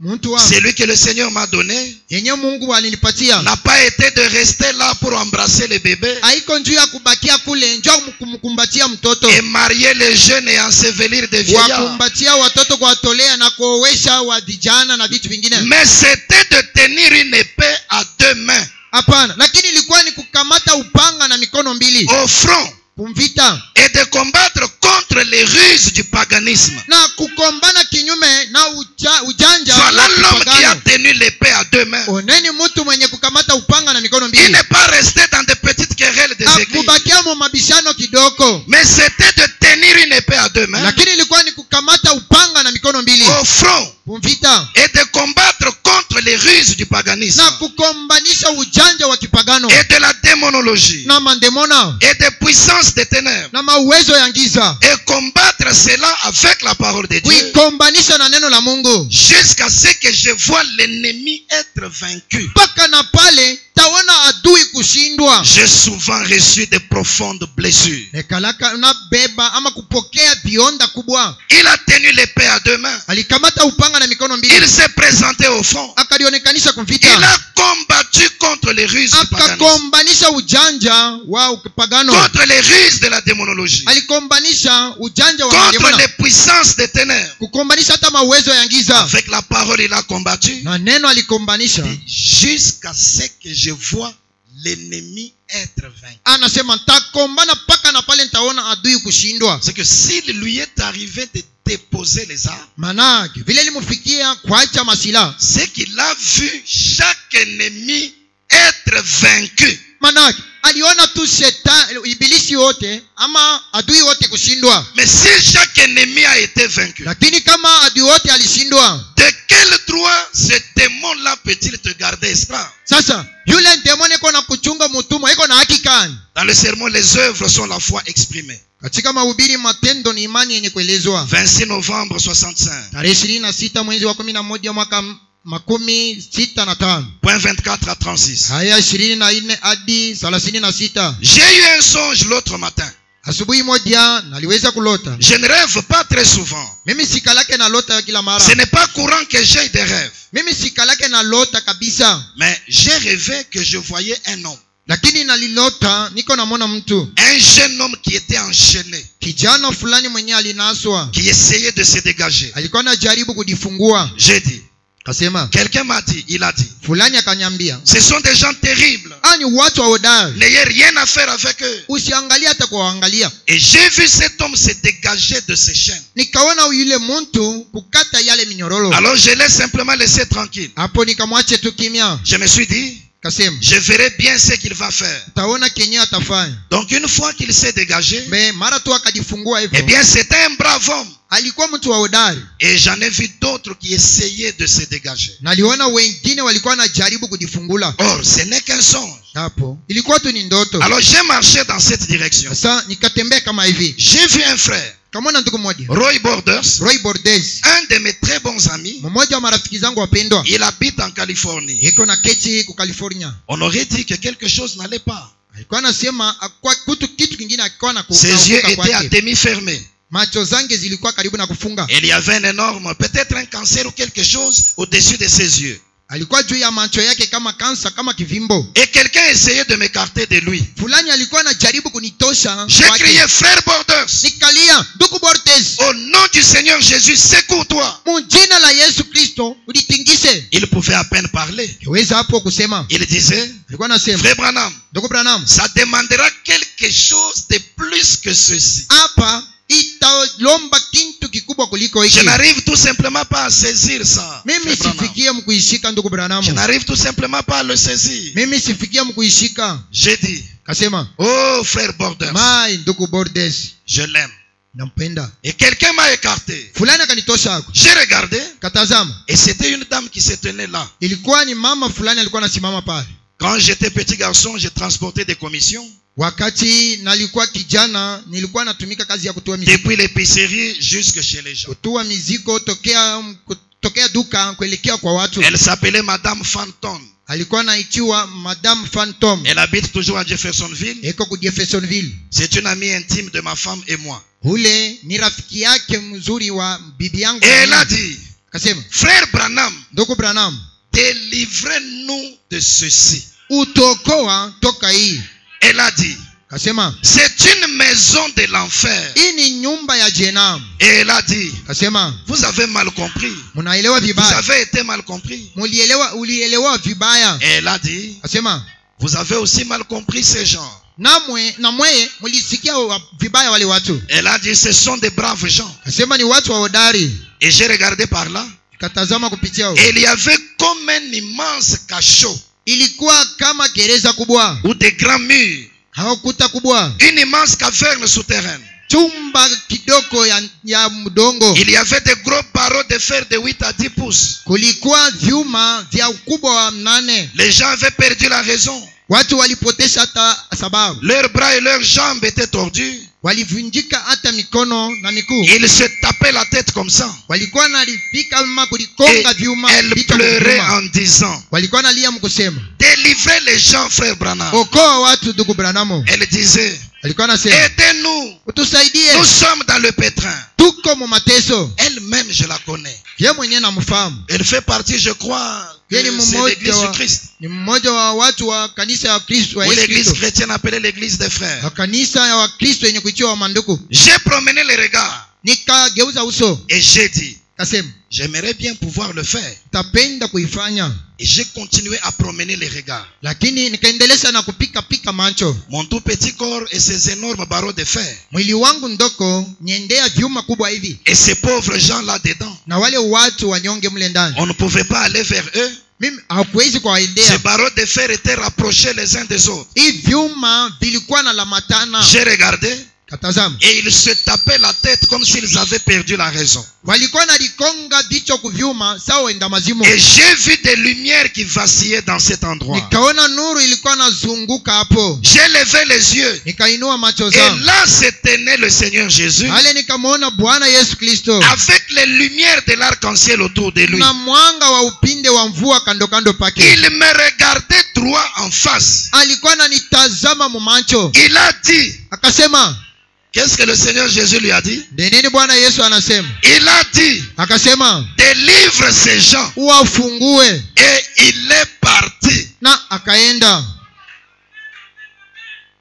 Muntu wangu celui que le Seigneur m'a donné, yenyewe Mungu alinipatia. n'a pas été de rester là pour embrasser les bébés Haiko njuu ya kubakia kule, njoo kumkumbatia mtoto. et marier les jeunes et ensevelir des vieillards. Wakumbatia watoto kuwatolea na kuowesha wa vijana na vitu vingine. Mais c'était de tenir une épée à deux mains Hapana, lakini ilikuwa ni kukamata upanga na mikono mbili au front kumvita et de combattre contre les ruses du paganisme. na kukombana kinyume na ujanja Voilà wa l'homme qui a kipagano. tenu l'épée à deux mains. Oneni mtu mwenye kukamata upanga na mikono Il mbili. n'est pas resté dans des petites querelles des églises, Akubakia mu mabishano kidogo, mais c'était de tenir une épée à deux mains lakini ilikuwa ni kukamata upanga na mikono mikono mbili au front vita et de combattre contre les ruses du paganisme na kukombanisha ujanja wa kipagano et de la démonologie na mandemona et des puissances des ténèbres na mauwezo ya giza et combattre cela avec la parole de Dieu kuikombanisha na neno la Mungu jusqu'à ce que je vois l'ennemi être vaincu. mpaka na pale taona adui kushindwa. J'ai souvent reçu de profondes blessures. Nekalaka na beba ama kupokea bionda kubwa. Il a tenu l'épée à deux mains. Alikamata upanga na mikono mbili. Il s'est présenté au front. Akalionekanisha kuvita. Il a combattu contre les ruses du paganisme. Akakombanisha ujanja wa upagano. Contre les ruses de la démonologie. Alikombanisha ujanja wa contre mandemona. les puissances des ténèbres. Kukombanisha hata mawezo ya giza. Avec la parole il a combattu. Na neno alikombanisha. Jusqu'à ce que je vois l'ennemi être vaincu. Anasema nitakombana paka na pale nitaona adui kushindwa. C'est que s'il lui est arrivé de déposer les armes, manake vile limufikia kuacha masila, c'est qu'il a vu chaque ennemi être vaincu. manake aliona tu shetani ibilisi wote ama adui wote kushindwa. Mais si chaque ennemi a été vaincu, lakini kama adui wote alishindwa, de quel droit ce démon-là peut-il te garder esclave? Sasa yule demoni iko na kuchunga mtumwa iko na haki gani? Dans le sermon, les œuvres sont la foi exprimée. Katika mahubiri matendo ni imani yenye kuelezwa. 26 novembre 65. Tarehe 26 mwezi wa 11 mwaka 65. Point 24 à 36. Aya 24 hadi 36. J'ai eu un songe l'autre matin. Asubuhi moja naliweza kulota. Je ne rêve pas très souvent. Mimi sikalake na lota kila mara. Ce n'est pas courant que j'aie des rêves. Mimi sikalake na lota kabisa. Mais j'ai rêvé que je voyais un homme. Lakini nalilota niko namona mtu. Un jeune homme qui était enchaîné. Kijana fulani mwenye alinaswa. Qui essayait de se dégager. Alikuwa anajaribu kujifungua. J'ai dit. Kasema. Quelqu'un m'a dit, il a dit. Fulani akanyambia. Ce sont des gens terribles. Ni watu hodari. N'ayez rien à faire avec eux. Usiangalia hata kuangalia. Et j'ai vu cet homme se dégager de ses chaînes. Nikaona yule mtu kukata yale minyororo. Alors je l'ai simplement laissé tranquille. Hapo nikamwache tu kimya. Je me suis dit, kasema, je verrai bien ce qu'il va faire. Taona kenye atafanya. Donc une fois qu'il s'est dégagé, mais mara tu akajifungua hivyo. Eh bien c'était un brave homme. Alikuwa mtu wa hodari. Et j'en ai vu d'autres qui essayaient de se dégager. Naliona wengine walikuwa wanajaribu kujifungula. Or ce n'est qu'un songe. Hapo ilikuwa tu ni ndoto. Alors j'ai marché dans cette direction. Sasa nikatembea kama hivi. J'ai vu un frère. Kama ndugu mmoja. Roy Borders. Un de mes très bons amis. Mmoja wa marafiki zangu wapendwa. Il habite en Californie. Iko na keti ku California. On aurait dit que quelque chose n'allait pas. Alikuwa anasema kitu kingine akikuwa na kufunga. Ses yeux étaient à demi fermés. Macho zangu zilikuwa karibu na kufunga. Il y avait un énorme, peut-être un cancer ou quelque chose au-dessus de ses yeux. Alikuwa juu ya macho yake kama kansa kama kivimbo. Et quelqu'un essayait de m'écarter de lui. Fulani alikuwa anajaribu kunitosha. J'ai crié, frère Borders. Nikalia, ndugu Borders. Au nom du Seigneur Jésus, secours-toi. Mjina la Yesu Kristo, ulitingise. Il pouvait à peine parler. Kiweza hapo kusema. Il disait, alikuwa anasema, frère Branham. Ndugu Branham. Ça demandera quelque chose de plus que ceci. Hapa italomba kitu kikubwa kuliko hiki. Je n'arrive tout simplement pas à saisir ça. Mimi sifikia mkuishika ndugu Branham. Je n'arrive tout simplement pas à le saisir. Mimi sifikia mkuishika. J'ai dit. Kasema. Oh frère Borders. Mai ndugu Borders. Je l'aime. Nampenda. Et quelqu'un m'a écarté. Fulani akanitosha hapo. J'ai regardé. Katazama. Et c'était une dame qui se tenait là. Ilikuwa ni mama fulani alikuwa anasimama pale. Quand j'étais petit garçon, j'ai transporté des commissions. Wakati nalikuwa kijana nilikuwa natumika kazi ya kutoa mizigo. Depuis l'épicerie jusque chez les gens. Kutoa mizigo tokea duka kuelekea kwa watu. Elle s'appelait Madame Phantom. Alikuwa anaitwa Madame Phantom. Elle habite toujours à Jeffersonville. Eko ku Jeffersonville. C'est une amie intime de ma femme et moi. Ule ni rafiki yake mzuri wa bibi yangu. Et elle a dit, kasema, frère Branham, ndugu Branham, délivrez-nous de ceci. Utokoa toka hii. Elle a dit, kasema, c'est une maison de l'enfer. Hii ni nyumba ya jehanamu. Et elle a dit, kasema, vous avez mal compris. Munaelewa vibaya. Vous avez été mal compris. Ulielewa vibaya. Et elle a dit, kasema, vous avez aussi mal compris ces gens. Na mweye mulisikia vibaya wale watu. Elle a dit, ce sont des braves gens. Kasema ni watu wa hodari. Et j'ai regardé par là. Katazama kupitia. Et il y avait comme un immense cachot. Ilikuwa kama gereza kubwa. Ou des grands murs. Hawakuta kubwa. Une immense caverne souterraine. chumba kidogo ya mdongo. Il y avait des gros barreaux de fer de 8 à 10 pouces. Kulikuwa vyuma vya ukubwa wa 8. Les gens avaient perdu la raison. Watu walipotesha hata sababu. Leurs bras et leurs jambes étaient tordus. Walivunjika hata mikono na miguu. Ils se tapaient la tête comme ça. Walikuwa nalipika kama kulikonga vyuma. Elle pleurait en disant, walikuwa nalia mkusema, délivrez les gens, frère Branham. okoa watu ndugu Branham. Elle disait, alikuwa anasema, aidez-nous. utusaidie. Nous sommes dans le pétrin. Tuko mu mateso. Elle-même, je la connais. Yeye mwenyewe namfahamu. Elle fait partie, je crois, c'est l'église du Christ. Ni mmoja wa watu wa kanisa ya Kristo wa Ou Yesu l'église Kristo. chrétienne appelée l'église des frères. Kanisa ya Wakristo yenye kuitwa wa manduku. J'ai promené les regards. Nikageuza uso. Et j'ai dit, kasema, j'aimerais bien pouvoir le faire. tapenda kuifanya. Et j'ai continué à promener les regards. Lakini nikaendelea na kupika pika macho. Mon tout petit corps et ses énormes barreaux de fer. Mwili wangu ndoko nyendea vyuma kubwa hivi. Et ces pauvres gens là dedans. Na wale watu wanyonge mle ndani. On ne pouvait pas aller vers eux. Mimi hakuwezi kuwaendea. Ces barreaux de fer étaient rapprochés les uns des autres. Hivi vyuma vilikuwa na lamatana. J'ai regardé. Katazama. Et ils se tapaient la tête comme s'ils avaient perdu la raison. Walikuwa na likonga vichwa kuvyuma sawa enda mazimu. Et j'ai vu des lumières qui vacillaient dans cet endroit. Nikaona nuru ilikuwa nazunguka hapo. J'ai levé les yeux. Nikainua macho Et zangu. là se tenait le Seigneur Jésus. Ale nikamwona Bwana Yesu Kristo. Avec les lumières de l'arc-en-ciel autour de lui. Na mwanga wa upinde wa mvua kando kando pake. Il me regardait droit en face. Alikuwa ananitazama mu macho. Il a dit. Akasema. Qu'est-ce que le Seigneur Jésus lui a dit? Nini Bwana Yesu anasema? Il a dit. Akasema. Délivre ces gens. Uwafungue. Et il est parti. Na akaenda.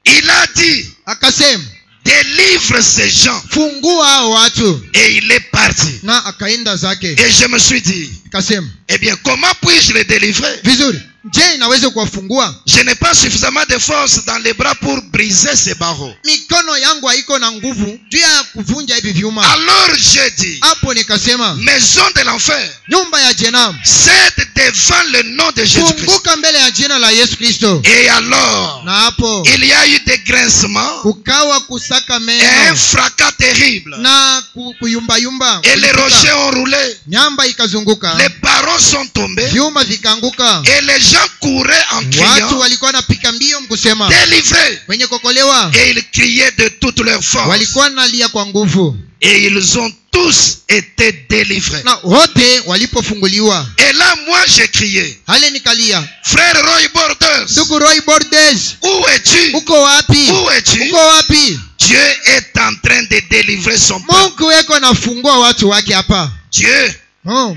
Il a dit. Akasema. Délivre ces gens. Fungua hao watu. Et il est parti. Na akaenda zake. Et je me suis dit. Akasema. Eh bien, comment puis-je les délivrer? Vizuri. Je inaweza kuwafungua? Je n'ai pas suffisamment de force dans les bras pour briser ces barreaux. Mikono yangu haiko na nguvu juu ya kuvunja hivi vyuma. Alors j'ai dit. Hapo nikasema. Maison de l'enfer. Nyumba ya jehanamu. Cède devant le nom de Jésus-Christ. Funguka mbele ya jina la Yesu Kristo. Et alors. Na hapo. Il y a eu des grincements. Kukawa kusaka meno. Et un fracas terrible. Na kuyumba yumba. Et les rochers ont roulé. Nyamba ikazunguka. Les barreaux sont tombés. Vyuma vikaanguka. Et les gens couraient en criant. Watu walikuwa napika mbio mkusema. Délivrés. Wenye kokolewa. Et ils criaient de toute leur force. Walikuwa nalia kwa nguvu. Et ils ont tous été délivrés. Na wote walipofunguliwa. Et là, moi, j'ai crié. Hale nikalia. Frère Roy Borders. Ndugu Roy Borders. Où es-tu? Uko wapi? Où es-tu? Uko wapi? Dieu est en train de délivrer son peuple. Mungu weko nafungua watu wake hapa. Dieu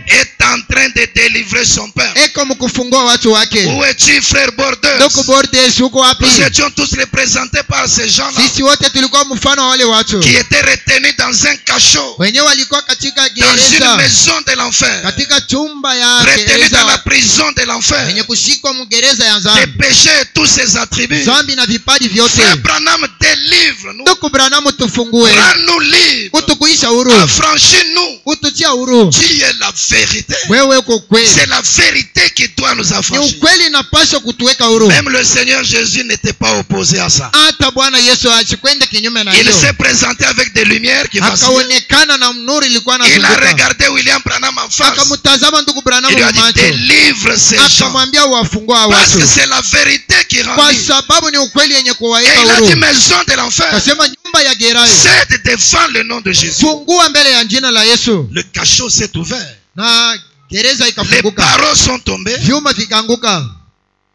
est en train de délivrer son peuple. Eko mkufungua watu wake. Où es-tu, frère Borders? Ndugu Borders, uko wapi? Nous étions tous représentés par ces gens-là. Sisi wote tulikuwa mfano wa wale watu. Qui étaient retenus dans un cachot. Wenyewe walikuwa katika gereza. Dans une maison de l'enfer. Katika chumba ya retenus gereza. dans la prison de l'enfer. Wenye kushikwa mgereza ya dhambi. Les péchés et tous ses attributs. Dhambi na vipaji vyote. Frère Branham, délivre-nous. Ndugu Branham, tufungue. Rends-nous libres. Utukuisha huru. Affranchis-nous. Ututia huru. Tu es la vérité. Wewe uko kweli. C'est la vérité qui doit nous affranchir. Ni ukweli inapaswa kutuweka huru. Même le Seigneur Jésus n'était pas opposé à ça. Hata Bwana Yesu asikwende kinyume na Il hilo. s'est présenté avec des lumières qui vacillaient. Akaonekana na nuru ilikuwa Il a inazunguka. regardé William Branham en face. Akamtazama ndugu Branham Il lui a dit, macho. délivre ces gens. Akamwambia uwafungua Parce watu. que c'est la vérité qui rend Kwa libre. sababu ni ukweli yenye Et kuwaweka il a dit, huru. maison de l'enfer. Kasema nyumba ya gereza. Cède devant le nom de Jésus. Fungua mbele ya jina la Yesu. Le cachot s'est ouvert. Na gereza Les ikafunguka. barreaux sont tombés. Vyuma vikaanguka.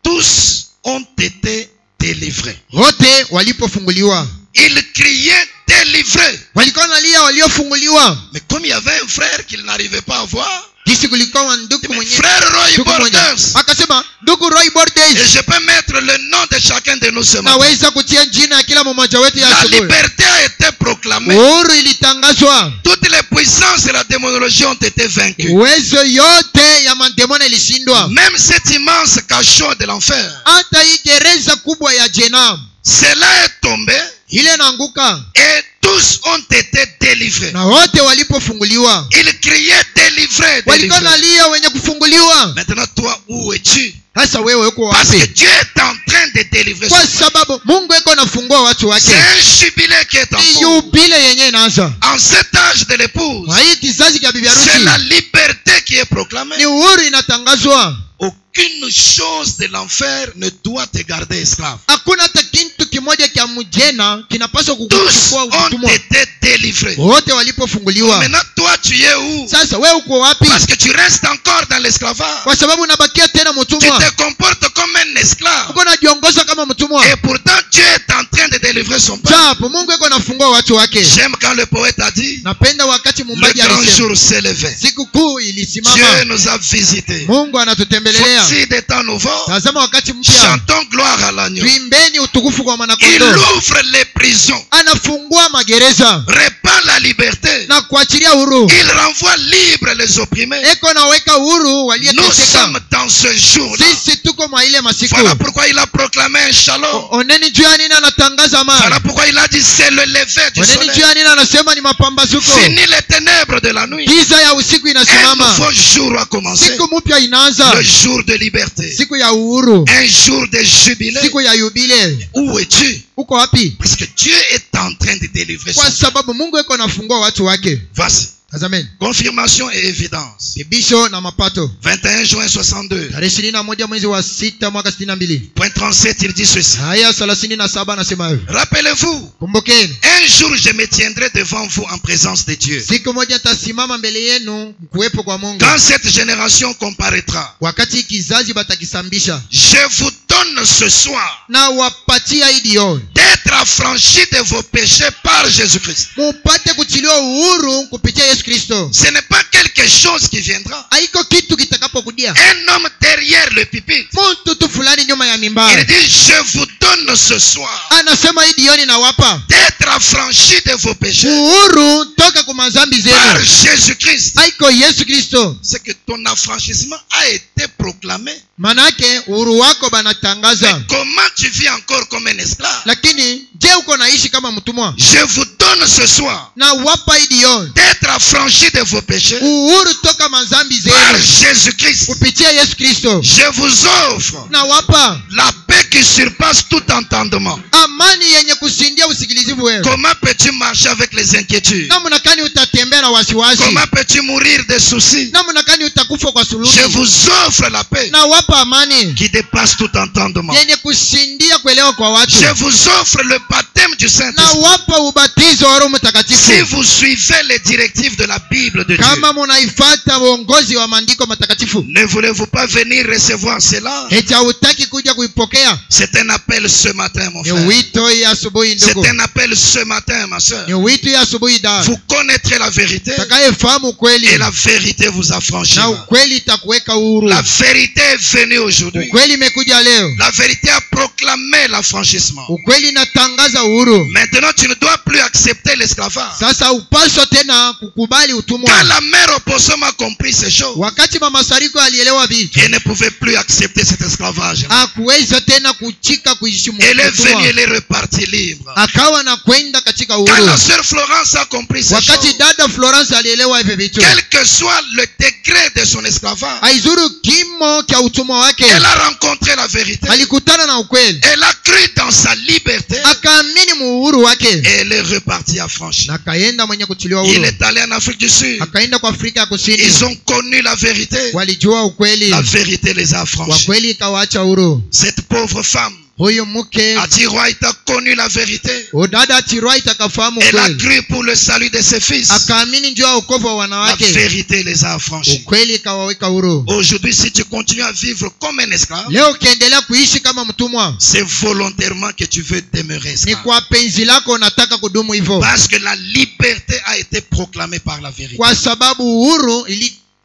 Tous ont été délivrés. Wote walipofunguliwa. Ils criaient délivrés. Walikuwa nalia waliofunguliwa. Mais comme il y avait un frère qu'il n'arrivait pas à voir. Kisi kulikuwa ndugu mwenye. Frère Roy Borders. Akasema ndugu Roy Borders. Et je peux mettre le nom de chacun de nous ce matin. Naweza kutia jina ya kila mmoja wetu ya La asubuhi. liberté a été proclamée. Uhuru ilitangazwa. Toutes les puissances de la démonologie ont été vaincues. Uwezo yote ya mademoni ilishindwa. Même cet immense cachot de l'enfer. Hata hii gereza kubwa ya jehanamu. cela est tombé ile naanguka, et tous ont été délivrés. na wote walipofunguliwa Ils criaient délivrés, walikuwa délivrés. nalia wenye kufunguliwa. Maintenant, toi, où es-tu? Sasa wewe uko Parce que wapi? Dieu est en train de délivrer. Kwa sababu Mungu iko nafungua watu wake. C'est un jubilé qui est en Ni cours. yubile yenye inaanza. En cet âge de l'épouse, Kwa hii kizazi cha bibi c'est la harusi liberté qui est proclamée. ni uhuru inatangazwa. Aucune chose de l'enfer ne doit te garder esclave. Hakuna hata kitu kimoja cha mjena kinapaswa Tous kukuchukua ont utumwa. été délivrés. Wote walipofunguliwa. Maintenant, toi, tu es où? Sasa wewe uko wapi? Parce que tu restes encore dans l'esclavage. Kwa sababu unabakia tena Tu mtumwa. te comportes comme un esclave. Uko unajiongoza kama mtumwa. Et pourtant, Dieu est en train de délivrer son peuple. Japo Mungu iko nafungua watu wake. J'aime quand le poète a dit, Napenda wakati le mumbaji grand alisema jour s'est levé. siku kuu Dieu ilisimama. nous a visités. Mungu anatutembelea. Voici des temps nouveaux. Tazama wakati mpya. Chantons gloire à l'agneau. Tuimbeni utukufu kwa Il mwanakondoo. ouvre les prisons, Anafungua magereza répand la liberté. na kuachilia huru. Il renvoie libre les opprimés. Eko naweka huru Nous waliyeteseka. sommes dans ce jour-là. Sisi tuko mwa ile masiku. Voilà pourquoi il a proclamé un shalom. Oneni juu ya nini anatangaza Voilà amani. pourquoi il a dit c'est le lever du Oneni juu soleil. ya nini anasema ni mapambazuko. Fini les ténèbres de la nuit. Giza ya usiku Un inasimama. nouveau jour a commencé. Siku mpya inaanza. Le jour de liberté. Siku ya uhuru. Un jour de jubilé. Siku ya yubile. Où es-tu? Uko wapi? Parce que Dieu est en train de délivrer son Kwa peuple. sababu Mungu iko nafungua watu wake. Voici. Tazameni. Confirmation et évidence. Kibisho na mapato. 21 juin 62. Tarehe 21 mwezi wa 6 mwaka 62. Point 37, il dit ceci. Haya 37 anasema hivi. Rappelez-vous, Kumbukeni. un jour je me tiendrai devant vous en présence de Dieu. Siku moja nitasimama mbele yenu kuwepo kwa Mungu. Quand cette génération comparaîtra, Wakati kizazi batakisambisha. je vous donne ce soir Na wapatia idioni. d'être affranchis de vos péchés par Jésus-Christ. Mupate kutiliwa uhuru kupitia Yesu Kristo. Ce n'est pas quelque chose qui viendra. Haiko kitu kitakapokudia. Un homme derrière le pupitre. Mtu tu fulani nyuma ya Il mimbara. dit, je vous donne ce soir Anasema idioni na wapa. d'être affranchis de vos péchés Uhuru toka kwa mazambi par zenu. Jésus-Christ. Haiko Yesu Kristo. C'est que ton affranchissement a été proclamé. Manake uhuru wako banatangaza. Comment tu vis encore comme un esclave? Lakini je uko naishi kama mtumwa? Je vous donne ce soir Na wapa idioni. d'être affranchis de vos péchés Uhuru toka mazambi par zenu. Jésus-Christ. Kupitia Yesu Kristo. Je vous offre Na wapa la paix qui surpasse tout entendement. amani yenye kusindia usikilizivu wewe. Comment peux-tu marcher avec les inquiétudes? Namna gani utatembea na wasiwasi? Comment peux-tu mourir des soucis? Namna gani utakufa kwa suluhu? Je vous offre la paix Na wapa amani qui dépasse tout entendement. yenye kushindia kuelewa kwa watu. Je vous offre le baptême du Na Saint-Esprit. wapa ubatizo wa Roho Si Mtakatifu. vous suivez les directives de la Bible de Dieu, Kama munaifuata uongozi wa maandiko matakatifu. ne voulez-vous pas venir recevoir cela? Eti hautaki kuja kuipokea? C'est un appel ce matin, mon Ni frère. wito ya asubuhi C'est ndugu. un appel ce matin, ma soeur. Ni wito ya asubuhi dada. Vous connaîtrez la vérité Takayefahamu ukweli. et la vérité vous Na affranchira. ukweli itakuweka huru. La vérité est venue aujourd'hui. Ukweli imekuja leo. La vérité a proclamé l'affranchissement. Ukweli inatangaza uhuru. Maintenant, tu ne dois plus accepter l'esclavage. Sasa upaswa tena kukubali utumwa. Quand la mère opossum a compris ces choses, Wakati mama Sariko alielewa vitu, elle ne pouvait plus accepter cet esclavage. hakuweza tena kuchika kuishi Elle est venue, utumwa. elle est repartie libre. Akawa na kwenda katika Quand uhuru. la sœur Florence a compris ces Wakati choses, dada Florence alielewa hivi vitu, quel que soit le degré de son esclavage, haizuru kimo cha utumwa wake, elle a rencontré la vérité. alikutana na ukweli, Elle a cru dans sa liberté akaamini muhuru wake, et elle est repartie affranchie. na akaenda mwenye kutiliwa Il uhuru. est allé en Afrique du Sud. Akaenda kwa Afrika ya Kusini, Ils ont connu la vérité. walijua ukweli, La vérité les a affranchis. wakweli ikawaacha huru. Cette pauvre femme, Huyu mke Atiroit, a connu la vérité. udada Tiroi akafahamu Elle a ukweli, cru pour le salut de ses fils. akaamini juu ya wokovu wa La wanawake, vérité les a affranchis. ukweli ikawaweka huru. Aujourd'hui, si tu continues à vivre comme un esclave, Leo ukiendelea kuishi kama mtumwa, c'est volontairement que tu veux demeurer ni esclave. kwa penzi lako unataka kudumu hivyo, Parce que la liberté a été proclamée par la vérité. kwa sababu uhuru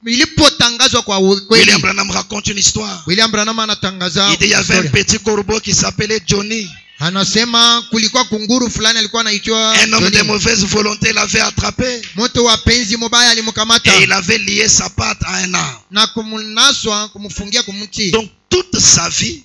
ilipotangazwa kwa ukweli. William Branham raconte une histoire. William Branham anatangaza Il dit, il y avait un historia. petit corbeau qui s'appelait Johnny. Anasema kulikuwa kunguru fulani alikuwa anaitwa Un homme de Johnny. mauvaise volonté l'avait attrapé Mtu wa penzi mubaya alimkamata et il avait lié sa patte à un arbre. na kumnaswa kumfungia kumti. Donc toute sa vie,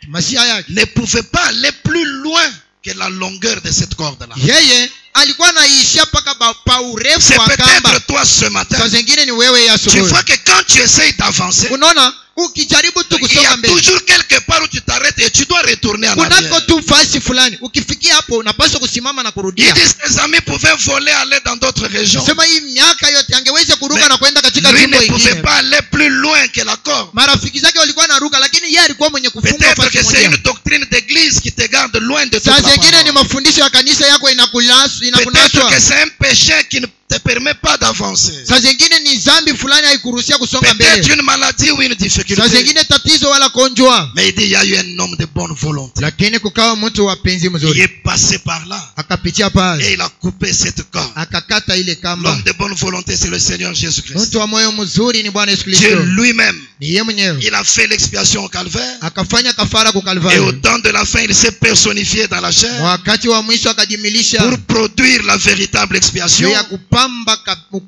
Masia yake ne pouvait pas aller plus loin que la longueur de cette corde-là. yeye alikuwa anaishia paka pa urefu C'est wa kamba. peut-être toi ce matin. Saa zingine ni wewe ya Tu asubuhi. vois que quand tu essayes d'avancer, Unaona ukijaribu tu il y kusonga a mbele toujours quelque part où tu t'arrêtes et tu dois retourner en kunako arrière. tu fasi fulani, ukifikia hapo unapaswa kusimama na Il kurudia. dit ses amis pouvaient voler, aller dans d'autres régions. Sema hii miaka yote angeweza kuruka Mais na kwenda katika lui jimbo ne pouvait ingine. pas aller plus loin que la corde. Marafiki zake walikuwa naruka, lakini yeye alikuwa mwenye kufunga Peut-être que fasi c'est une moja. doctrine d'église qui te garde loin de toute Saa la zingine ni parole. mafundisho ya kanisa yako Peut-être inakunaswa. que c'est un péché qui ne te permet pas d'avancer. Saa zingine ni dhambi fulani haikuruhusia kusonga Peut-être mbele. une maladie ou une Saa difficulté. zingine tatizo wala konjwa, Mais il dit, il y a eu un homme de bonne volonté. lakini kukawa mtu wa penzi Il mzuri est passé par là akapitia et pale il a coupé cette corde. akakata ile kamba. L'homme de bonne volonté, c'est le Seigneur Jésus-Christ. Mtu wa moyo mzuri ni Bwana Yesu Dieu Kristo. lui-même, Ni yeye mwenyewe il a fait l'expiation au calvaire. akafanya kafara kwa Et au Kalvari. temps de la fin, il s'est personnifié dans la chair Wakati wa mwisho akajimilisha pour produire la véritable expiation. juu ya kupamba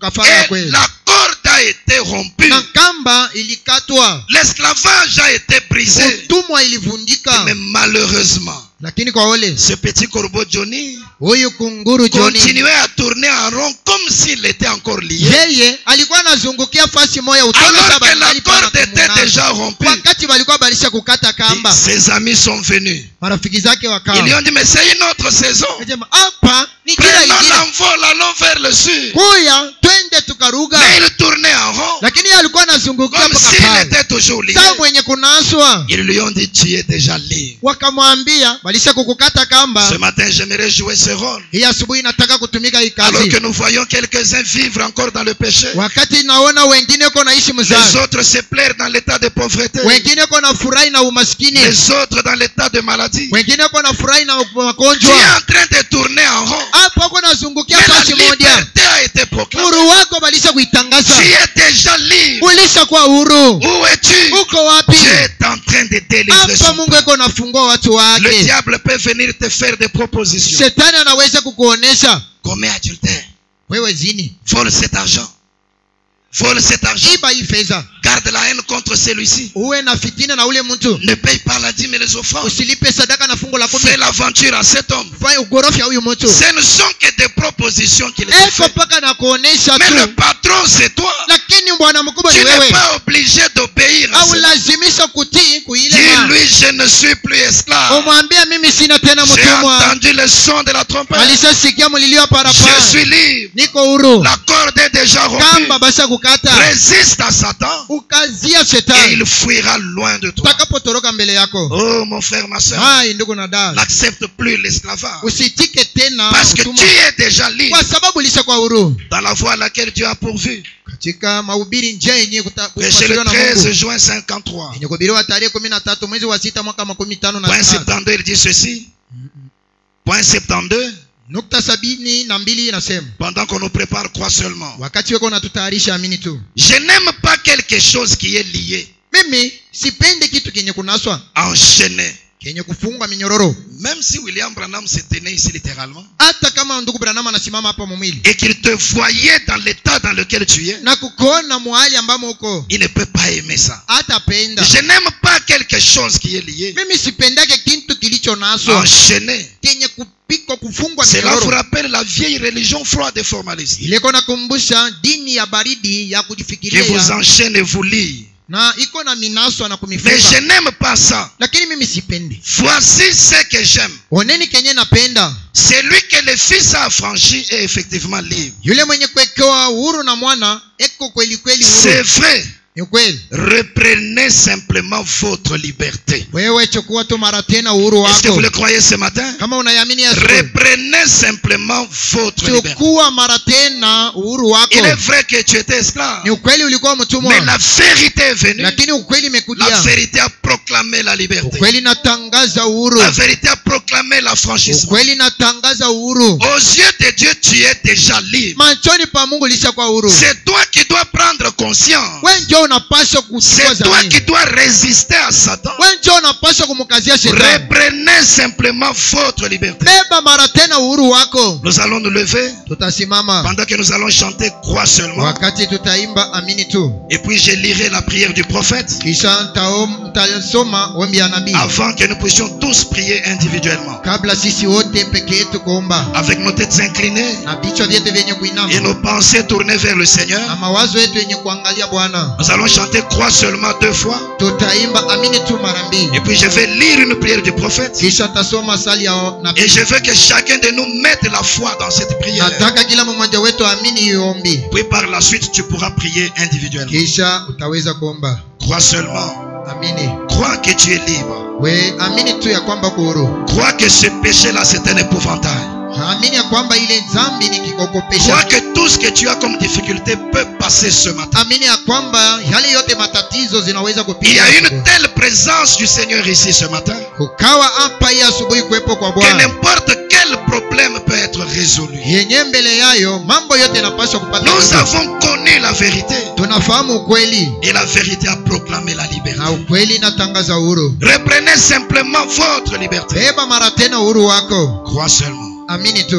kafara ya Et kweli, la corde a été rompue. na kamba ilikatwa, L'esclavage a été brisé. utumwa ilivunjika. Mais malheureusement, Lakini kwa ole ce petit corbeau Johnny huyu kunguru Johnny, continuait à tourner en rond comme s'il était encore lié. yeye alikuwa anazungukia fasi moja Alors que la corde était déjà rompue. wakati walikuwa balisha kukata kamba. Ses amis sont venus. Marafiki zake Ils lui wakawa ont dit, mais c'est une autre saison. akasema, hapa ni kila Prenons ingine, l'envol, allons vers le sud. kuya twende tukaruga. Mais il tournait en rond, Lakini yeye alikuwa anazungukia comme mpaka s'il pale était toujours lié. saa mwenye kunaswa. Ils lui ont dit, tu es déjà lié. Wakamwambia balisha kukukata kamba. Ce matin, j'aimerais jouer ce rôle. Hii asubuhi nataka kutumika hii Alors kazi. que nous voyons quelques-uns vivre encore dans le péché. Wakati naona wengine ko naishi Les mzaa, autres se plaire dans l'état de pauvreté. wengine ko na furahi na umaskini, Les autres dans l'état de maladie. wengine ko na furahi na Tu es magonjwa. en train de tourner en rond. Hapo ko nazungukia Mais la fasi moja. liberté a été proclamée. Huru wako balisha kuitangaza, Tu es déjà libre. ulisha kwa huru. Où es-tu? Uko wapi? Tu es en train de délivrer Hapa son Mungu peuple. eko nafungua watu Le wake. diable peut venir te faire des propositions. Shetani anaweza kukuonesha Commets adultère. wewe zini, Vole cet argent. Vole cet argent. iba hii fedha, Garde la haine contre celui-ci. uwe na fitina na ule mtu, Ne paye pas la dîme et les offrandes. usilipe sadaka na fungo la kumi, Fais l'aventure à cet homme. fanya ugorofya huyu mtu. Ce ne sont que des propositions qu'il te Eko fait. paka na kuonesha Mais le tu, patron, c'est toi. lakini bwana mkubwa Tu ni n'es wewe. pas obligé d'obéir à Au cela. lazimisha kutii kuile ma. Dis-lui, je ne suis plus esclave. Umwambia mimi sina tena J'ai mtumwa. entendu le son de la trompette. Alishasikia mlilio Je parapara. suis libre. Niko huru. La corde est déjà rompue. Kamba basha kukata. Résiste à Satan Ukazia et shetani. il fuira loin de toi. Utakapotoroka mbele yako. Oh mon frère, ma soeur, Hai ndugu na dada. n'accepte plus l'esclavage. Usitike tena Parce que utumwa. tu es déjà libre Kwa sababu ulisha kwa huru. dans la voie à laquelle Dieu a pourvu. Katika mahubiri njia yenyewe Péché le kufasiriwa na 13 Mungu. juin 53. Yenye kuhubiriwa tarehe 13 mwezi wa 6 mwaka 15 Point na 72, il dit ceci. Point 72. nukta 72 inasema Pendant qu'on nous prépare, crois seulement. wakati weko natutayarisha amini tu. Je n'aime pas quelque chose qui est lié, Mimi sipendi kitu kenye kunaswa, enchaîné. kenye kufungwa minyororo. Même si William Branham se tenait ici littéralement Hata kama ndugu Branham anasimama hapa mumwili et qu'il te voyait dans l'état dans lequel tu es, na kukuona mahali ambamo uko, il ne peut pas aimer ça. hata penda. Je n'aime pas quelque chose qui est lié, Mimi sipendake kitu kilicho naswa enchaîné. kenye kupikwa kufungwa Cela vous minyororo. rappelle la vieille religion froide et formaliste Ileko nakumbusha dini ya baridi ya qui kujifikiria vous enchaîne et vous lie. na iko na minaswa na Mais je kumifunga, n'aime pas ça. lakini mimi sipendi. Voici ce que j'aime. Oneni kenye napenda, Celui que le Fils a affranchi est effectivement libre. yule mwenye kuwekewa uhuru na mwana eko kweli kweli C'est huru. vrai. Ni kweli. Reprenez simplement votre liberté. Wewe chukua tu mara tena uhuru Est-ce que wako. vous le croyez ce matin? Kama unayamini Yesu, Reprenez simplement votre liberté. chukua mara tena uhuru wako. Il est vrai que tu étais esclave, Ni ukweli ulikuwa mais mtumwa, la vérité est venue. lakini ukweli La imekuja. vérité a proclamé la liberté. Ukweli natangaza uhuru. La vérité a proclamé l'affranchissement. Ukweli natangaza uhuru. Aux yeux de Dieu, tu es déjà libre. Machoni pa Mungu lisha kwa uhuru. C'est toi qui dois prendre conscience Wewe ndio njo unapaswa C'est toi qui dois résister à Satan. wewe njo unapaswa kumkazia shetani. Reprenez simplement votre liberté. Beba mara tena uhuru wako. Nous allons nous lever Tutasimama pendant que nous allons chanter croix seulement. wakati tutaimba amini tu. Et puis je lirai la prière du prophète Kisha nitasoma ombi ya nabii avant que nous puissions tous prier individuellement. kabla sisi wote peke yetu kuomba Avec nos têtes inclinées na vichwa vyetu vyenye kuinama et nos pensées tournées vers le Seigneur. na mawazo yetu yenye kuangalia Bwana. Nous allons chanter croix seulement 2 fois. Tutaimba amini tu mara mbili. Et puis je vais lire une prière du prophète. Kisha tasoma sali ya nabii. Et je veux que chacun de nous mette la foi dans cette prière. Nataka kila mmoja wetu amini hiyo ombi. Puis par la suite tu pourras prier individuellement. Kisha utaweza kuomba. Crois seulement. Amini. Crois que tu es libre. We amini tu ya kwamba kuhuru. Crois que ce péché-là c'est un épouvantail. Amini ya kwamba ile dhambi ni kikokopesha. Crois que tout ce que tu as comme difficulté peut passer ce matin. Amini ya kwamba yale yote matatizo zinaweza Il y kupita. a une telle présence du Seigneur ici ce matin Ukawa hapa hii asubuhi kuwepo kwa que Bwana. n'importe quel problème peut être résolu. Yenye mbele yayo mambo yote yanapaswa kupata. Nous avons connu la vérité Tunafahamu ukweli et la vérité a proclamé la liberté. na ukweli inatangaza uhuru. Reprenez simplement votre liberté. Beba mara tena uhuru wako. Crois seulement. Amini tu.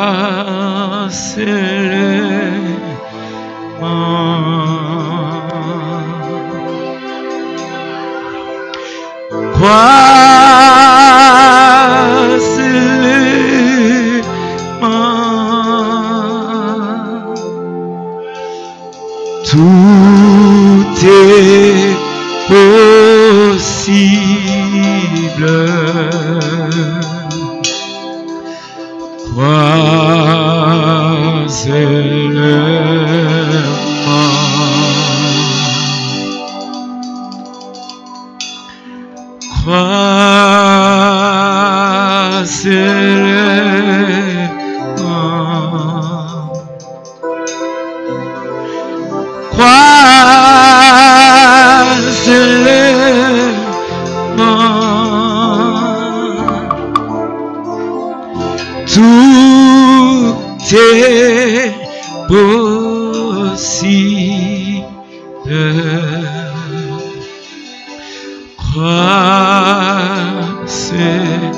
Crois seulement. Crois seulement. Tout est possible. Crois seulement. Crois seulement. Crois seulement. Tout est possible. Crois seulement.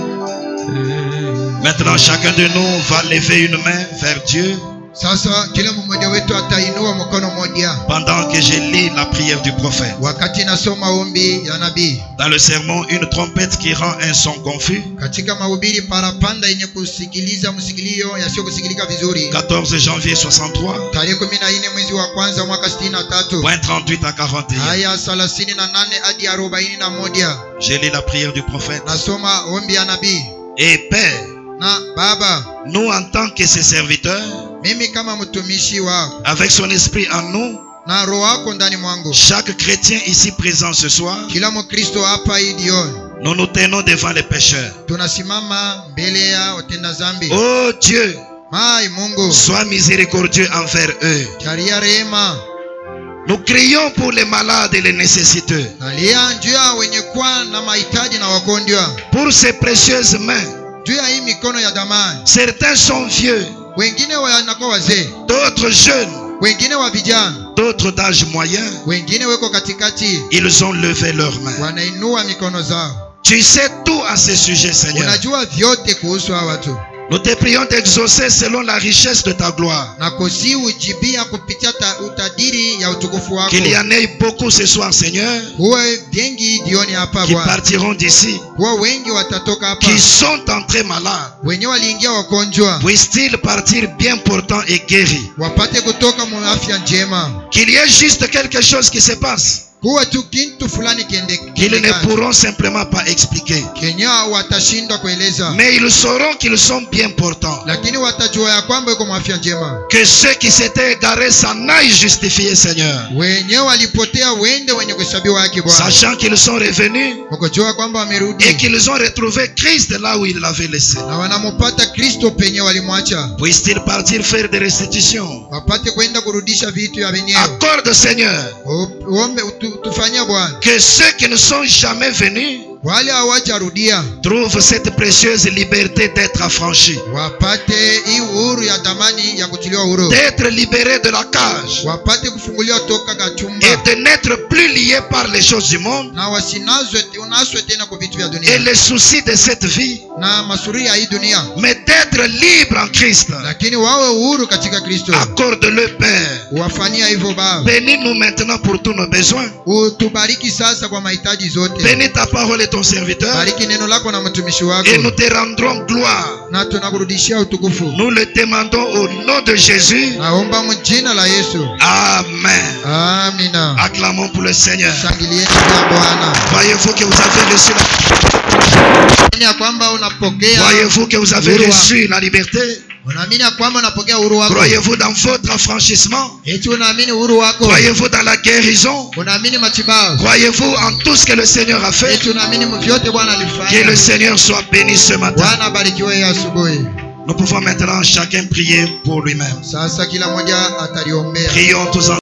Maintenant, chacun de nous va lever une main vers Dieu Sasa kila mmoja wetu atainua mkono mmoja pendant que je lis la prière du prophète. wakati nasoma ombi ya nabii. Dans le sermon, une trompette qui rend un son confus. Katika mahubiri parapanda yenye kusikiliza msikilio yasio kusikilika vizuri. 14 janvier 63. Tarehe 14 mwezi wa kwanza mwaka 63. Point 38 à 41. Aya 38 hadi 41. Je lis la prière du prophète. Nasoma ombi ya nabii. Et Père, Na Baba, nous en tant que ses serviteurs, mimi kama mtumishi wako avec son esprit en nous, na roho yako ndani mwangu, chaque chrétien ici présent ce soir, kila Mkristo hapa hii jioni, nous nous tenons devant les pécheurs. tunasimama mbele ya watenda dhambi. Oh Dieu, Mai Mungu, sois miséricordieux envers eux. jalia rehema. Nous crions pour les malades et les nécessiteux. Nalia juu ya wenye kuwa na mahitaji na wagonjwa, Pour ces précieuses mains, juu ya hii mikono ya damani. certains sont vieux, Wengine wanakuwa wazee, d'autres jeunes, wengine wa vijana, d'autres d'âge moyen. wengine weko katikati, Ils ont levé leurs mains. wanainua mikono zao. Tu sais tout à ce sujet, Seigneur. Unajua vyote kuhusu hawa watu. Nous te prions d'exaucer selon la richesse de ta gloire. Na kusi ujibia kupitia utadiri ya utukufu wako. Qu'il y en ait beaucoup ce soir, Seigneur, Kuwe wengi jioni hapa qui Bwana. partiront d'ici, Kuwe wengi watatoka hapa. qui sont entrés malades. Wenye waliingia wagonjwa Puissent-ils partir bien portants et guéris? wapate kutoka mu afya njema. Qu'il y ait juste quelque chose qui se passe, Kuwe tu kitu fulani qu'ils ne pourront simplement pas expliquer. Kenya watashindwa kueleza. Mais ils sauront qu'ils sont bien portants. Lakini watajua ya kwamba yuko afya njema. Que ceux qui s'étaient égarés s'en aillent justifier, Seigneur. Wenye walipotea wende wenye kuhesabiwa haki Bwana. Sachant qu'ils sont revenus Wakajua kwamba wamerudi. et qu'ils ont retrouvé Christ là où ils l'avaient laissé. Na wanamupata Kristo penye walimwacha. Puissent-ils partir faire des restitutions? Wapate kwenda kurudisha vitu ya wenyewe. Accorde, Seigneur, Uombe tufanyia Bwana. que ceux qui ne sont jamais venus wale hawajarudia trouvent cette précieuse liberté d'être affranchis, wapate hii uhuru ya damani ya kutiliwa uhuru, d'être libérés de la cage wapate kufunguliwa toka kachumba, et de n'être plus liés par les choses du monde na unaswe tena kwa vitu vya et dunia les soucis de cette vie, na masuri ya hii dunia, mais d'être libres en Christ. lakini wawe uhuru katika Kristo. Accorde-le, Père. Wafanyia hivyo Baba. Bénis-nous maintenant pour tous nos besoins. Utubariki sasa kwa mahitaji zote. Bénis ta parole et ton serviteur. Bariki neno lako na mtumishi wako. Et nous te rendrons gloire. Na tunakurudishia utukufu. Nous le demandons au nom de Jésus. Naomba mjina la Yesu. Amen. Amina. Acclamons pour le Seigneur. Shangilieni kwa Bwana. Croyez-vous que vous avez reçu la Croyez-vous que vous avez reçu la liberté? Croyez-vous dans votre affranchissement? Croyez-vous dans la guérison? Croyez-vous en tout ce que le Seigneur a fait? Que le Seigneur soit béni ce matin. Nous pouvons maintenant chacun prier pour lui-même. Prions tous ensemble.